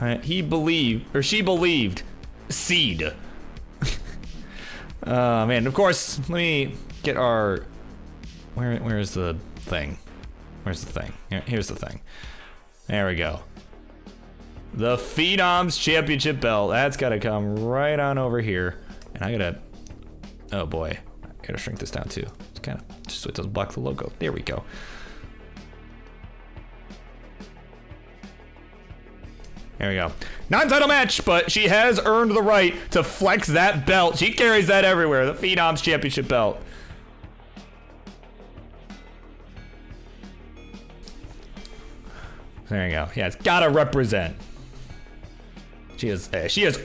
All right. She believed. Seed. Man, of course, let me get our... Where's the thing? Where's the thing? Here's the thing. There we go. The Phenoms Championship belt. That's gotta come right on over here. And I gotta... Oh boy. I gotta shrink this down too. It's kind of... Just so it doesn't block the logo. There we go. There we go. Non-title match, but she has earned the right to flex that belt. She carries that everywhere. The Phenoms Championship belt. There you go. Yeah, it's gotta represent. She has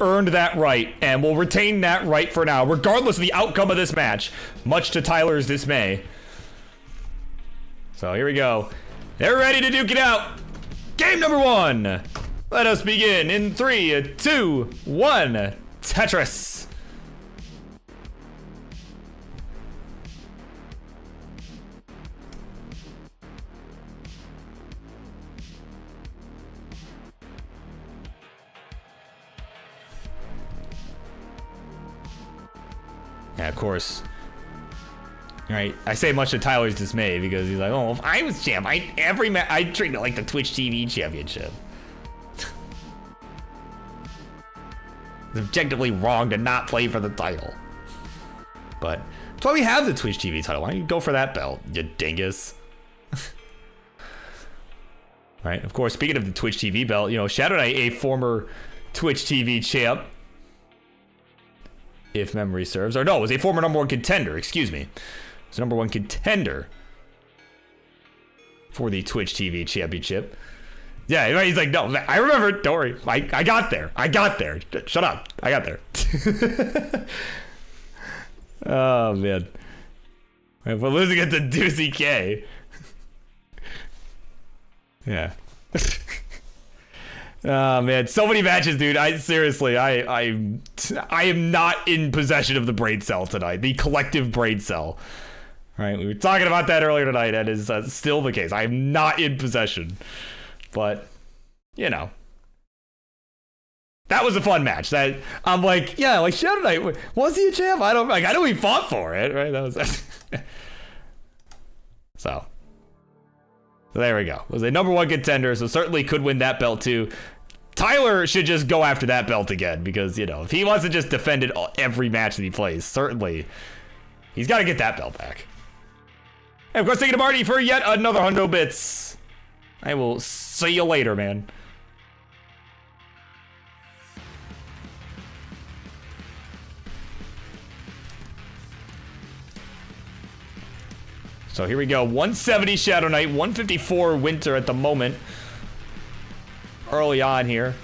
earned that right and will retain that right for now, regardless of the outcome of this match, much to Tyler's dismay. So here we go. They're ready to duke it out. Game number 1. Let us begin in 3, 2, 1. Tetris. Yeah, of course. All right, I say much to Tyler's dismay because he's like, "Oh, if I was champ, I'd treat it like the Twitch TV championship." It's objectively wrong to not play for the title, but that's why we have the Twitch TV title. Why don't you go for that belt, you dingus? All right, of course. Speaking of the Twitch TV belt, you know, Shadow Knight, a former Twitch TV champ, if memory serves, or no, it was a former number 1 contender. Excuse me, it's number 1 contender for the Twitch TV championship. Yeah, he's like, no, I remember. Don't worry, I got there. Shut up, I got there. Oh man, if we're losing it to Doozy K. Yeah. Oh man, so many matches, dude. I am not in possession of the brain cell tonight. The collective brain cell. All right, we were talking about that earlier tonight. That is still the case. I am not in possession. But, you know, that was a fun match. That I'm like, yeah, like Shadow Knight, was he a champ? I know he fought for it, right? That was so there we go. Was a number 1 contender, so certainly could win that belt too. Tyler should just go after that belt again because, you know, if he wants to just defend it every match that he plays, certainly he's got to get that belt back. And of course, thank you to Marty for yet another 100 bits. I will see you later, man. So here we go. 170 Shadow Knight, 154 Winter at the moment. Early on here.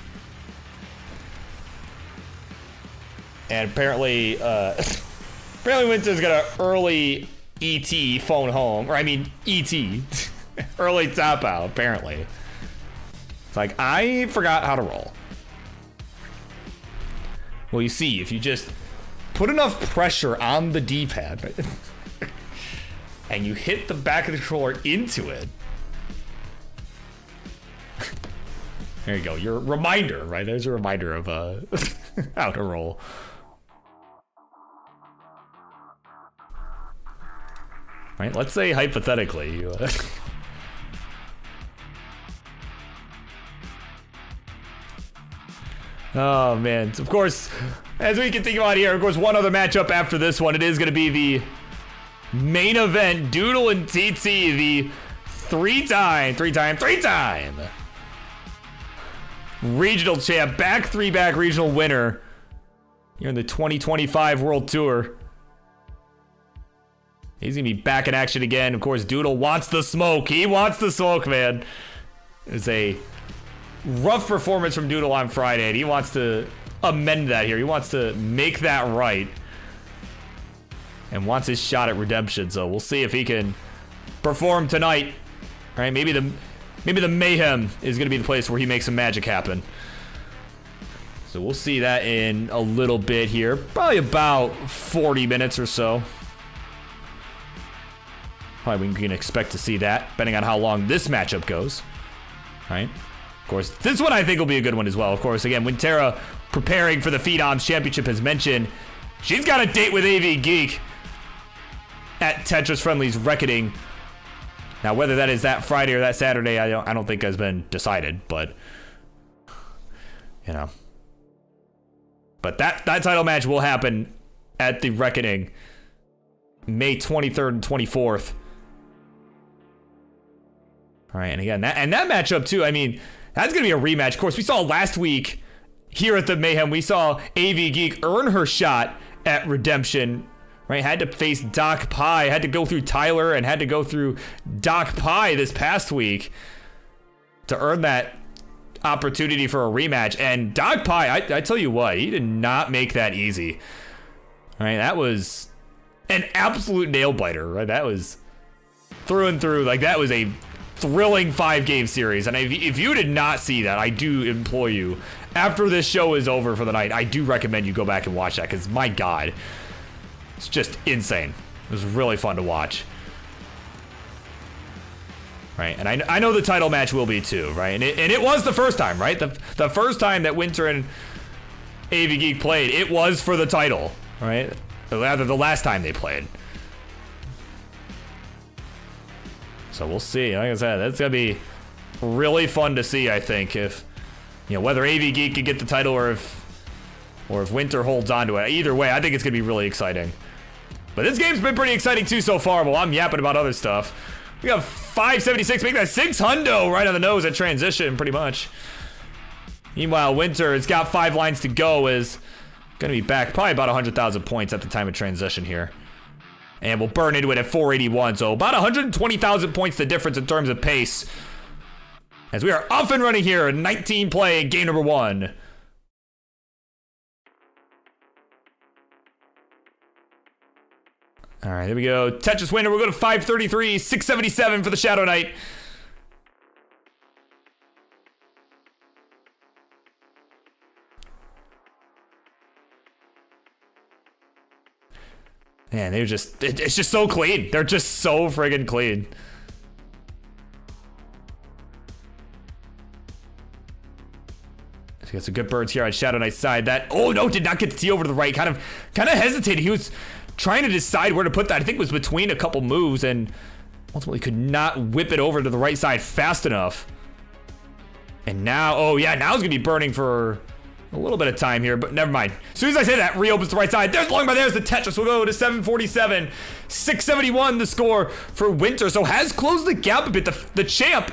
And apparently, Winter's got an early ET phone home. Or I mean, ET. Early tap out, apparently. It's like, I forgot how to roll. Well, you see, if you just put enough pressure on the D-pad, right? And you hit the back of the controller into it, There you go. Your reminder, right? There's a reminder of how to roll. Right? Let's say hypothetically you. Oh man! Of course, as we continue on here, of course, one other matchup after this one. It is going to be the main event: Doodle and TT, the three-time regional champ, back-to-back regional winner here in the 2025 World Tour. He's gonna be back in action again. Of course, Doodle wants the smoke. He wants the smoke, man. It's a rough performance from Doodle on Friday, and he wants to amend that here. He wants to make that right, and wants his shot at redemption. So we'll see if he can perform tonight. All right, maybe the Mayhem is going to be the place where he makes some magic happen. So we'll see that in a little bit here. Probably about 40 minutes or so. Probably we can expect to see that, depending on how long this matchup goes. All right. Of course, this one I think will be a good one as well. Of course, again, Wintera preparing for the Phenoms Championship has mentioned she's got a date with AV Geek at Tetris Friendlies Reckoning. Now, whether that is that Friday or that Saturday, I don't think has been decided, but you know. But that title match will happen at the Reckoning May 23rd and 24th. All right, and again, that matchup too, I mean, that's going to be a rematch. Of course, we saw last week here at the Mayhem, we saw AV Geek earn her shot at redemption. Right, had to face Doc Pie, had to go through Tyler, and had to go through Doc Pie this past week to earn that opportunity for a rematch. And Doc Pie, I tell you what, he did not make that easy. All right, that was an absolute nail biter. Right, that was through and through. Like, that was a thrilling 5-game series. And if you did not see that, I do implore you, after this show is over for the night, I do recommend you go back and watch that, because my God. It's just insane. It was really fun to watch. Right, and I know the title match will be too, right? And it was the first time, right? The first time that Winter and AV Geek played, it was for the title, right? Or rather, the last time they played. So we'll see. Like I said, that's gonna be really fun to see. I think if whether AV Geek can get the title or if Winter holds on to it. Either way, I think it's gonna be really exciting. But this game's been pretty exciting too so far. Well, I'm yapping about other stuff. We got 576, make that 600 right on the nose at transition, pretty much. Meanwhile, Winter has got 5 lines to go, is gonna be back probably about 100,000 points at the time of transition here. And we'll burn into it at 481, so about 120,000 points the difference in terms of pace. As we are off and running here, 19 play, game number 1. All right, here we go. Tetris winner, we'll go to 533, 677 for the Shadow Knight. Man, it's just so clean. They're just so friggin' clean. Got some good birds here on Shadow Knight's side. That, oh no, did not get the T over to the right. Kind of hesitated. He was trying to decide where to put that. I think it was between a couple moves and ultimately could not whip it over to the right side fast enough. And now, oh yeah, now he's gonna be burning for a little bit of time here, but never mind. As soon as I say that, reopens the right side. There's long by there's the Tetris. We'll go to 747, 671 the score for Winter. So has closed the gap a bit. The champ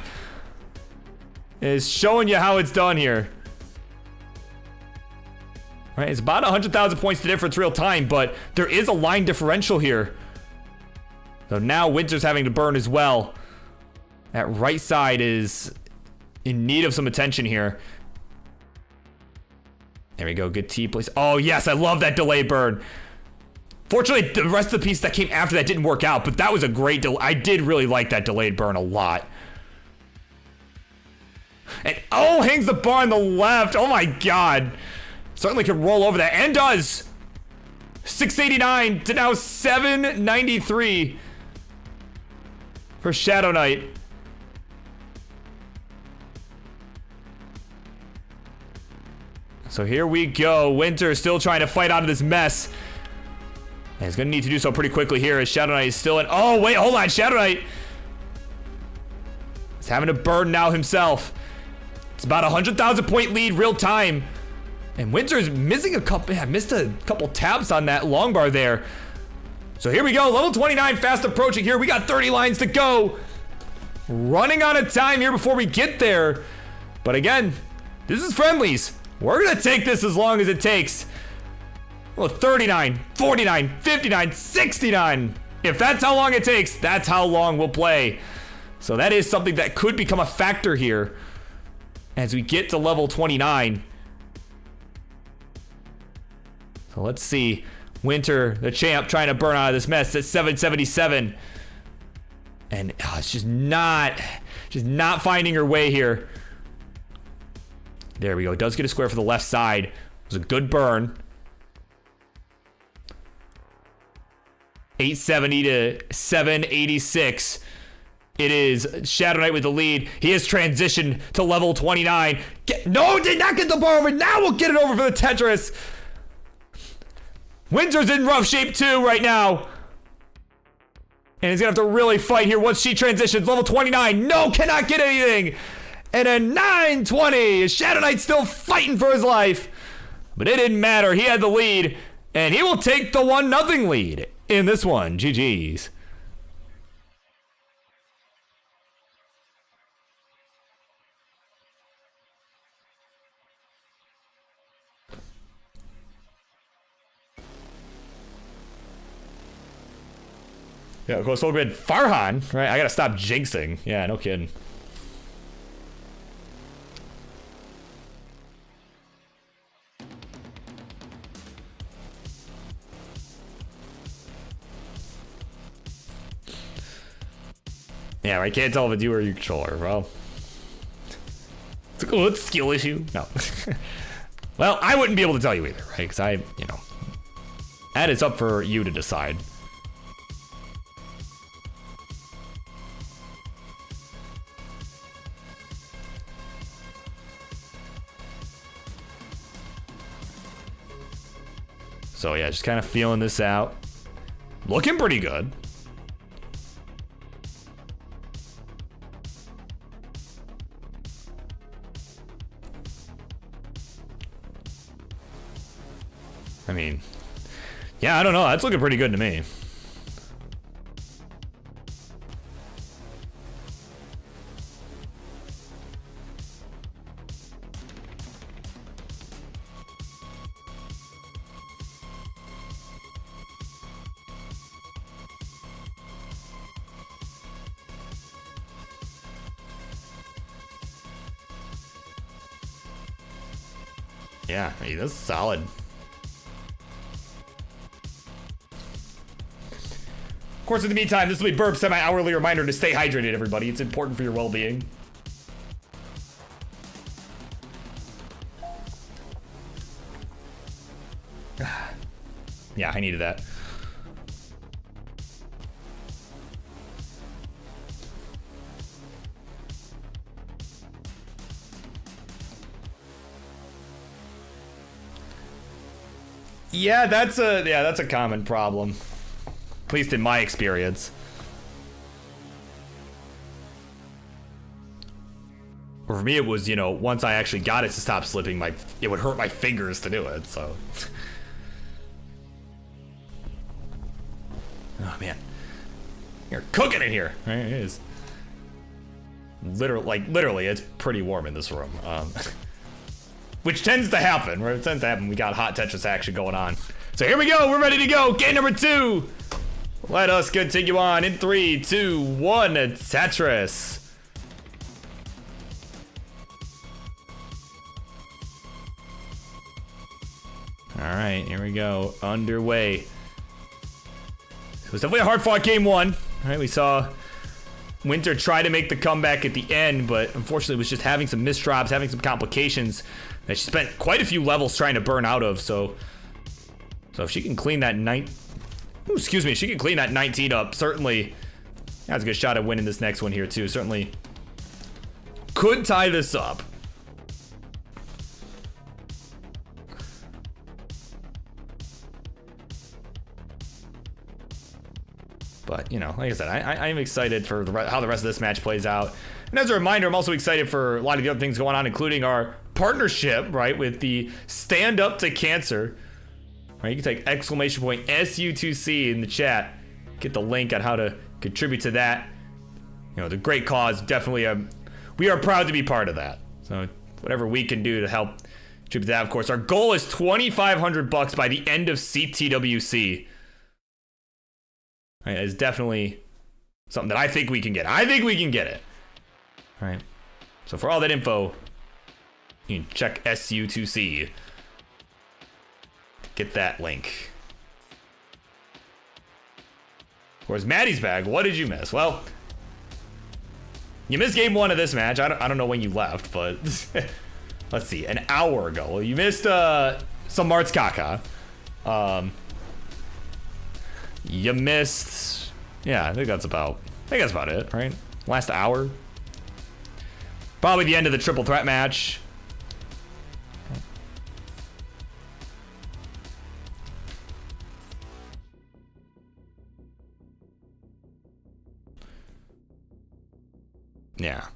is showing you how it's done here. Right, it's about 100,000 points to difference real time, but there is a line differential here. So now Winter's having to burn as well. That right side is in need of some attention here. There we go, good T place. Oh yes, I love that delayed burn. Fortunately, the rest of the piece that came after that didn't work out, but that was a great I did really like that delayed burn a lot. And oh, hangs the bar on the left. Oh my God. Certainly could roll over that, and does. 689 to now 793 for Shadow Knight. So here we go. Winter still trying to fight out of this mess. And he's gonna need to do so pretty quickly here as Shadow Knight is still in. Oh, wait, hold on. Shadow Knight is having to burn now himself. It's about 100,000 point lead real time. And Winter's missing a couple, missed a couple taps on that long bar there. So here we go, level 29 fast approaching here. We got 30 lines to go. Running out of time here before we get there. But again, this is Friendlies. We're gonna take this as long as it takes. Well, 39, 49, 59, 69. If that's how long it takes, that's how long we'll play. So that is something that could become a factor here as we get to level 29. So let's see. Winter, the champ, trying to burn out of this mess at 777. And it's just not finding her way here. There we go. Does get a square for the left side. It was a good burn. 870 to 786. It is Shadow Knight with the lead. He has transitioned to level 29. No, did not get the bar over. Now we'll get it over for the Tetris. Winter's in rough shape too right now. And he's gonna have to really fight here once she transitions. Level 29. No, cannot get anything. And a 920. Shadow Knight still fighting for his life. But it didn't matter. He had the lead. And he will take the 1-0 lead in this one. GG's. Yeah, of course, so we had Farhan, right? I gotta stop jinxing. Yeah, no kidding. Yeah, I can't tell if it's you or your controller. Well, it's a good skill issue. No. Well, I wouldn't be able to tell you either, right? Because that is up for you to decide. So yeah, just kind of feeling this out. Looking pretty good. I mean, yeah, I don't know. That's looking pretty good to me. Yeah, hey, that's solid. Of course, in the meantime, this will be Birb's semi-hourly reminder to stay hydrated, everybody. It's important for your well-being. Yeah, I needed that. Yeah, that's a common problem. At least in my experience. Or for me, it was, once I actually got it to stop slipping, it would hurt my fingers to do it, so. Oh, man. You're cooking it here. Right, it is. Literally, it's pretty warm in this room. Which tends to happen, right? It tends to happen. We got hot Tetris action going on. So here we go. We're ready to go. Game number 2. Let us continue on in 3, 2, 1. Tetris. All right, here we go. Underway. It was definitely a hard-fought game 1. All right, we saw Winter try to make the comeback at the end, but unfortunately was just having some misdrops, having some complications that she spent quite a few levels trying to burn out of. So if she can clean that she can clean that 19 up, certainly has a good shot at winning this next one here too. Certainly could tie this up. But, you know, like I said, I'm excited for how the rest of this match plays out. And as a reminder, I'm also excited for a lot of the other things going on, including our partnership, right, with the Stand Up to Cancer. Right, you can take !SU2C in the chat. Get the link on how to contribute to that. You know, the great cause, definitely, we are proud to be part of that. So whatever we can do to help contribute to that, of course. Our goal is $2,500 by the end of CTWC. Right, it's definitely something that I think we can get. I think we can get it. All right. So for all that info, you can check !SU2C. Get that link. Where's Maddie's bag? What did you miss? Well, you missed game 1 of this match. I don't know when you left, but let's see, an hour ago. You missed some Mart's Kaka. You missed, yeah, I think that's about it, right? Last hour. Probably the end of the triple threat match. Yeah. I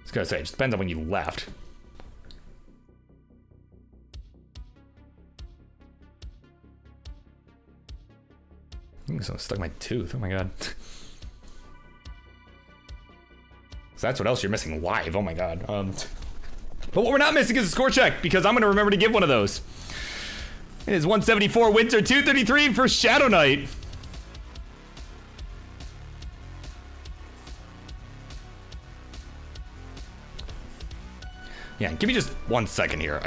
was gonna say, it just depends on when you left. I'm so stuck in my tooth. Oh my god. So that's what else you're missing live. Oh my god. But what we're not missing is a score check, because I'm gonna remember to give one of those. It is 174 Winter, 233 for Shadow Knight. Yeah, give me just 1 second here.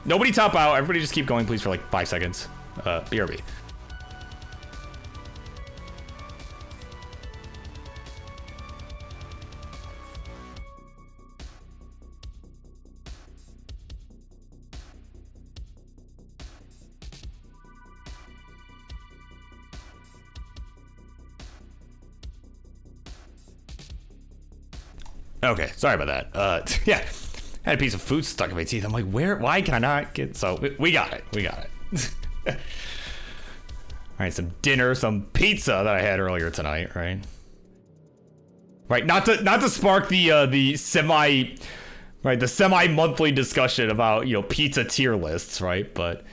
Nobody top out. Everybody just keep going, please, for like 5 seconds. BRB. Okay, sorry about that. Yeah. Had a piece of food stuck in my teeth. I'm like, why can I not get, so we got it. All right, some dinner, some pizza that I had earlier tonight, right? Right, not to spark the semi-monthly discussion about, you know, pizza tier lists, right? But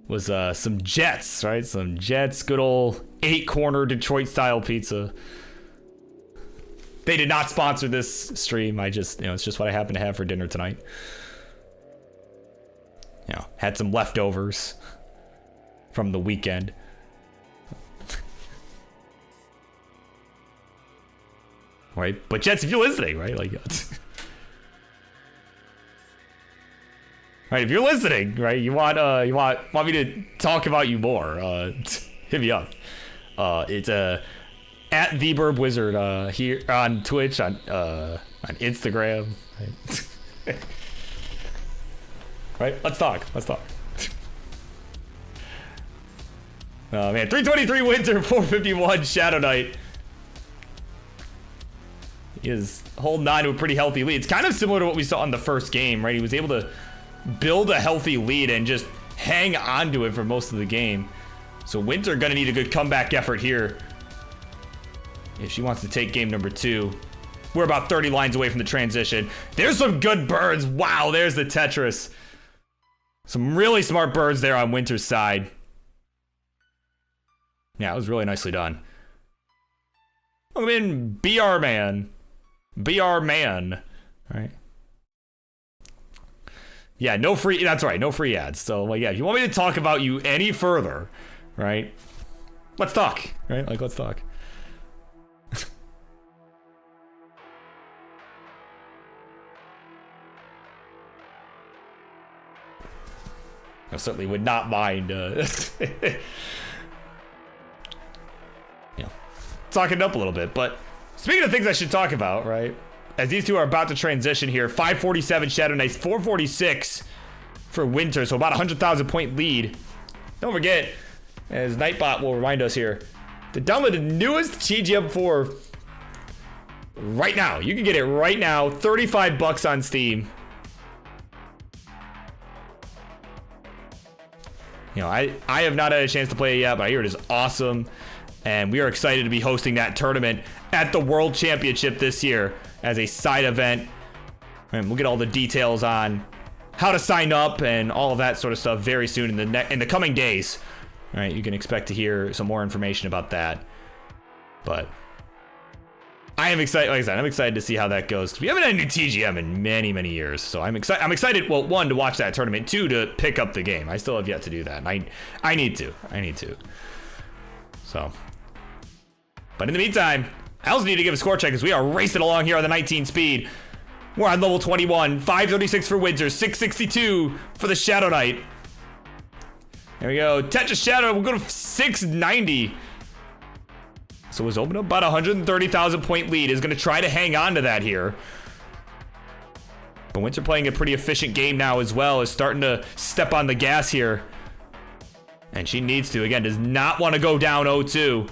was some Jets, right? Some Jets, good old 8-corner Detroit style pizza. They did not sponsor this stream. It's just what I happen to have for dinner tonight. You know, had some leftovers from the weekend. Right? But Jets, if you're listening, right? Like, right, if you're listening, right, you want me to talk about you more, hit me up. It's at the BirbWizard here on Twitch, on Instagram. Right? Right? Let's talk. Oh man, 323 Winter, 451 Shadow Knight. He is holding on to a pretty healthy lead. It's kind of similar to what we saw in the first game, right? He was able to build a healthy lead and just hang on to it for most of the game. So Winter gonna need a good comeback effort here if she wants to take game number 2. We're about 30 lines away from the transition. There's some good birds. Wow, there's the Tetris. Some really smart birds there on Winter's side. Yeah, it was really nicely done. Welcome in, BR Man. BR Man. All right. Yeah, no free, that's right, no free ads. So, like, yeah, if you want me to talk about you any further, right, let's talk, right? Like, let's talk. I certainly would not mind, talking it up a little bit. But speaking of things I should talk about, right? As these two are about to transition here, 547 Shadow Knights, 446 for Winter, so about 100,000 point lead. Don't forget, as Nightbot will remind us here, to download the newest TGM4 right now. You can get it right now, $35 on Steam. You know, I have not had a chance to play it yet, but I hear it is awesome. And we are excited to be hosting that tournament at the World Championship this year as a side event. And we'll get all the details on how to sign up and all of that sort of stuff very soon in the coming days. All right, you can expect to hear some more information about that. But I am excited. Like I said, I'm excited to see how that goes. We haven't had a new TGM in many, many years, so I'm excited. I'm excited. Well, one, to watch that tournament. Two, to pick up the game. I still have yet to do that. And I need to. So, but in the meantime, I also need to give a score check because we are racing along here on the 19 speed. We're on level 21, 536 for Winter, 662 for the Shadow Knight. There we go. Tetris Shadow, we'll go to 690. So it's open up about 130,000 point lead. Is going to try to hang on to that here. But Winter playing a pretty efficient game now as well. Is starting to step on the gas here. And she needs to. Again, does not want to go down 0-2.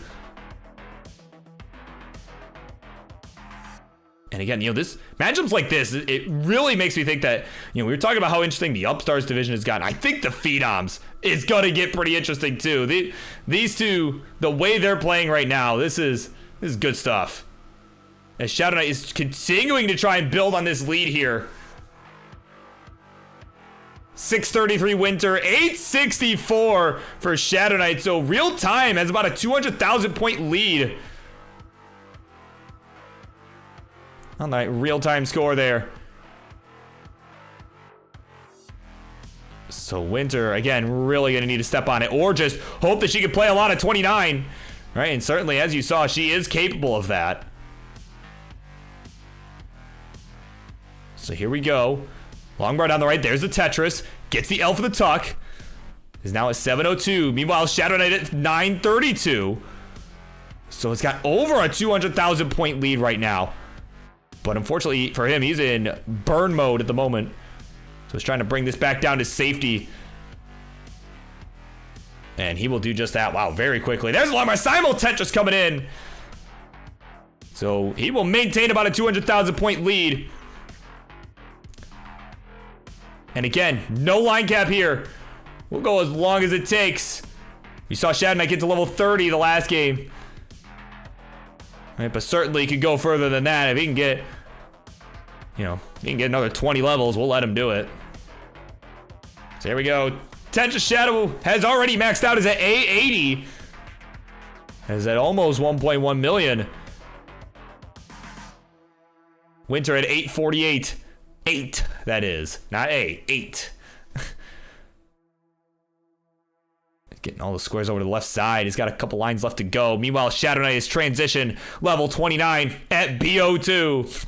And again, you know, this matchups like this, it really makes me think that, you know, we were talking about how interesting the Upstars division has gotten. I think the Phenoms is going to get pretty interesting too. These two, the way they're playing right now, this is good stuff. As Shadow Knight is continuing to try and build on this lead here. 633 Winter, 864 for Shadow Knight. So real time has about a 200,000 point lead on that real-time score there. So Winter, again, really going to need to step on it or just hope that she can play a lot of 29. Right, and certainly, as you saw, she is capable of that. So here we go. Long bar down the right. There's the Tetris. Gets the L for the tuck. Is now at 702. Meanwhile, Shadow Knight at 932. So it's got over a 200,000 point lead right now. But unfortunately for him, he's in burn mode at the moment. So he's trying to bring this back down to safety. And he will do just that. Wow, very quickly. There's a lot more Simul Tetris coming in. So he will maintain about a 200,000 point lead. And again, no line cap here. We'll go as long as it takes. We saw Shadow Knight get to level 30 the last game. Right, but certainly could go further than that. If he can get, you know, if he can get another 20 levels, we'll let him do it. So here we go. Tetris Shadow has already maxed out. Is at 880. Is at almost 1.1 million. Winter at 848. 8, that is. Not 8. 8. Getting all the squares over to the left side. He's got a couple lines left to go. Meanwhile, Shadow Knight is transition level 29 at BO2.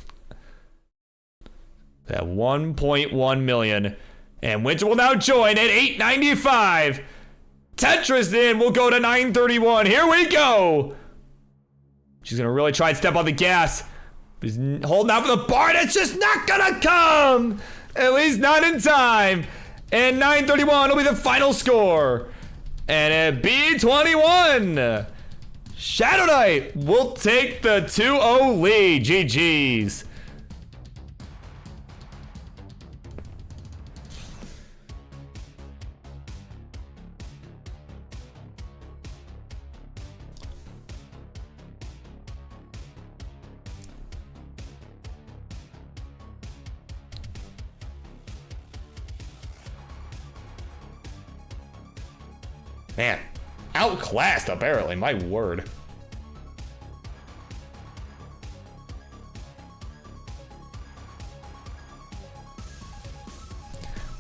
At 1.1 million. And Winter will now join at 895. Tetris then will go to 931. Here we go. She's going to really try and step on the gas. He's holding out for the bar. It's just not going to come. At least not in time. And 931 will be the final score. And at B21, Shadow Knight will take the 2-0 lead. GG's. Man, outclassed apparently, my word.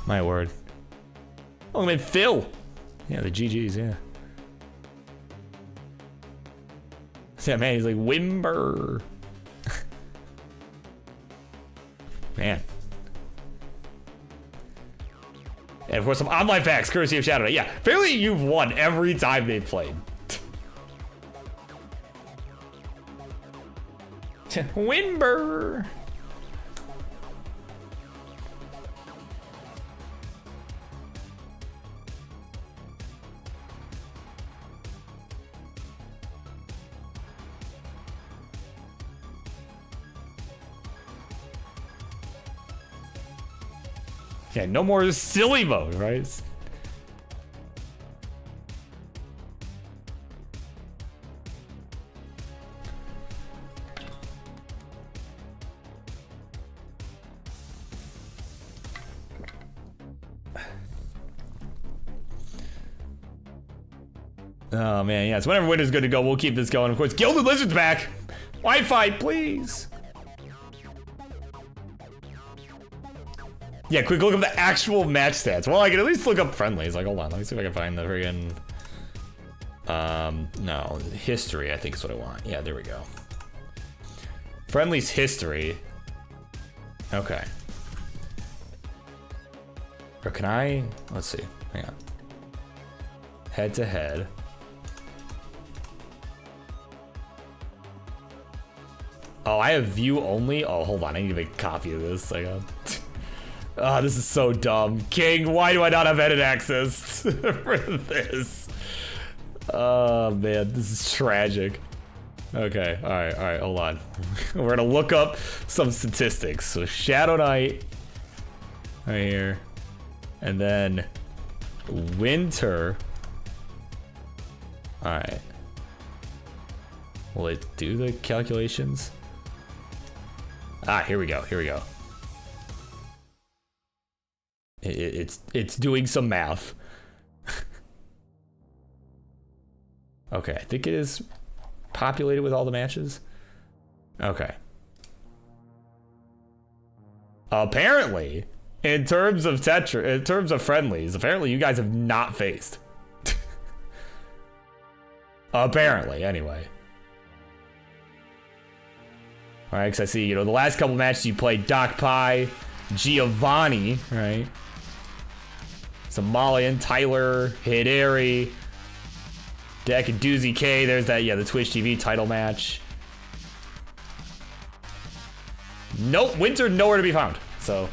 My word. Oh, I mean Phil. Yeah, the GG's, yeah. Yeah, man, he's like Wimber. Man. And of course, some online facts, courtesy of Shadow Knight. Yeah, apparently you've won every time they've played. Wimber. Yeah, no more silly mode, right? Oh man, yeah, so whenever winter's good to go, we'll keep this going. Of course, Gilded Lizard's back! Wi-Fi, please! Yeah, quick look up the actual match stats. Well, I can at least look up Friendlies. Like, hold on, let me see if I can find the friggin'... no, history, I think is what I want. Yeah, there we go. Friendlies history. Okay. Or can I... Let's see, hang on. Head to head. Oh, I have view only? Oh, hold on, I need to make a copy of this. Oh, this is so dumb. King, why do I not have edit access for this? Oh man, this is tragic. Okay, alright, hold on. We're gonna look up some statistics. So Shadow Knight, right here. And then winter. Alright. Will it do the calculations? Ah, here we go. It's doing some math. Okay, I think it is populated with all the matches. Okay. Apparently, in terms of friendlies, apparently you guys have not faced. Apparently, anyway. All right, because I see, the last couple matches you played Doc Pie, Giovanni, right? Somalian, Tyler, Hidari, Deck and Doozy K. There's that, yeah, the Twitch TV title match. Nope, Winter nowhere to be found. So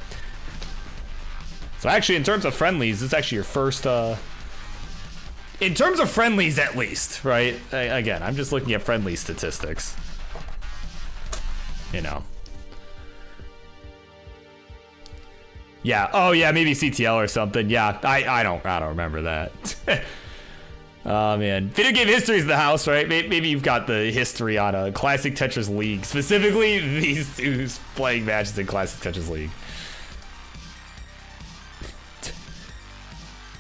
actually, in terms of friendlies, this is actually your first, in terms of friendlies at least, right? Again, I'm just looking at friendly statistics. Yeah, oh yeah, maybe CTL or something. Yeah, I don't remember that. Oh man, video game history's in the house, right? Maybe you've got the history on a Classic Tetris League, specifically these two playing matches in Classic Tetris League.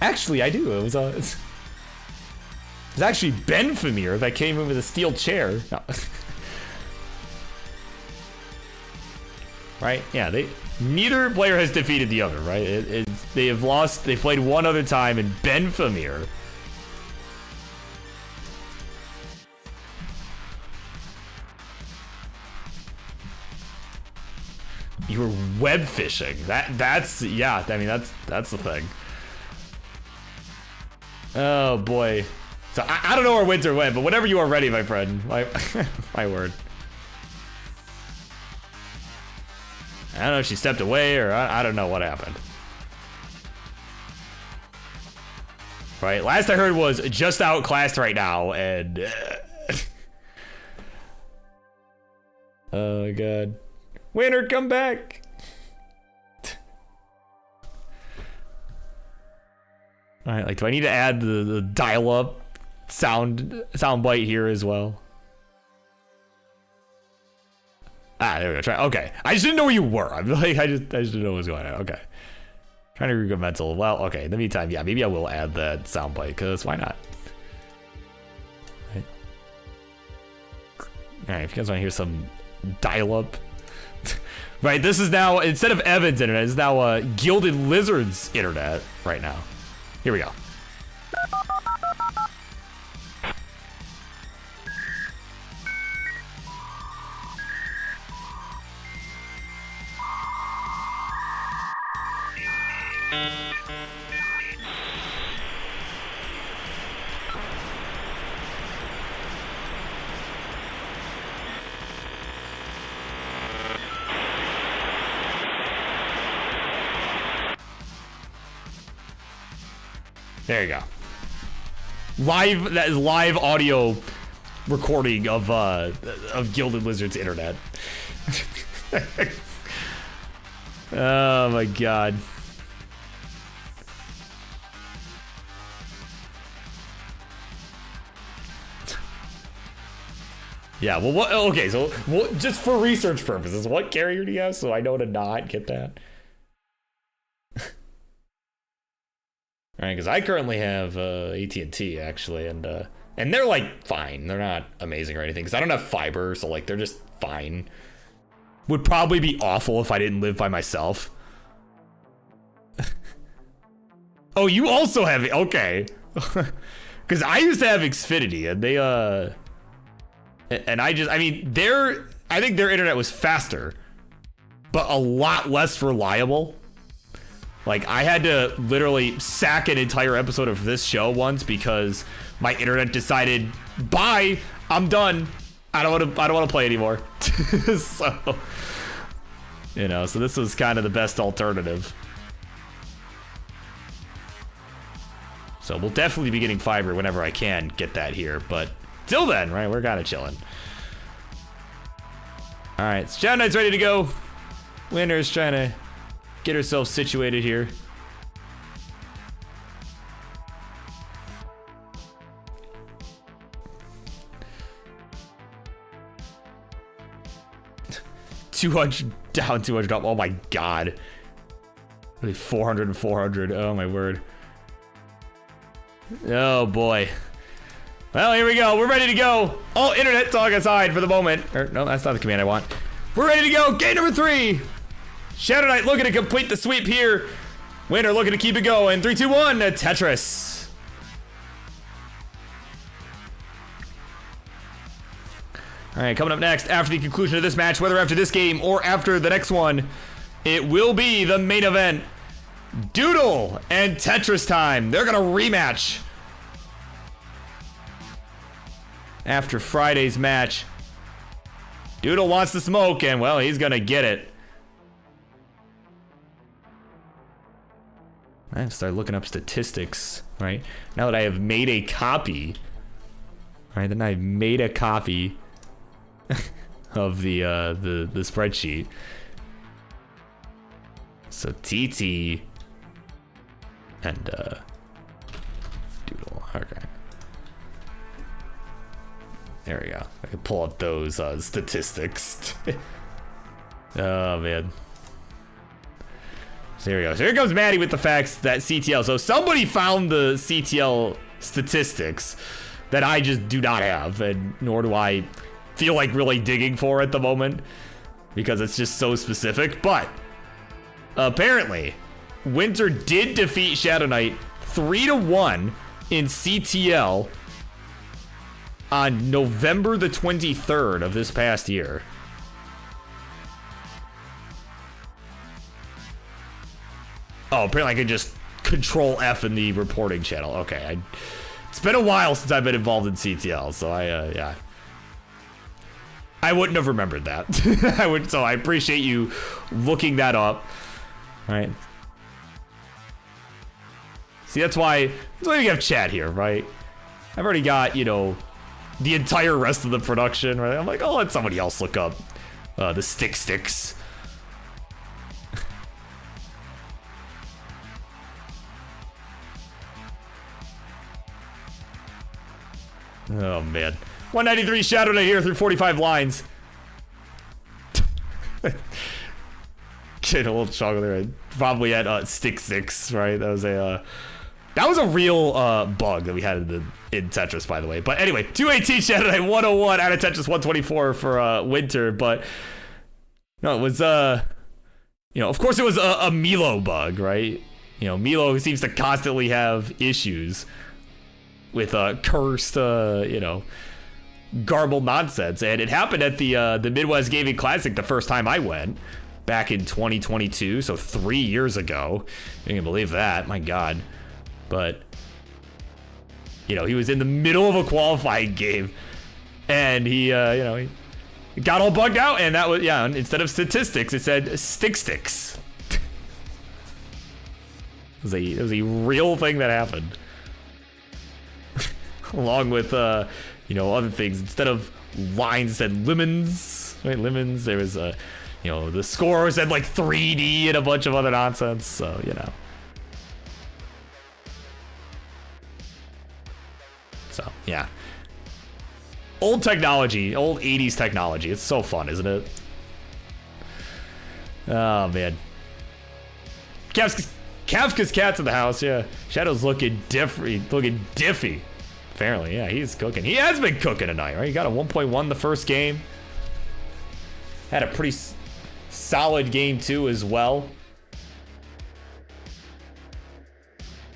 Actually, I do. It was actually Ben Famir that came in with a steel chair. No. Right? Yeah, neither player has defeated the other, right? They have lost. They played one other time, and Ben Famir. You were web fishing. That's yeah. I mean that's the thing. Oh boy. So I don't know where Winter went, but whenever you are ready, my friend. My word. I don't know if she stepped away or I don't know what happened. Right, last I heard was just outclassed right now, and oh my god. Winter, come back! Alright, like, do I need to add the dial-up sound bite here as well? Ah, there we go. Try. Okay, I just didn't know where you were. I'm like, I just didn't know what was going on. Okay, trying to regroup mental. Well, okay. In the meantime, yeah, maybe I will add that soundbite because why not? All right, if you guys want to hear some dial-up, right? This is now, instead of Evan's internet, it's now Gilded Lizard's internet right now. Here we go. There you go. That is live audio recording of Gilded Lizard's internet. Oh my god. Yeah, well, what? Okay, so just for research purposes, what carrier do you have so I know to not get that? Right, because I currently have AT&T actually, and they're like fine. They're not amazing or anything because I don't have fiber, so like they're just fine. Would probably be awful if I didn't live by myself. Oh, you also have it, okay? Because I used to have Xfinity, and they and I mean I think their internet was faster, but a lot less reliable. Like, I had to literally sack an entire episode of this show once because my internet decided, bye, I'm done. I don't want to play anymore. So, you know, so this was kind of the best alternative. So we'll definitely be getting fiber whenever I can get that here, but till then, right, we're kind of chilling. All right, so Shadow Knight's ready to go. Winner's trying to get herself situated here. $200 down, $200 up. Oh my god. Really 400 and 400. Oh my word. Oh boy. Well, here we go. We're ready to go. All internet talk aside for the moment. Or, no, that's not the command I want. We're ready to go. Game number 3. Shadow Knight looking to complete the sweep here. Winner looking to keep it going. 3, 2, 1. Tetris. All right, coming up next, after the conclusion of this match, whether after this game or after the next one, it will be the main event. Doodle and TetrisTime. They're gonna rematch after Friday's match. Doodle wants to smoke, and well, he's gonna get it. I have to start looking up statistics, right? Now that I have made a copy, right? Then I've made a copy of the spreadsheet. So TT and Doodle. Okay. There we go. I can pull up those statistics. Oh man. So here we go. So here comes Maddie with the facts that CTL. So somebody found the CTL statistics that I just do not have, and nor do I feel like really digging for at the moment because it's just so specific. But apparently, Winter did defeat Shadow Knight 3-1 in CTL on November the 23rd of this past year. Oh, apparently I can just control F in the reporting channel. Okay, it's been a while since I've been involved in CTL, so yeah. I wouldn't have remembered that. So I appreciate you looking that up. All right. See, that's why we have chat here, right? I've already got, you know, the entire rest of the production, right? I'm like, I'll let somebody else look up the sticks. Oh man. 193 Shadow Knight here through 45 lines. Get a little chocolate there. Probably at stick 6, right? That was a real bug that we had in Tetris, by the way. But anyway, 218 Shadow Knight, 101 out of Tetris, 124 for Winter. But no, it was you know, of course it was a Milo bug, right? You know, Milo seems to constantly have issues with cursed, you know, garbled nonsense, and it happened at the Midwest Gaming Classic the first time I went back in 2022, so 3 years ago. You can believe that, my god. But you know, he was in the middle of a qualifying game, and he you know, he got all bugged out, and that was, yeah, instead of statistics it said sticks. It was a real thing that happened. Along with you know, other things. Instead of lines, it said lemons, right? Lemons. There was you know, the score said like 3D and a bunch of other nonsense. So you know. So yeah. Old technology, old 80s technology. It's so fun, isn't it? Oh man. Caps Kafka's cat's in the house, yeah. Shadow's looking diffy. Apparently, yeah, he's cooking. He has been cooking tonight, right? He got a 1.1 the first game. Had a pretty solid game, too, as well.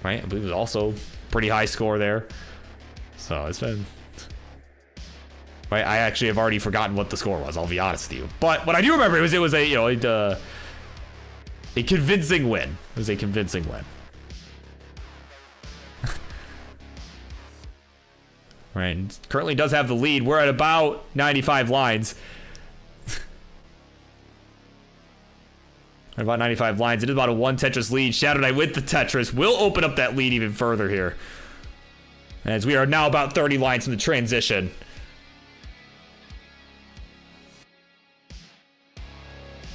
Right? I believe it was also pretty high score there. So it's been... Right? I actually have already forgotten what the score was, I'll be honest with you. But what I do remember it was a, you know, a convincing win. It was a convincing win. Right, and currently does have the lead. We're at about 95 lines. At about 95 lines. It is about a 1 Tetris lead. Shadow Knight with the Tetris will open up that lead even further here. As we are now about 30 lines from the transition.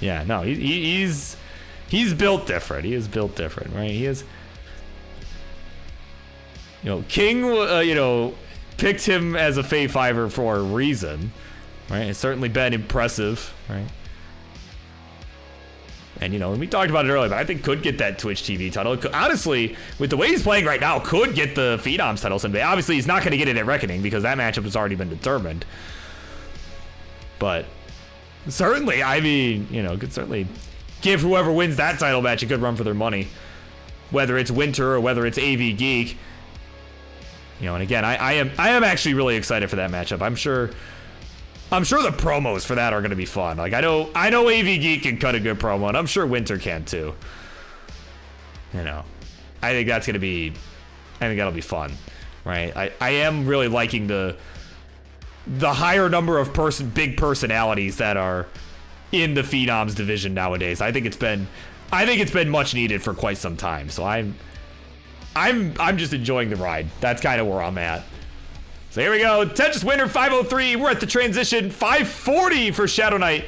Yeah, no, he's built different. He is built different, right? He is... You know, King, you know... picked him as a Fave 5er for a reason, right? It's certainly been impressive, right? And, you know, we talked about it earlier, but I think could get that Twitch TV title. Honestly, with the way he's playing right now, could get the Phenoms title someday. Obviously, he's not going to get it at Reckoning because that matchup has already been determined. But certainly, I mean, you know, could certainly give whoever wins that title match a good run for their money. Whether it's Winter or whether it's AV Geek. You know, and again, I am actually really excited for that matchup. I'm sure the promos for that are going to be fun. Like I know AV Geek can cut a good promo, and I'm sure Winter can too. You know, I think that'll be fun, right? I am really liking the higher number of big personalities that are in the Phenoms division nowadays. I think it's been much needed for quite some time. So I'm just enjoying the ride. That's kind of where I'm at. So here we go. Tetris winner 503. We're at the transition. 540 for Shadow Knight.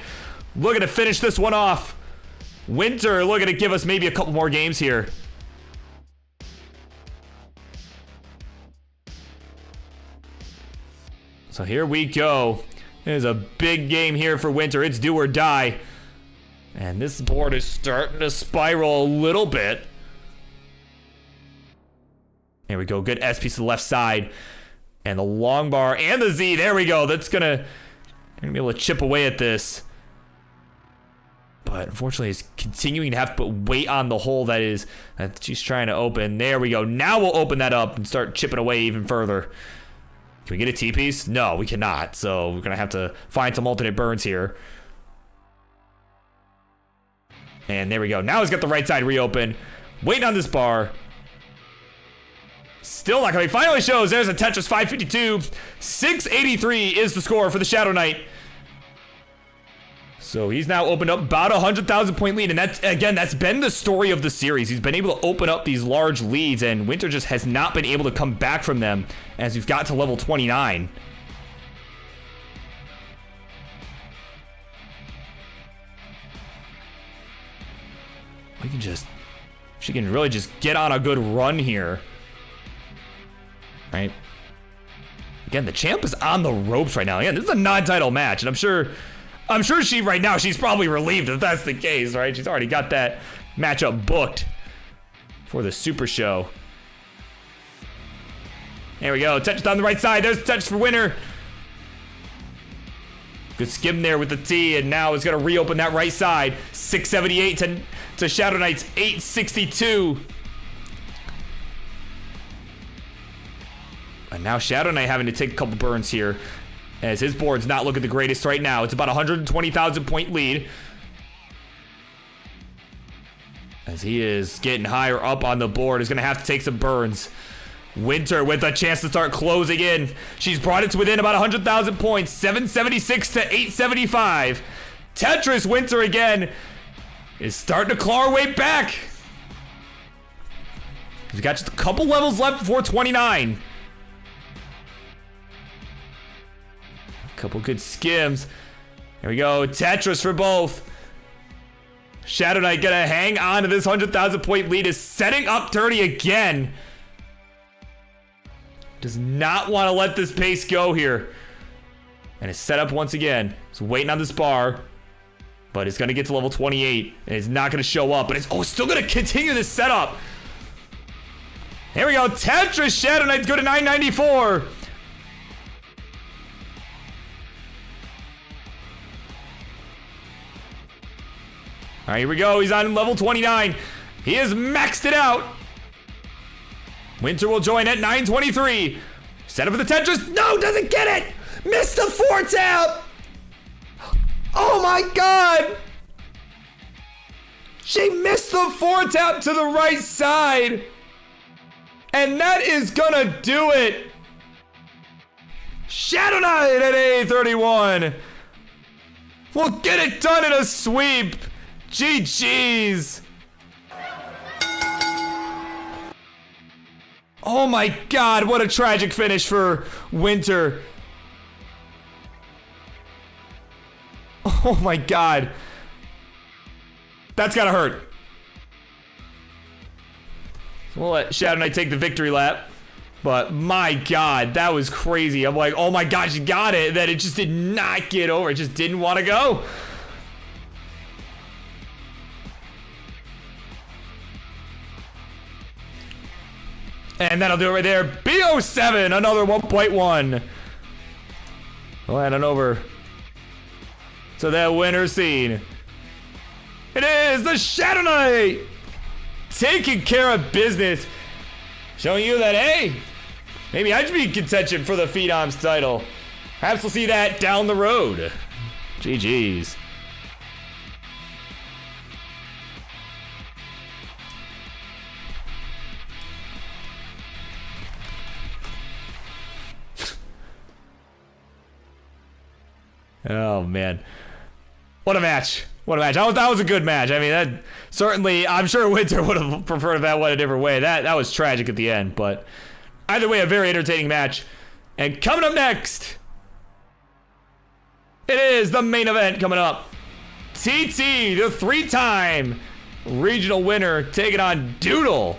Looking to finish this one off. Winter looking to give us maybe a couple more games here. So here we go. There's a big game here for Winter. It's do or die. And this board is starting to spiral a little bit. There we go. Good S piece to the left side. And the long bar and the Z. There we go. That's gonna be able to chip away at this. But unfortunately, it's continuing to have to put weight on the hole that she's trying to open. There we go. Now we'll open that up and start chipping away even further. Can we get a T-piece? No, we cannot. So we're gonna have to find some alternate burns here. And there we go. Now he's got the right side reopened. Waiting on this bar. Still not coming. Finally shows. There's a Tetris 552. 683 is the score for the Shadow Knight. So he's now opened up about 100,000 point lead. And that's been the story of the series. He's been able to open up these large leads. And Winter just has not been able to come back from them as we've got to level 29. She can really just get on a good run here. Right? Again, the champ is on the ropes right now. Again, this is a non-title match, and I'm sure she's probably relieved if that's the case, right? She's already got that matchup booked for the Super Show. There we go. Tetris on the right side. There's Tetris for Winter. Good skim there with the T, and now it's going to reopen that right side. 678 to Shadow Knight's 862. And now Shadow Knight having to take a couple burns here as his board's not looking the greatest right now. It's about 120,000 point lead as he is getting higher up on the board. Is going to have to take some burns. Winter with a chance to start closing in. She's brought it to within about 100,000 points. 776 to 875. Tetris Winter again is starting to claw her way back. We've got just a couple levels left before 29. Couple good skims. Here we go. Tetris for both. Shadow Knight gonna hang on to this 100,000 point lead. Is setting up Dirty again. Does not want to let this pace go here. And is set up once again. He's waiting on this bar. But it's going to get to level 28. And it's not going to show up. But it's still going to continue this setup. Here we go. Tetris Shadow Knight's go to 994. All right, here we go. He's on level 29. He has maxed it out. Winter will join at 923. Set up for the Tetris. No, doesn't get it. Missed the 4-tap. Oh my God. She missed the 4-tap to the right side. And that is gonna do it. Shadow Knight at A31. We'll get it done in a sweep. GG's. Oh my God, what a tragic finish for Winter. Oh my God. That's gotta hurt. So we'll let Shadow Knight take the victory lap. But my God, that was crazy. I'm like, oh my God, she got it. That it just did not get over. It just didn't want to go. And that'll do it right there. BO7, another 1.1. We'll head on over to that winner scene. It is the Shadow Knight taking care of business. Showing you that, hey, maybe I should be in contention for the Phenom's title. Perhaps we'll see that down the road. GG's. Oh, man. What a match. What a match. That was a good match. I mean, that certainly, I'm sure Winter would have preferred that one a different way. That was tragic at the end, but either way, a very entertaining match. And coming up next, it is the main event coming up. TT, the 3-time regional winner, taking on Doodle.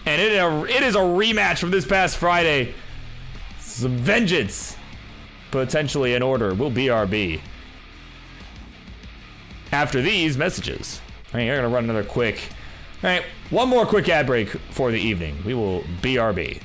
And it is a rematch from this past Friday. Some vengeance. Potentially in order. Will BRB. After these messages. All right, you're going to run another quick. All right, one more quick ad break for the evening. We will BRB.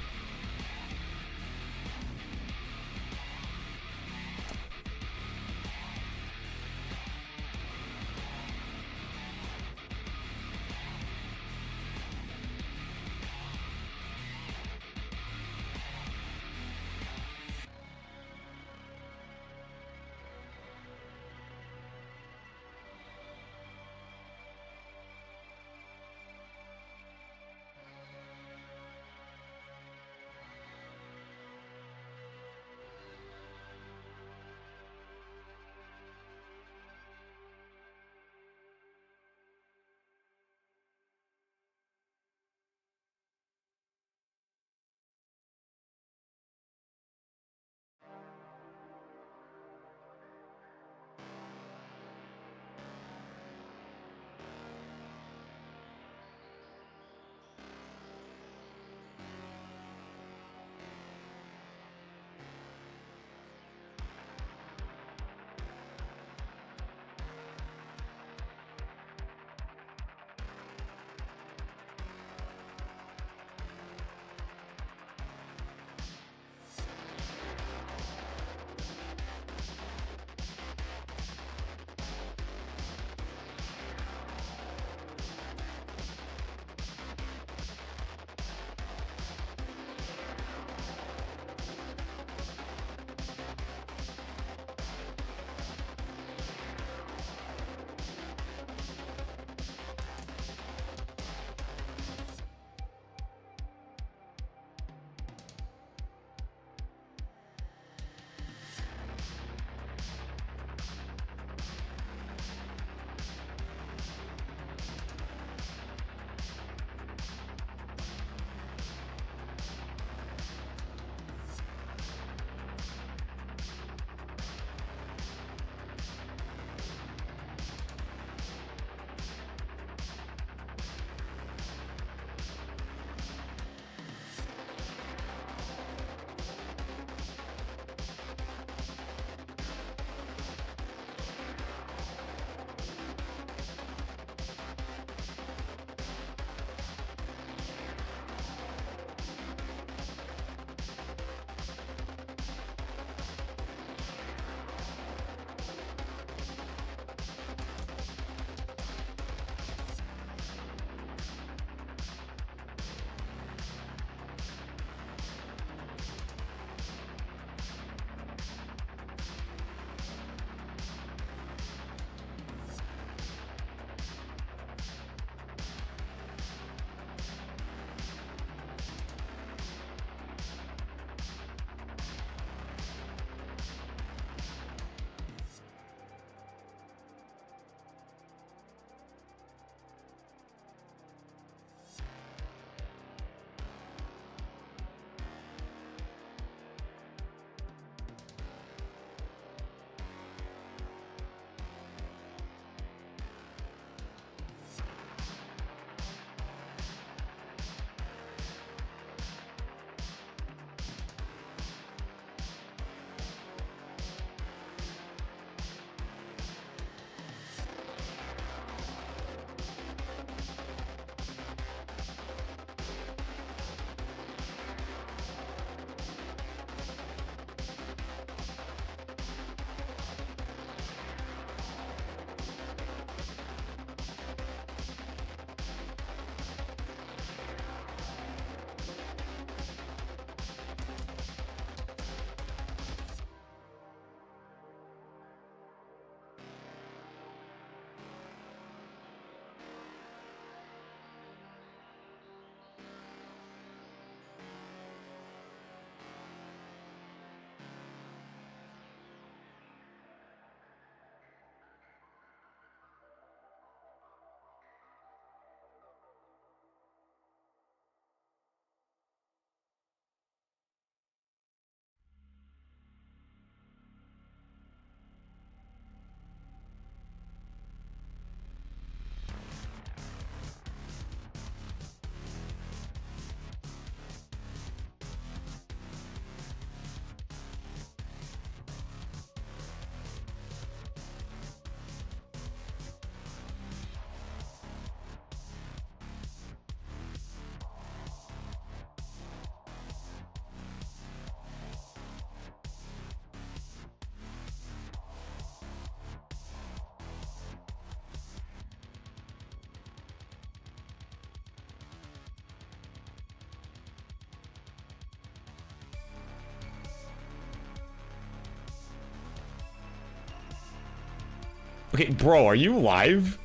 Okay, bro, are you live?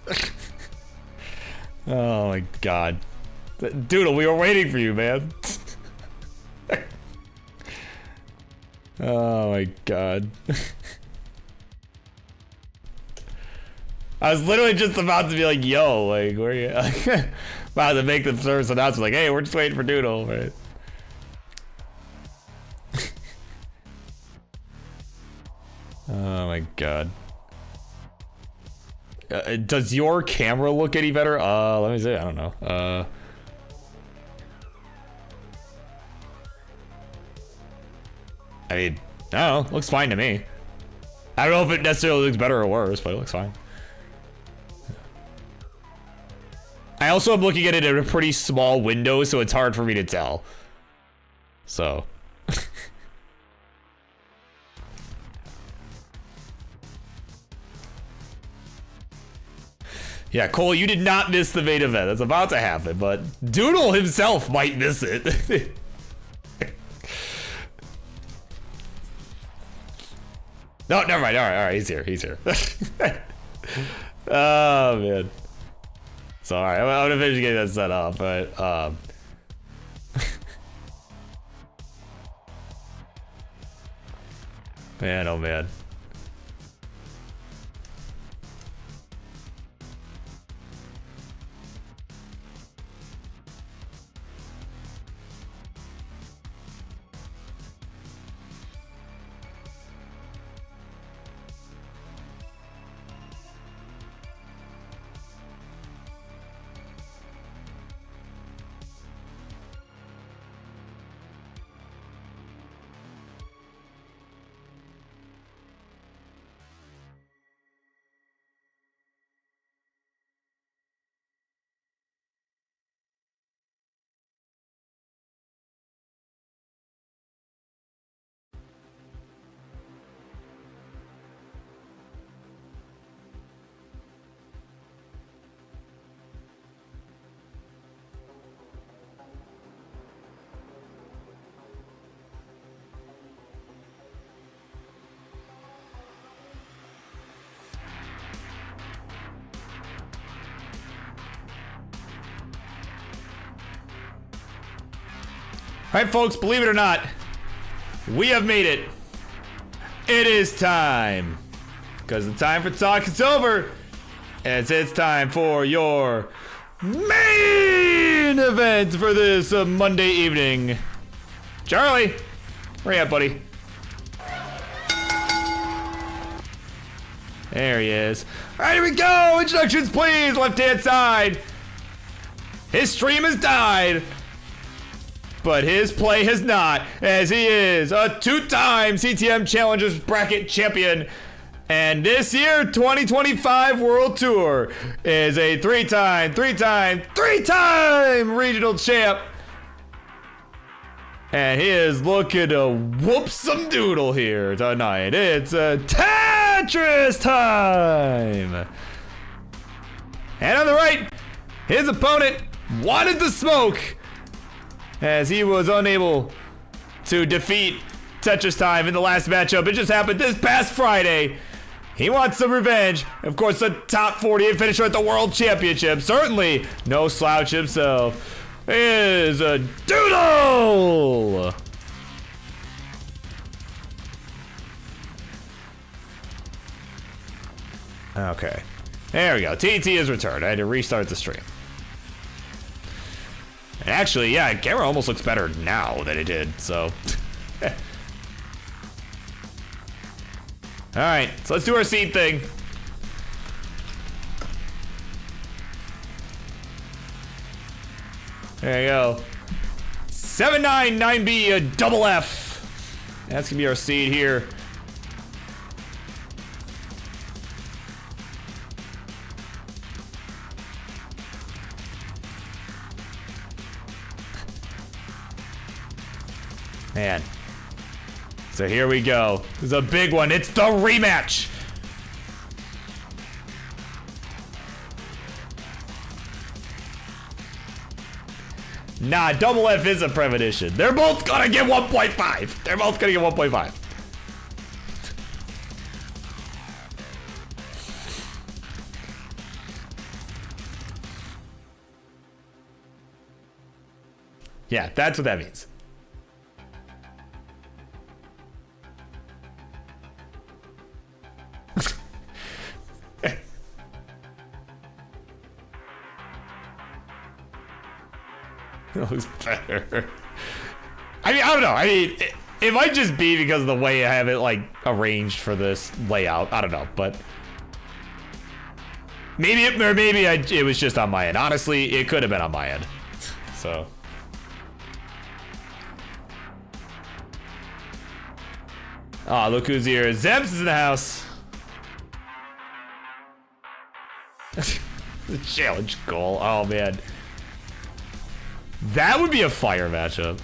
Oh my god. Doodle, we were waiting for you, man. Oh my god. I was literally just about to be like, yo, like, where are you? About to make the service announcement, like, hey, we're just waiting for Doodle, right? Oh my god. Does your camera look any better? Let me see. I don't know. I mean, I don't know. Looks fine to me. I don't know if it necessarily looks better or worse, but it looks fine. I also am looking at it in a pretty small window, so it's hard for me to tell. So. Yeah, Cole, you did not miss the main event. That's about to happen, but Doodle himself might miss it. No, never mind. All right, he's here. He's here. Oh, man. So, all right, I'm gonna finish getting that set up, but, man, oh, man. All right, folks, believe it or not, we have made it. It is time. Because the time for talk is over. As it's time for your main event for this Monday evening. Charlie, where you at, buddy? There he is. All right, here we go. Introductions, please. Left-hand side. His stream has died. But his play has not, as he is a two-time CTM Challengers Bracket champion. And this year, 2025 World Tour is a three-time regional champ. And he is looking to whoop some Doodle here tonight. It's a Tetris time. And on the right, his opponent wanted the smoke, as he was unable to defeat TetrisTime in the last matchup. It just happened this past Friday. He wants some revenge. Of course, the top 48 finisher at the World Championship. Certainly no slouch himself. Is a Doodle! Okay. There we go. TT is returned. I had to restart the stream. And actually, yeah, camera almost looks better now than it did, so. Alright, so let's do our seed thing. There you go. 799B, a double F. That's gonna be our seed here. Man. So here we go. This is a big one. It's the rematch. Nah, double F is a premonition. They're both gonna get 1.5. They're both gonna get 1.5. Yeah, that's what that means. It looks better. I mean, I don't know. I mean, it might just be because of the way I have it, like, arranged for this layout. I don't know, but maybe it was just on my end. Honestly, it could have been on my end. So. Oh, look who's here. Zebs is in the house. The challenge goal. Oh, man. That would be a fire matchup.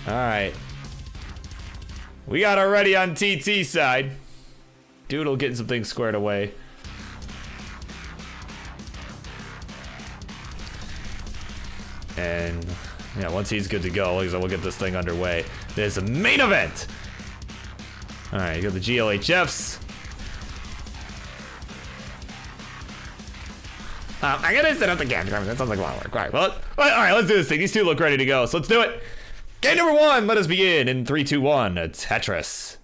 All right. We got already on TT side. Doodle getting some things squared away. And yeah, once he's good to go, we'll get this thing underway. There's a main event. All right, you got the GLHFs. I gotta set up the game. That sounds like a lot of work. All right, well, all right, let's do this thing. These two look ready to go, so let's do it. Game number one. Let us begin in 3, 2, 1. Tetris.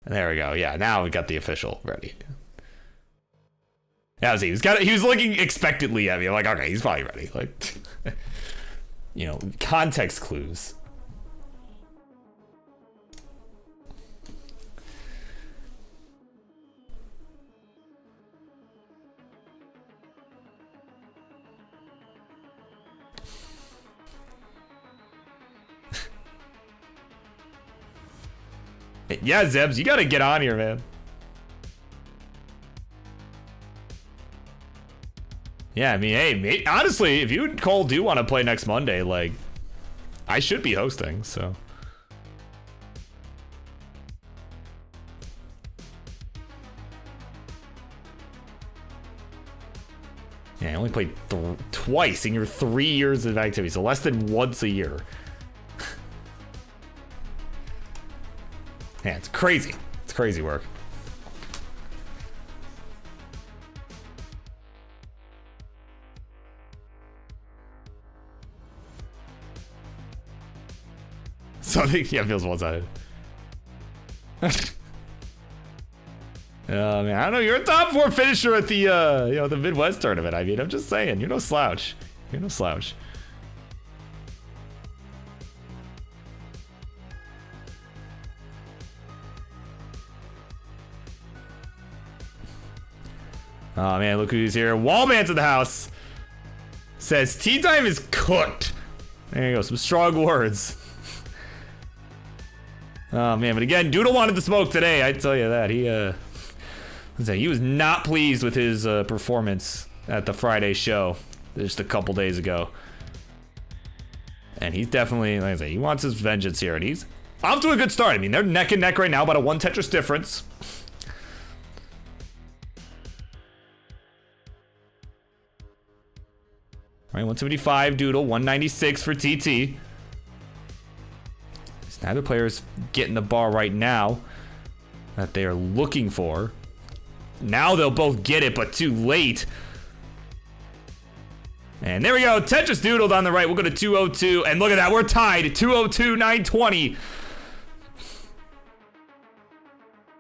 And there we go. Yeah, now we got the official ready. That was he. He was looking expectantly at me. I'm like, okay, he's probably ready. Like, you know, context clues. Yeah, Zebs, you gotta get on here, man. Yeah, I mean, hey, honestly, if you and Cole do want to play next Monday, like, I should be hosting, so. Yeah, I only played twice in your 3 years of activity, so less than once a year. Yeah, it's crazy. It's crazy work. Something, yeah, feels one-sided. Man, I don't know. You're a top 4 finisher at the, you know, the Midwest tournament. I mean, I'm just saying, you're no slouch. You're no slouch. Oh man, look who's here. Wallman's in the house. Says tea time is cooked. There you go, some strong words. Oh man, but again, Doodle wanted the smoke today, I tell you that. He was not pleased with his performance at the Friday show just a couple days ago. And he's definitely, like I say, he wants his vengeance here, and he's off to a good start. I mean, they're neck and neck right now, about a 1 Tetris difference. All right, 175 Doodle, 196 for TT. Neither player's getting the bar right now that they are looking for. Now they'll both get it, but too late. And there we go. Tetris Doodled on the right. We'll go to 202. And look at that. We're tied. 202, 920.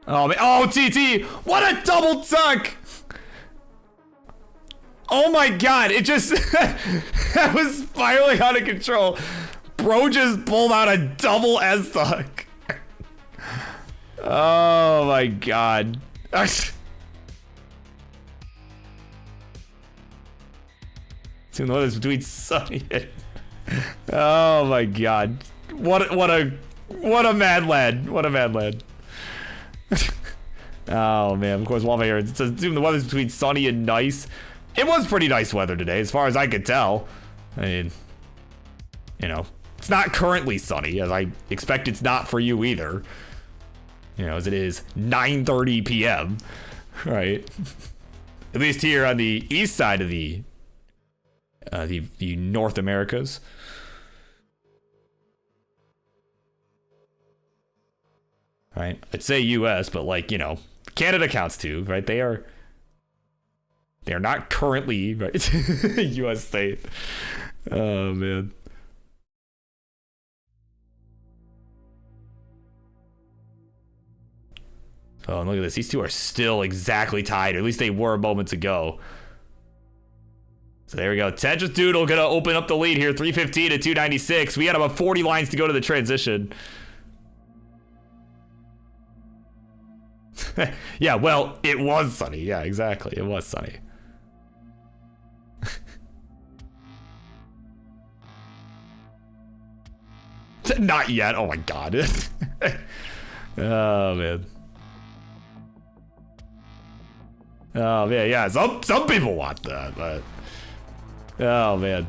Oh, man. Oh, TT. What a double dunk. Oh, my God. It just... that was spiraling out of control. Bro just pulled out a double S dunk. Oh, my God. Soon the weather's between sunny and... Oh my God! What a mad lad! What a mad lad! Oh man! Of course, while I'm here, it says soon the weather's between sunny and nice. It was pretty nice weather today, as far as I could tell. I mean, you know, it's not currently sunny, as I expect it's not for you either. You know, as it is 9:30 p.m. Right? At least here on the east side of the North Americas. right? I'd say US, but like, you know, Canada counts too, right? They are not currently, right? US state. Oh, man. Oh, and look at this. These two are still exactly tied, or at least they were moments ago. So there we go. Tetris Doodle gonna open up the lead here, 315 to 296. We got about 40 lines to go to the transition. Yeah, well, it was sunny. Yeah, exactly. It was sunny. Not yet. Oh my god. Oh man. Oh man, yeah. Some people want that, but oh man.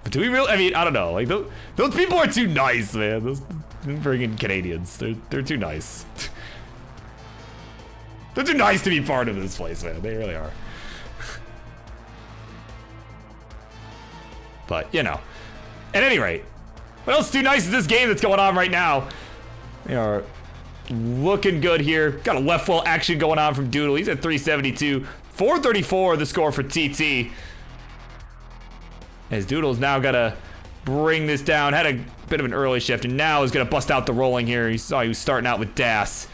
Do we really? I mean, I don't know. Like those people are too nice, man. Those friggin' Canadians. They're too nice. They're too nice to be part of this place, man. They really are. But, you know. At any rate, what else too nice is this game that's going on right now? They are looking good here. Got a left full action going on from Doodle. He's at 372. 434 the score for TT. As Doodle's now got to bring this down. Had a bit of an early shift, and now is going to bust out the rolling here. You saw he was starting out with Das.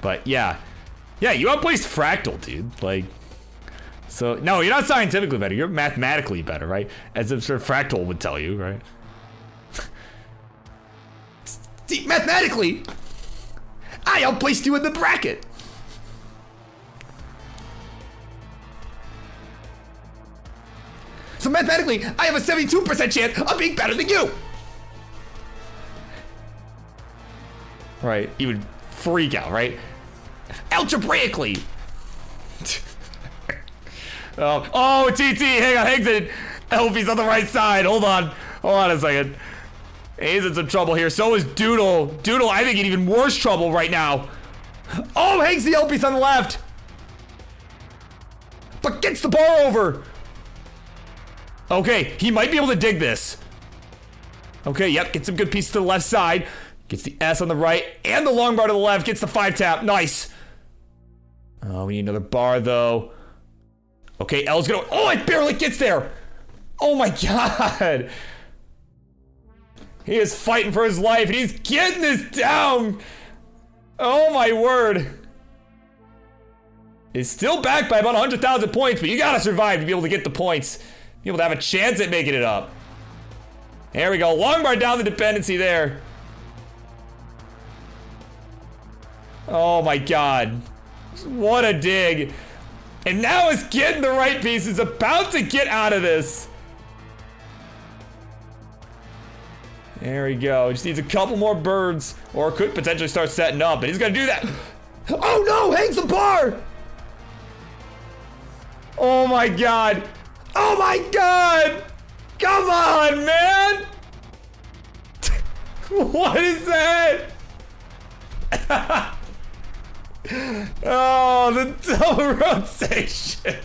But, yeah. Yeah, you outplaced Fractal, dude. Like, so, no, you're not scientifically better. You're mathematically better, right? As if sort of Fractal would tell you, right? See, mathematically, I outplaced you in the bracket. So mathematically, I have a 72% chance of being better than you. Right, you would freak out, right? Algebraically. Oh, TT, hang on, Higgs. Elfie's on the right side. Hold on a second. He's in some trouble here. So is Doodle. Doodle, I think, in even worse trouble right now. Oh, Hanks the Elfie's on the left. But gets the bar over. Okay, he might be able to dig this. Okay, yep, gets some good pieces to the left side. Gets the S on the right and the long bar to the left. Gets the 5 tap. Nice. Oh, we need another bar, though. Okay, L's gonna... Oh, it barely gets there. Oh, my God. He is fighting for his life, and he's getting this down. Oh, my word. He's still back by about 100,000 points, but you gotta survive to be able to get the points. Be able to have a chance at making it up. There we go. Long bar down the dependency there. Oh, my God. What a dig. And now is getting the right piece. Is about to get out of this. There we go. Just needs a couple more birds, or could potentially start setting up, but he's gonna do that. Oh no, hangs the bar. Oh my God. Oh my God. Come on, man. What is that? Oh, the double rotation.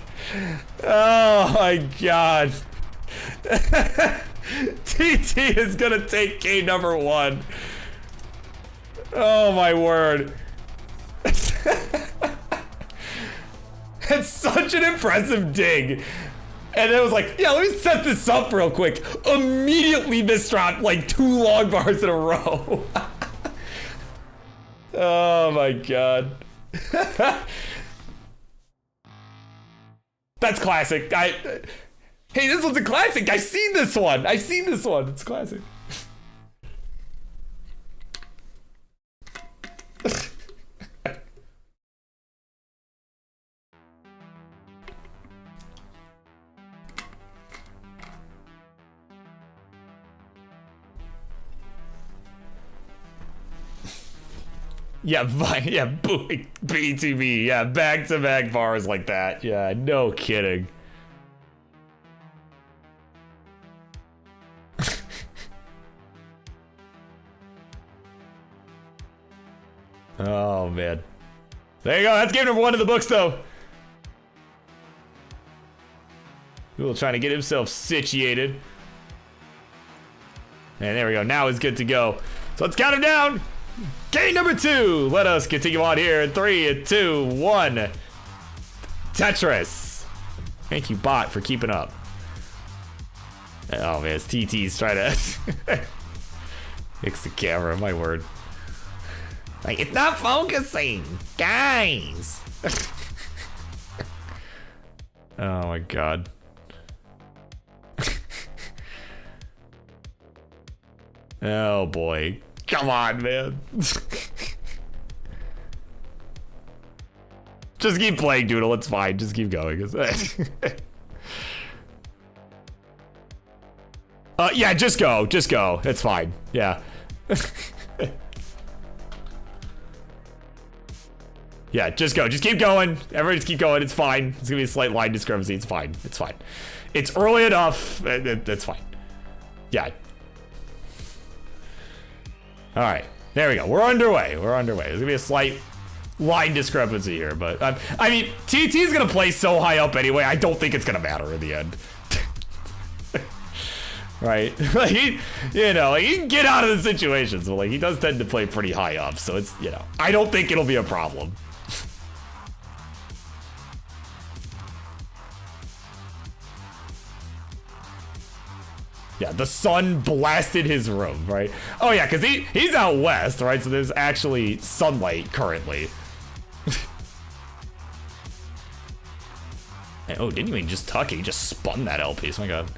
Oh my God. TT is gonna take game number 1. Oh my word. It's such an impressive dig. And it was like, yeah, let me set this up real quick. Immediately misdropped like 2 long bars in a row. Oh my God. That's classic. Hey, this one's a classic. I've seen this one. It's classic. Yeah, B2B. Yeah, back-to-back bars like that. Yeah, no kidding. Oh, man. There you go. That's game number 1 in the books, though. Doodle trying to get himself situated. And there we go. Now he's good to go. So let's count him down. Game number 2. Let us continue on here in 3, 2, 1. Tetris. Thank you, bot, for keeping up. Oh man, it's TT's trying to fix the camera. My word. Like, it's not focusing, guys. Oh my god. Oh boy. Come on, man. Just keep playing, Doodle. It's fine. Just keep going. Yeah, just go. Just go. It's fine. Yeah. Yeah, just go. Just keep going. Everybody just keep going. It's fine. It's gonna be a slight line discrepancy. It's fine. It's fine. It's early enough. It's fine. Yeah. All right. There we go. We're underway. We're underway. There's gonna be a slight line discrepancy here, but I mean, TT's gonna play so high up anyway. I don't think it's gonna matter in the end. Right? Like he can get out of the situations, but like he does tend to play pretty high up, so it's, I don't think it'll be a problem. Yeah, the sun blasted his room, right? Oh yeah, because he's out west, right? So there's actually sunlight currently. And, oh, didn't even just tuck it, he just spun that L piece, oh my god.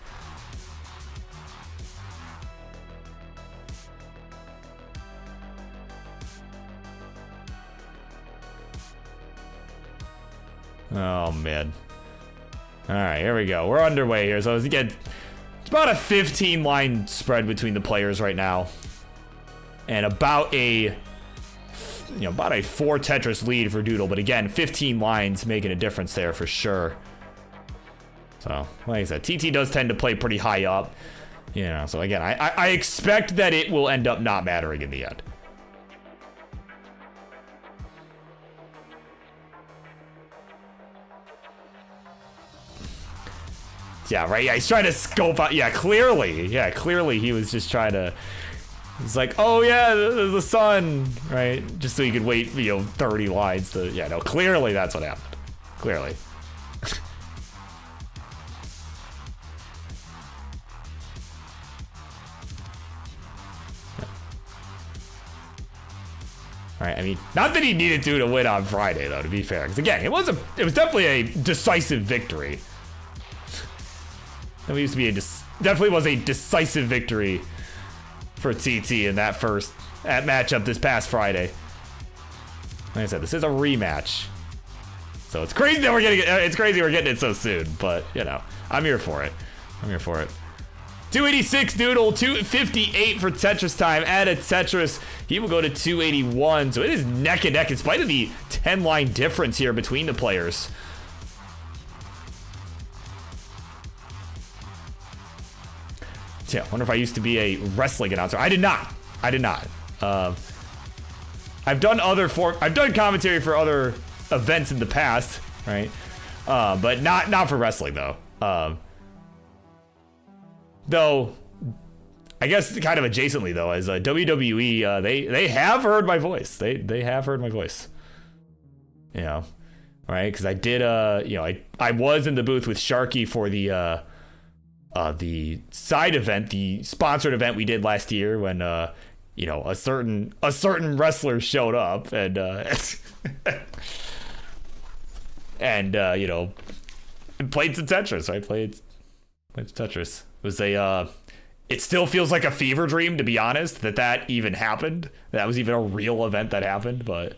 Oh man. Alright, here we go. We're underway here. So again, it's about a 15 line spread between the players right now. And about a 4 Tetris lead for Doodle, but again, 15 lines making a difference there for sure. So, like I said, TT does tend to play pretty high up. So again, I expect that it will end up not mattering in the end. Yeah, right. Yeah, he's trying to scope out. Yeah, clearly. Yeah, clearly he was just trying to. He's like, oh yeah, the sun, right? Just so he could wait, 30 lines to. Yeah, no. Clearly, that's what happened. Clearly. All right. I mean, not that he needed to win on Friday, though. To be fair, because again, it was definitely a decisive victory. That used to be definitely was a decisive victory for TT in that matchup this past Friday. Like I said, this is a rematch, so it's crazy that we're getting it. It's crazy we're getting it so soon, but I'm here for it. I'm here for it. 286 Doodle, 258 for Tetris time. Add a Tetris, he will go to 281. So it is neck and neck in spite of the 10 line difference here between the players. Yeah, I wonder if I used to be a wrestling announcer. I did not. I've done commentary for other events in the past, right? But not for wrestling though. Though, I guess kind of adjacently though, as WWE, they have heard my voice. They have heard my voice. Right? Because I did I was in the booth with Sharky for the side event, the sponsored event we did last year when a certain wrestler showed up and and played some Tetris. I played Tetris. It was it still feels like a fever dream, to be honest, that even happened. That was even a real event that happened, but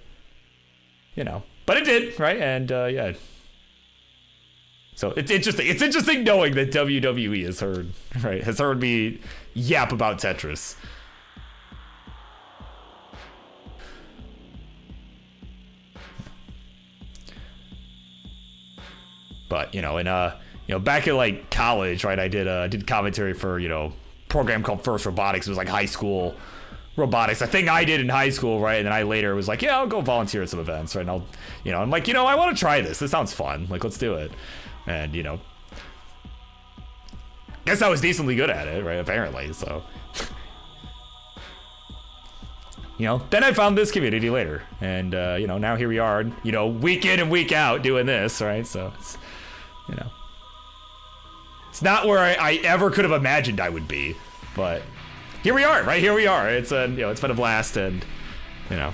but it did, right? And yeah. So it's interesting. It's interesting knowing that WWE has heard me yap about Tetris. But back in like college, right? I did commentary for a program called First Robotics. It was like high school robotics. I think I did in high school, right? And then I later was like, yeah, I'll go volunteer at some events, right? And I'll, I'm like, I want to try this. This sounds fun. Like, let's do it. And guess I was decently good at it, right? Apparently, so. You know, then I found this community later, and you know, now here we are, you know, week in and week out doing this, right? So it's, you know, it's not where I ever could have imagined I would be, but here we are, right? Here we are. It's you know, it's been a blast, and you know,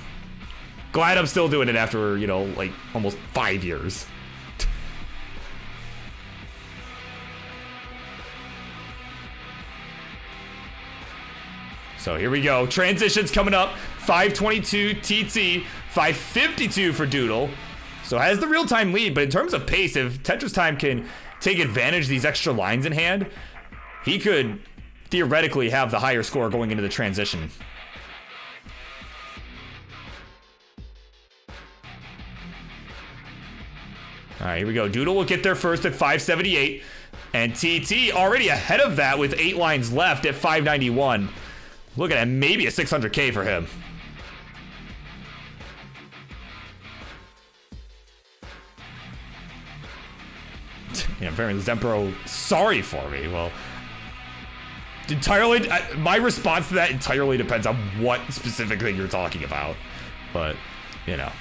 glad I'm still doing it after, you know, like almost 5 years. So here we go. Transitions coming up. 522 TT, 552 for Doodle. So has the real-time lead, but in terms of pace, if TetrisTime can take advantage of these extra lines in hand, he could theoretically have the higher score going into the transition. All right, here we go. Doodle will get there first at 578, and TT already ahead of that with 8 lines left at 591. Look at that, maybe a 600K for him. Yeah, apparently Zempro, sorry for me. Well, entirely, my response to that entirely depends on what specific thing you're talking about. But, you know.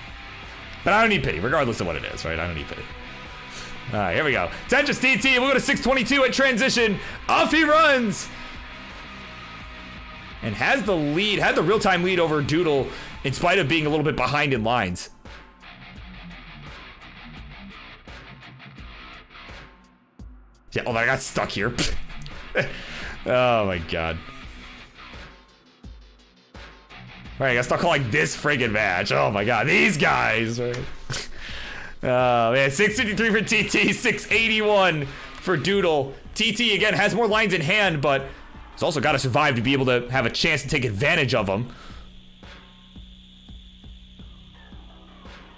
But I don't need pity, regardless of what it is, right? I don't need pity. All right, here we go. Tetris TT, we'll go to 622 at transition. Off he runs. And has the lead, had the real-time lead over Doodle in spite of being a little bit behind in lines. Yeah, oh, I got stuck here. Oh my god. All right, I got stuck calling this friggin' match. Oh my god, these guys. Right? Oh man, 653 for TT, 681 for Doodle. TT again has more lines in hand, but he's also got to survive to be able to have a chance to take advantage of them.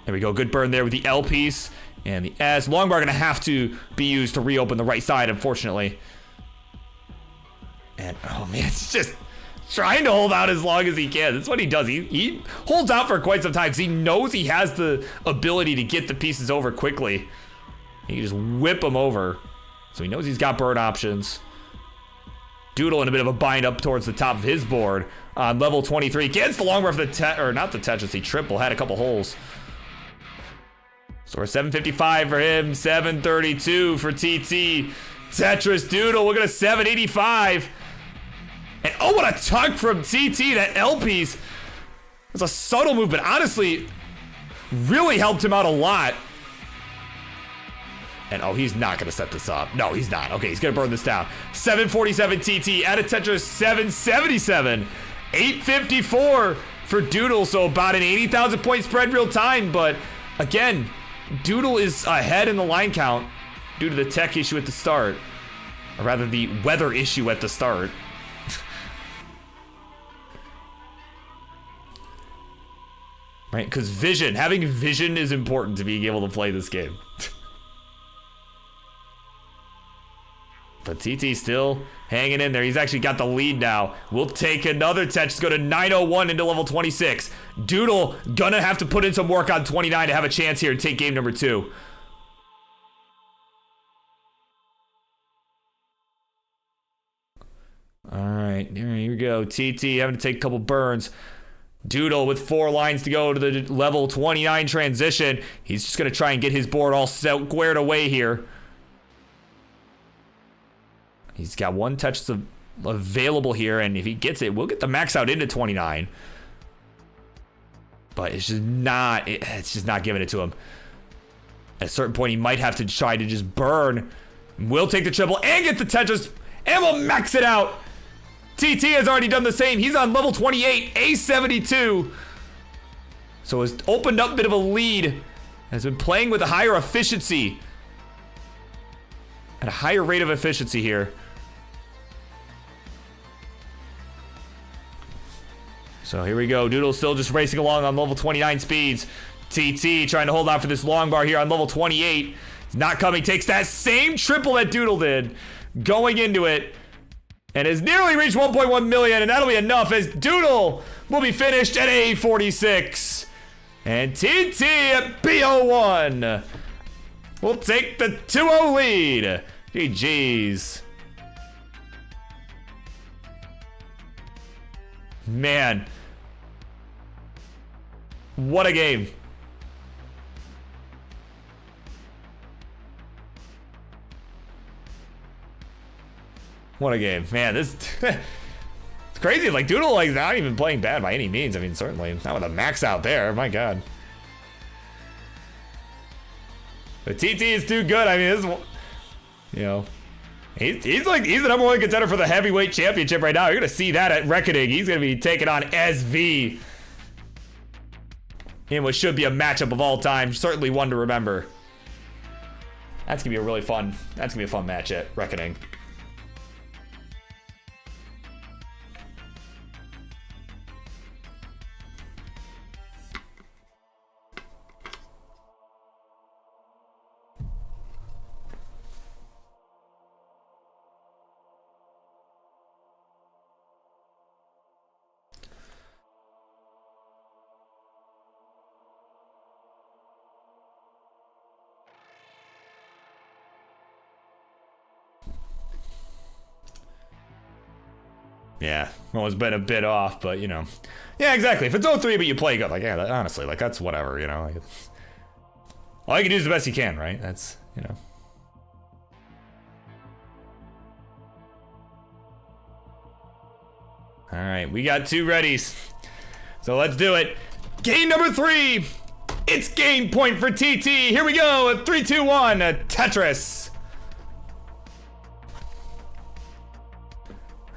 There we go, good burn there with the L piece and the S. Longbar gonna have to be used to reopen the right side, unfortunately. And oh man, it's just trying to hold out as long as he can. That's what he does. He holds out for quite some time because he knows he has the ability to get the pieces over quickly. He can just whip them over. So he knows he's got burn options. Doodle in a bit of a bind up towards the top of his board on level 23. Gets the long run for the or not the Tetris, he triple, had a couple holes. So we're 755 for him, 732 for TT. Tetris Doodle, we're gonna 785. And oh, what a tug from TT, that L piece. It's a subtle move, but honestly, really helped him out a lot. And oh, he's not gonna set this up. No, he's not. Okay, he's gonna burn this down. 747 TT, out of Tetris 777. 854 for Doodle, so about an 80,000 point spread real time, but again, Doodle is ahead in the line count due to the tech issue at the start. Or rather, the weather issue at the start. Right, because having vision is important to being able to play this game. But TT still hanging in there. He's actually got the lead now. We'll take another touch. Let's go to 901 into level 26. Doodle gonna have to put in some work on 29 to have a chance here to take game number 2. All right, here we go. TT having to take a couple burns. Doodle with 4 lines to go to the level 29 transition. He's just gonna try and get his board all squared away here. He's got 1 touch available here, and if he gets it, we'll get the max out into 29. But it's just not giving it to him. At a certain point, he might have to try to just burn. We'll take the triple and get the Tetris, and we'll max it out. TT has already done the same. He's on level 28, A72. So has opened up a bit of a lead. Has been playing with a higher efficiency. At a higher rate of efficiency here. So here we go. Doodle still just racing along on level 29 speeds. TT trying to hold out for this long bar here on level 28. He's not coming. Takes that same triple that Doodle did. Going into it. And has nearly reached 1.1 million. And that'll be enough as Doodle will be finished at A46. And TT at B01 will take the 2-0 lead. GG's. Man. What a game. What a game. Man, this... it's crazy. Like, Doodle, like, not even playing bad by any means. I mean, certainly. Not with a max out there. My God. But TT is too good. I mean, this... You know... He's the number one contender for the heavyweight championship right now. You're going to see that at Reckoning. He's going to be taking on SV. In what should be a matchup of all time. Certainly one to remember. That's going to be a really fun... That's going to be a fun match at Reckoning. Yeah, well, it's been a bit off, but, you know. Yeah, exactly. If it's 0-3, but you play good, like, yeah, honestly, like, that's whatever, you know. Like, all you can do is the best you can, right? That's, you know. All right, we got 2 readies. So let's do it. Game number 3. It's game point for TT. Here we go. 3, 2, 1. Tetris.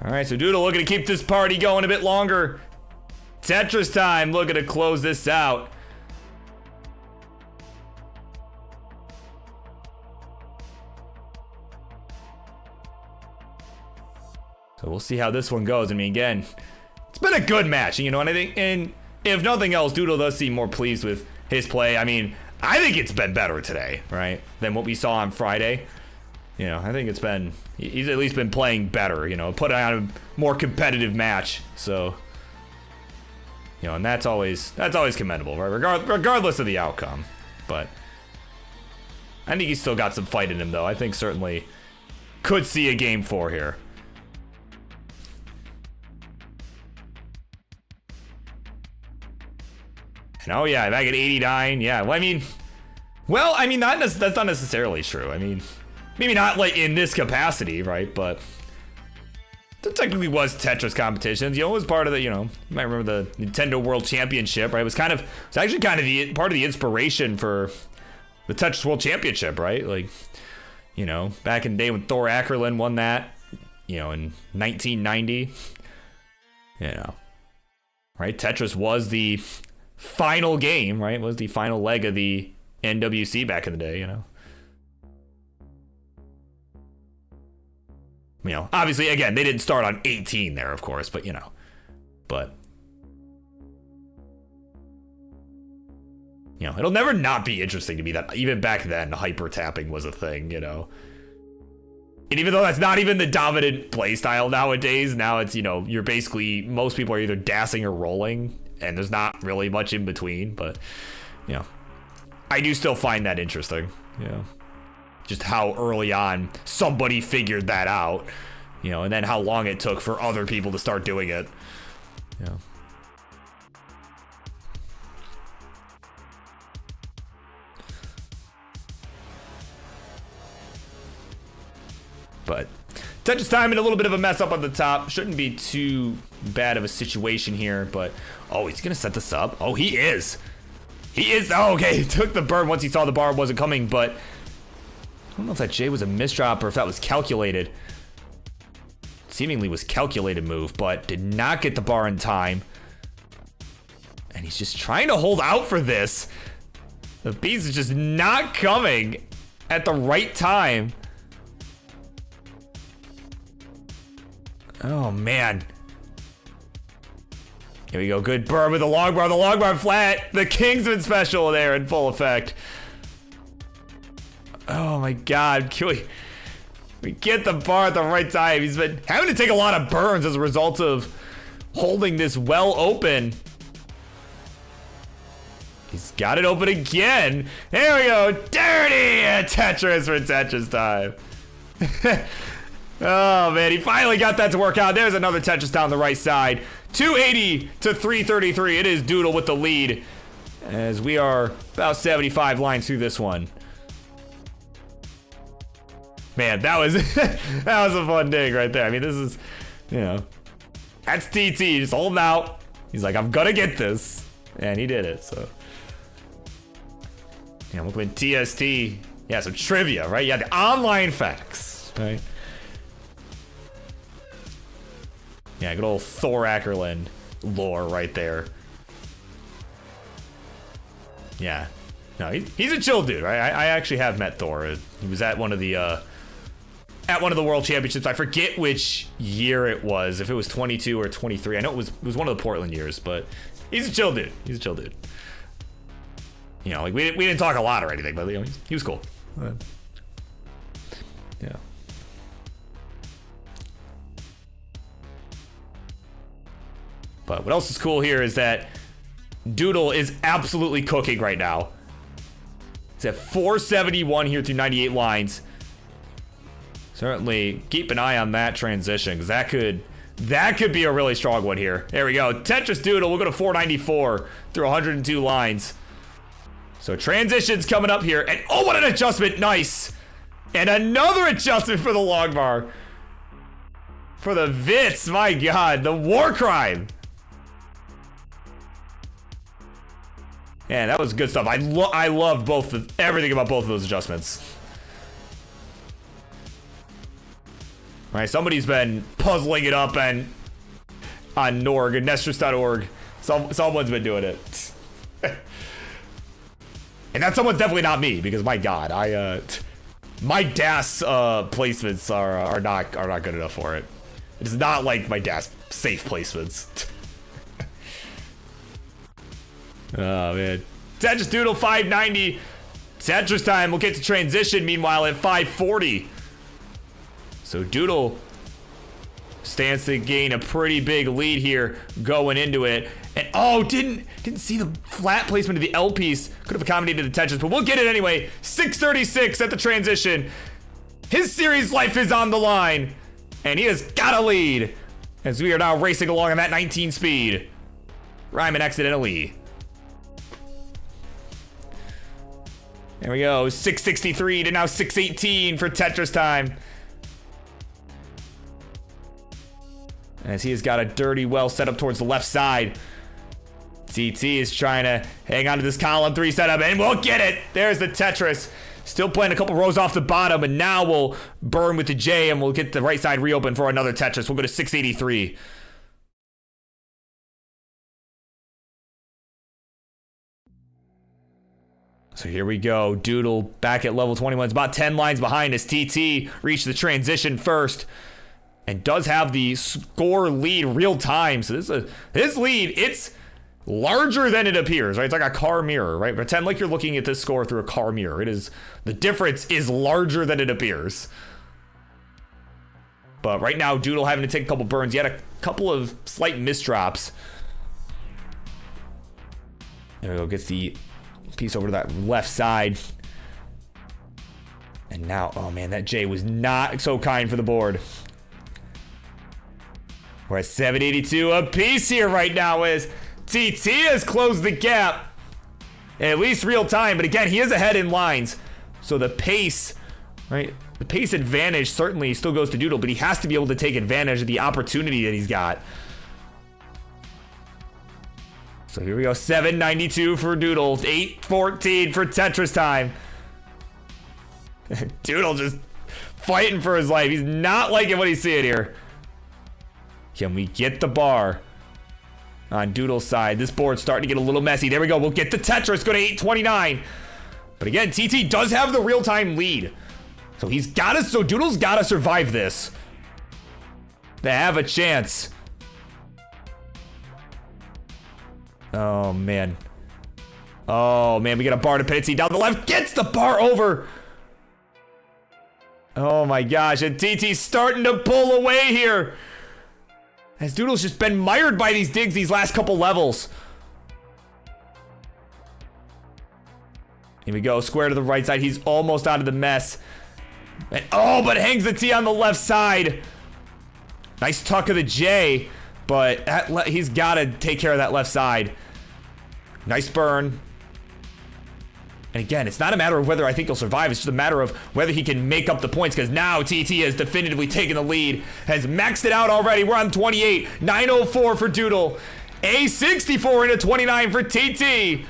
All right, so Doodle looking to keep this party going a bit longer. TetrisTime looking to close this out. So we'll see how this one goes. I mean, again, it's been a good match, you know, and I think, and if nothing else, Doodle does seem more pleased with his play. I mean, I think it's been better today, right, than what we saw on Friday. You know, I think it's been, he's at least been playing better, you know, put on a more competitive match. So, you know, and that's always commendable, right? Regardless of the outcome. But I think he's still got some fight in him, though. I think certainly could see a game 4 here. And oh yeah, back at 89. Yeah, well, I mean, that's not necessarily true. I mean, maybe not like in this capacity, right? But there technically was Tetris competitions. You know, it was part of the, you know, you might remember the Nintendo World Championship, right? It's actually kind of the part of the inspiration for the Tetris World Championship, right? Like, you know, back in the day when Thor Ackerlund won that, you know, in 1990, you know, right? Tetris was the final game, right? It was the final leg of the NWC back in the day, you know. You know, obviously, again, they didn't start on 18 there, of course, but, you know, but, you know, it'll never not be interesting to me that even back then, hyper tapping was a thing, you know. And even though that's not even the dominant play style nowadays, now it's, you know, you're basically, most people are either dancing or rolling, and there's not really much in between, but, you know, I do still find that interesting, you know. Just how early on somebody figured that out, you know, and then how long it took for other people to start doing it, you know. But TetrisTime in a little bit of a mess up on the top. Shouldn't be too bad of a situation here, but oh, he's gonna set this up. Oh, he is. Oh, okay, he took the burn once he saw the bar wasn't coming, but I don't know if that J was a misdrop or if that was calculated. Seemingly was calculated move, but did not get the bar in time. And he's just trying to hold out for this. The piece is just not coming at the right time. Oh, man. Here we go. Good burn with the long bar flat. The Kingsman special there in full effect. Oh my God, can we get the bar at the right time? He's been having to take a lot of burns as a result of holding this well open. He's got it open again. There we go, dirty Tetris for TetrisTime. Oh, man, he finally got that to work out. There's another Tetris down the right side. 280 to 333. It is Doodle with the lead, as we are about 75 lines through this one. Man, that was that was a fun dig right there. I mean, this is, you know, that's TT just holding out. He's like, I'm gonna get this, and he did it. So, yeah, we'll win TST. Yeah, some trivia, right? Yeah, the online facts, right? Yeah, good old Thor Ackerland lore right there. Yeah, no, he's a chill dude, right? I actually have met Thor. He was at one of the World Championships. I forget which year it was, if it was 22 or 23. I know it was one of the Portland years, but he's a chill dude. He's a chill dude. You know, like we didn't talk a lot or anything, but you know, he was cool. Yeah. But what else is cool here is that Doodle is absolutely cooking right now. He's at 471 here through 98 lines. Certainly keep an eye on that transition, because that could be a really strong one here. There we go. Tetris Doodle, we'll go to 494 through 102 lines. So transitions coming up here. And oh, what an adjustment. Nice. And another adjustment for the long bar. For the Vits, my God, the war crime. Man, that was good stuff. I love everything about both of those adjustments. All right, somebody's been puzzling it up on Norg and Nestris.org. Someone's been doing it. And that someone's definitely not me, because my God, my DAS placements are not good enough for it. It's not like my DAS safe placements. Oh man, Tetris Doodle 590. Tetris time. We'll get to transition. Meanwhile, at 540. So Doodle stands to gain a pretty big lead here going into it. And oh, didn't see the flat placement of the L piece. Could have accommodated the Tetris, but we'll get it anyway. 636 at the transition. His series life is on the line, and he has got a lead as we are now racing along on that 19 speed. Ryman accidentally. There we go. 663 to now 618 for Tetris time. As he has got a dirty well set up towards the left side. TT is trying to hang on to this column 3 setup, and we'll get it. There's the Tetris. Still playing a couple rows off the bottom, and now we'll burn with the J, and we'll get the right side reopened for another Tetris. We'll go to 683. So here we go. Doodle back at level 21. It's about 10 lines behind as TT reached the transition first. And does have the score lead real time. So his lead, it's larger than it appears, right? It's like a car mirror, right? Pretend like you're looking at this score through a car mirror. The difference is larger than it appears. But right now, Doodle having to take a couple burns. He had a couple of slight misdrops. There we go. Gets the piece over to that left side. And now, oh man, that J was not so kind for the board. We're at 782 apiece here right now as TT has closed the gap. At least real time, but again, he is ahead in lines. So the pace, right? The pace advantage certainly still goes to Doodle, but he has to be able to take advantage of the opportunity that he's got. So here we go, 792 for Doodle, 814 for Tetris time. Doodle just fighting for his life. He's not liking what he's seeing here. Can we get the bar on Doodle's side? This board's starting to get a little messy. There we go. We'll get the Tetris. Go to 829. But again, TT does have the real-time lead. So so Doodle's got to survive this to have a chance. Oh, man. Oh, man. We got a bar dependency down the left. Gets the bar over. Oh, my gosh. And TT's starting to pull away here. As Doodle's just been mired by these digs these last couple levels. Here we go, square to the right side. He's almost out of the mess. And oh, but hangs the T on the left side. Nice tuck of the J, but he's got to take care of that left side. Nice burn. And again, it's not a matter of whether I think he'll survive. It's just a matter of whether he can make up the points, because now TT has definitively taken the lead, has maxed it out already. We're on 28, 904 for Doodle, a 64 into 29 for TT.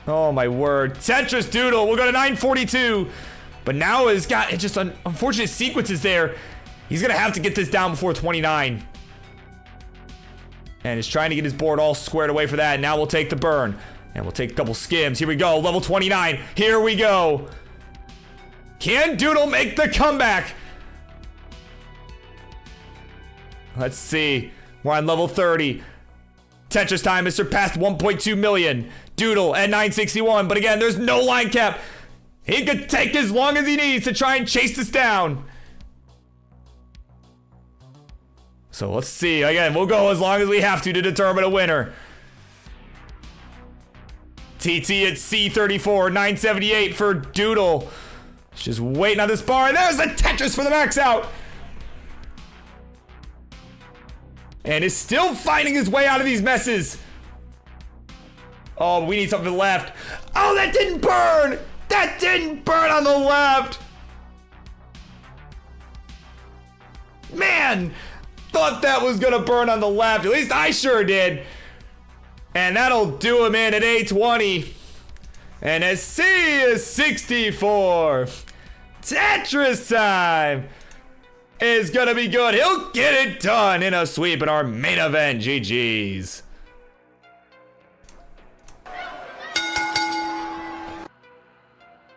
Oh my word. Tetris Doodle, we'll go to 942. But now it's got just unfortunate sequences there. He's gonna have to get this down before 29. And is trying to get his board all squared away for that. Now we'll take the burn. And we'll take a couple skims. Here we go, level 29. Here we go. Can Doodle make the comeback? Let's see. We're on level 30. Tetris time has surpassed 1.2 million. Doodle at 961. But again, there's no line cap. He could take as long as he needs to try and chase this down. So let's see. Again, we'll go as long as we have to determine a winner. TT at C34, 978 for Doodle. Just waiting on this bar. And there's the Tetris for the max out. And is still finding his way out of these messes. Oh, we need something to the left. Oh, that didn't burn. That didn't burn on the left. Man. Thought that was gonna burn on the left. At least I sure did. And that'll do him in at 820. And as C is 64. Tetris time is gonna be good. He'll get it done in a sweep in our main event. GG's.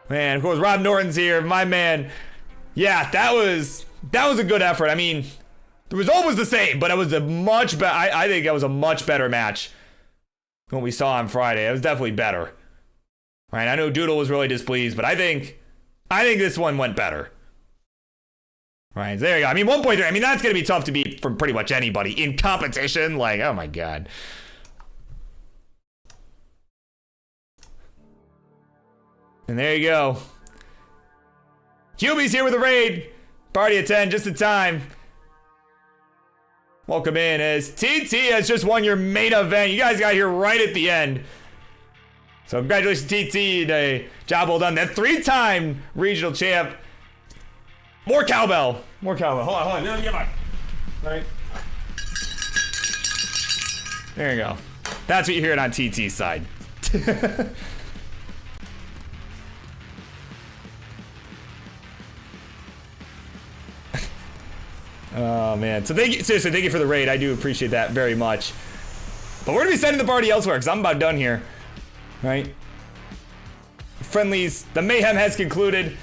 Man, of course, Rob Norton's here, my man. Yeah, that was a good effort. I mean, the result was the same, but it was a much better. I think it was a much better match than what we saw on Friday. It was definitely better. Right? I know Doodle was really displeased, but I think this one went better. Right? There you go. I mean, 1.3. I mean, that's gonna be tough to beat from pretty much anybody in competition. Like, oh my god. And there you go. QB's here with a raid. Party at 10, just in time. Welcome in as TT has just won your main event. You guys got here right at the end. So congratulations, TT. Job well done. That 3-time regional champ. More cowbell. More cowbell. Hold on. Let me get mine. All right. There you go. That's what you're hearing on TT's side. Oh man, so seriously, thank you for the raid. I do appreciate that very much. But we're gonna be sending the party elsewhere because I'm about done here. Right? Friendlies, the mayhem has concluded.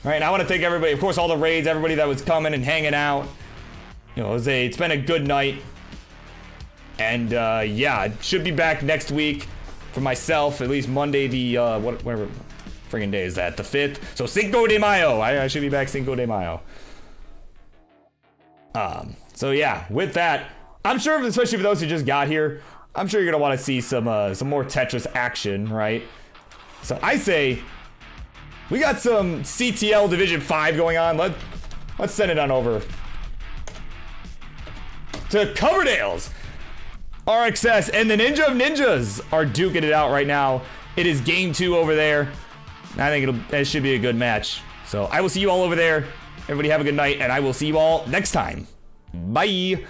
Right, and I want to thank everybody, of course, all the raids, everybody that was coming and hanging out. You know, it's been a good night. And yeah, I should be back next week for myself, at least Monday the whatever friggin' day is that, the 5th. So Cinco de Mayo. I should be back Cinco de Mayo. So yeah, with that, I'm sure, especially for those who just got here, I'm sure you're gonna want to see some more Tetris action, right? So I say we got some CTL Division 5 going on. Let's send it on over to Coverdale's. RXS and the Ninja of Ninjas are duking it out right now. It is game 2 over there. I think it should be a good match. So I will see you all over there. Everybody have a good night, and I will see you all next time. Bye.